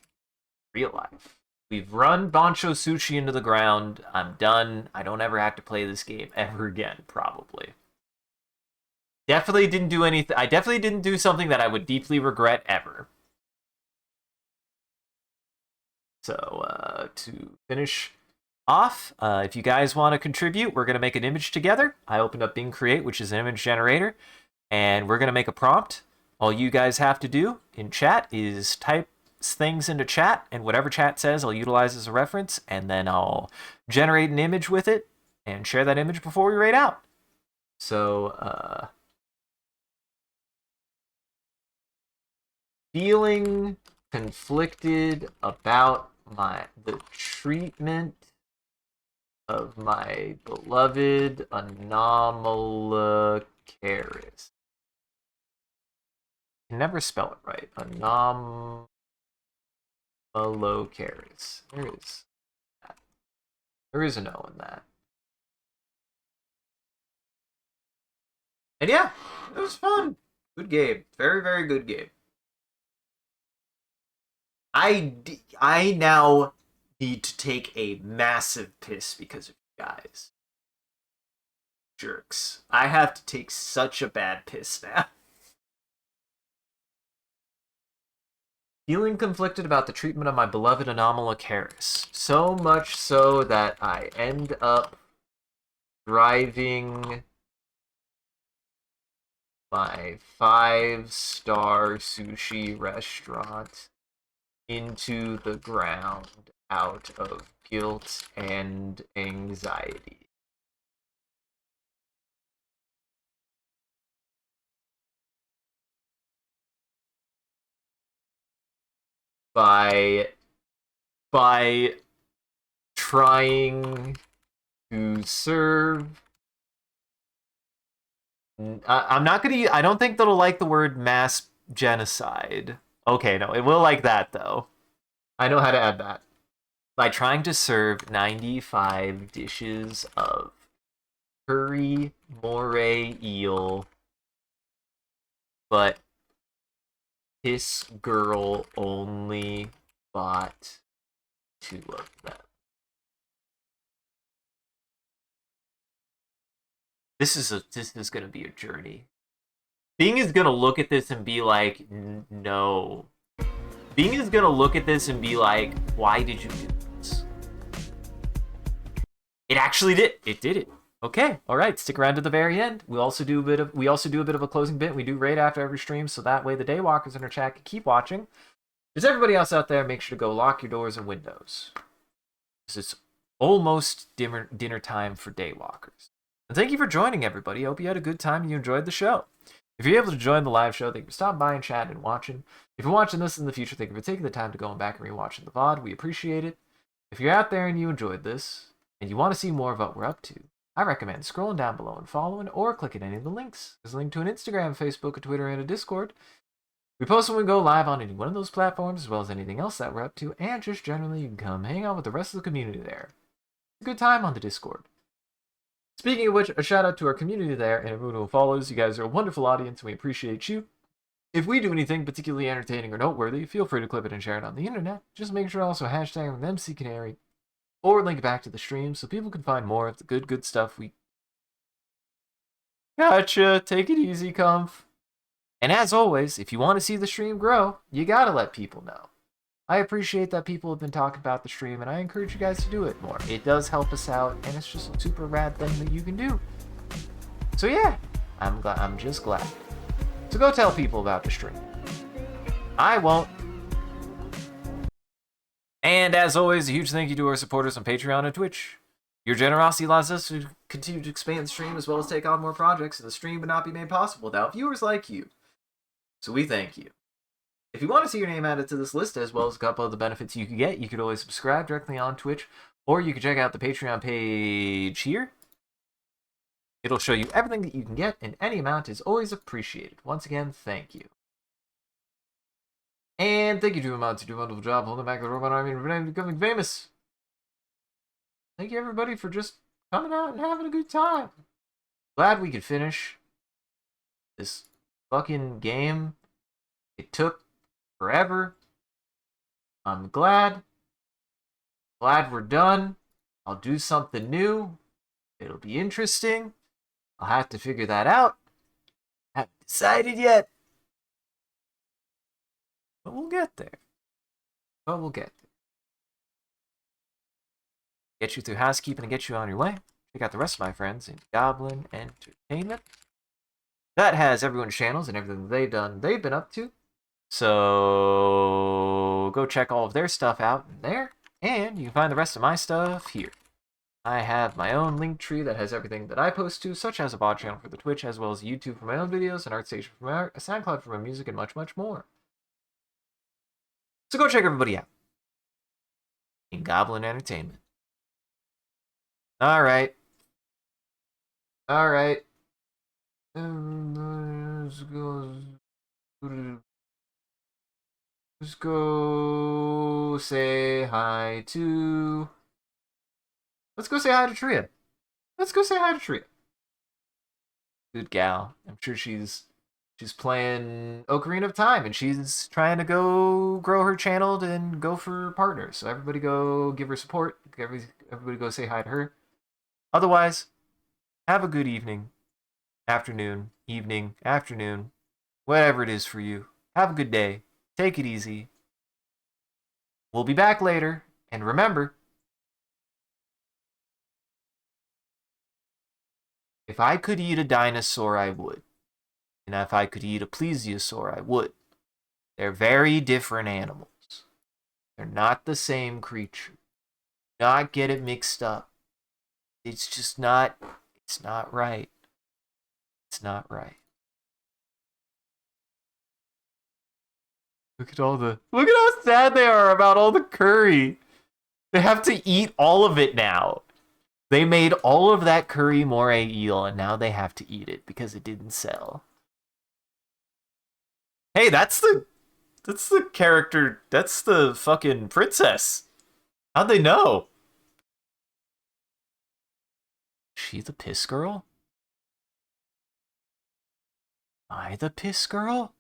Real life. We've run Bancho Sushi into the ground. I'm done. I don't ever have to play this game ever again, probably. Definitely didn't do anything. I definitely didn't do something that I would deeply regret ever. So, to finish off, if you guys want to contribute, we're going to make an image together. I opened up Bing Create, which is an image generator, and we're going to make a prompt. All you guys have to do in chat is type things into chat, and whatever chat says I'll utilize as a reference, and then I'll generate an image with it and share that image before we rate out. So, feeling conflicted about the treatment of my beloved Anomalocaris. I can never spell it right. Anomalocaris. There is an O in that. And yeah, it was fun. Good game. Very, very good game. I now need to take a massive piss because of you guys. Jerks. I have to take such a bad piss now. Feeling conflicted about the treatment of my beloved Anomalocaris. So much so that I end up driving my 5-star sushi restaurant into the ground out of guilt and anxiety. By trying to serve. I'm not gonna. I don't think they'll like the word mass genocide. Okay, no, it will like that though. I know how to add that. By trying to serve 95 dishes of curry moray eel, but this girl only bought 2 of them. This is gonna be a journey. Bing is gonna look at this and be like, no. Bing is gonna look at this and be like, why did you do this? It actually did. It did it. Okay, all right. Stick around to the very end. We also do a bit of a closing bit. We do raid after every stream, so that way the daywalkers in our chat can keep watching. Just everybody else out there, make sure to go lock your doors and windows. This is almost dinner time for daywalkers. And thank you for joining, everybody. I hope you had a good time and you enjoyed the show. If you're able to join the live show, thank you for stopping by and chatting and watching. If you're watching this in the future, thank you for taking the time to go back and rewatching the VOD. We appreciate it. If you're out there and you enjoyed this, and you want to see more of what we're up to, I recommend scrolling down below and following, or clicking any of the links. There's a link to an Instagram, Facebook, a Twitter, and a Discord. We post when we go live on any one of those platforms, as well as anything else that we're up to, and just generally you can come hang out with the rest of the community there. It's a good time on the Discord. Speaking of which, a shout out to our community there and everyone who follows. You guys are a wonderful audience, and we appreciate you. If we do anything particularly entertaining or noteworthy, feel free to clip it and share it on the internet. Just make sure to also hashtag with MCCanary or link back to the stream so people can find more of the good stuff we... Gotcha. Take it easy, Comf. And as always, if you want to see the stream grow, you gotta let people know. I appreciate that people have been talking about the stream, and I encourage you guys to do it more. It does help us out, and it's just a super rad thing that you can do. So yeah, I'm just glad. So go tell people about the stream. I won't. And as always, a huge thank you to our supporters on Patreon and Twitch. Your generosity allows us to continue to expand the stream as well as take on more projects, and the stream would not be made possible without viewers like you. So we thank you. If you want to see your name added to this list, as well as a couple of the benefits you can get, you could always subscribe directly on Twitch, or you can check out the Patreon page here. It'll show you everything that you can get, and any amount is always appreciated. Once again, thank you. And thank you to Amount to do a wonderful job holding back the robot army and becoming famous. Thank you everybody for just coming out and having a good time. Glad we could finish this fucking game. It took forever. I'm glad. Glad we're done. I'll do something new. It'll be interesting. I'll have to figure that out. Haven't decided yet. But we'll get there. Get you through housekeeping and get you on your way. Check out the rest of my friends in Goblin Entertainment. That has everyone's channels and everything they've been up to. So go check all of their stuff out in there. And you can find the rest of my stuff here. I have my own link tree that has everything that I post to, such as a VOD channel for the Twitch, as well as YouTube for my own videos, an ArtStation for my art, a SoundCloud for my music, and much, much more. So go check everybody out in Goblin Entertainment. Alright. Let's go say hi to... Let's go say hi to Tria. Good gal. I'm sure she's playing Ocarina of Time, and she's trying to go grow her channel and go for partners. So everybody go give her support. Everybody go say hi to her. Otherwise, have a good evening, afternoon, whatever it is for you. Have a good day. Take it easy. We'll be back later. And remember, if I could eat a dinosaur, I would. And if I could eat a plesiosaur, I would. They're very different animals. They're not the same creature. Do not get it mixed up. It's just not, it's not right. It's not right. Look at how sad they are about all the curry. They have to eat all of it now. They made all of that curry moray eel, and now they have to eat it because it didn't sell. Hey, that's the character. That's the fucking princess. How'd they know? Is she the piss girl? Am I the piss girl?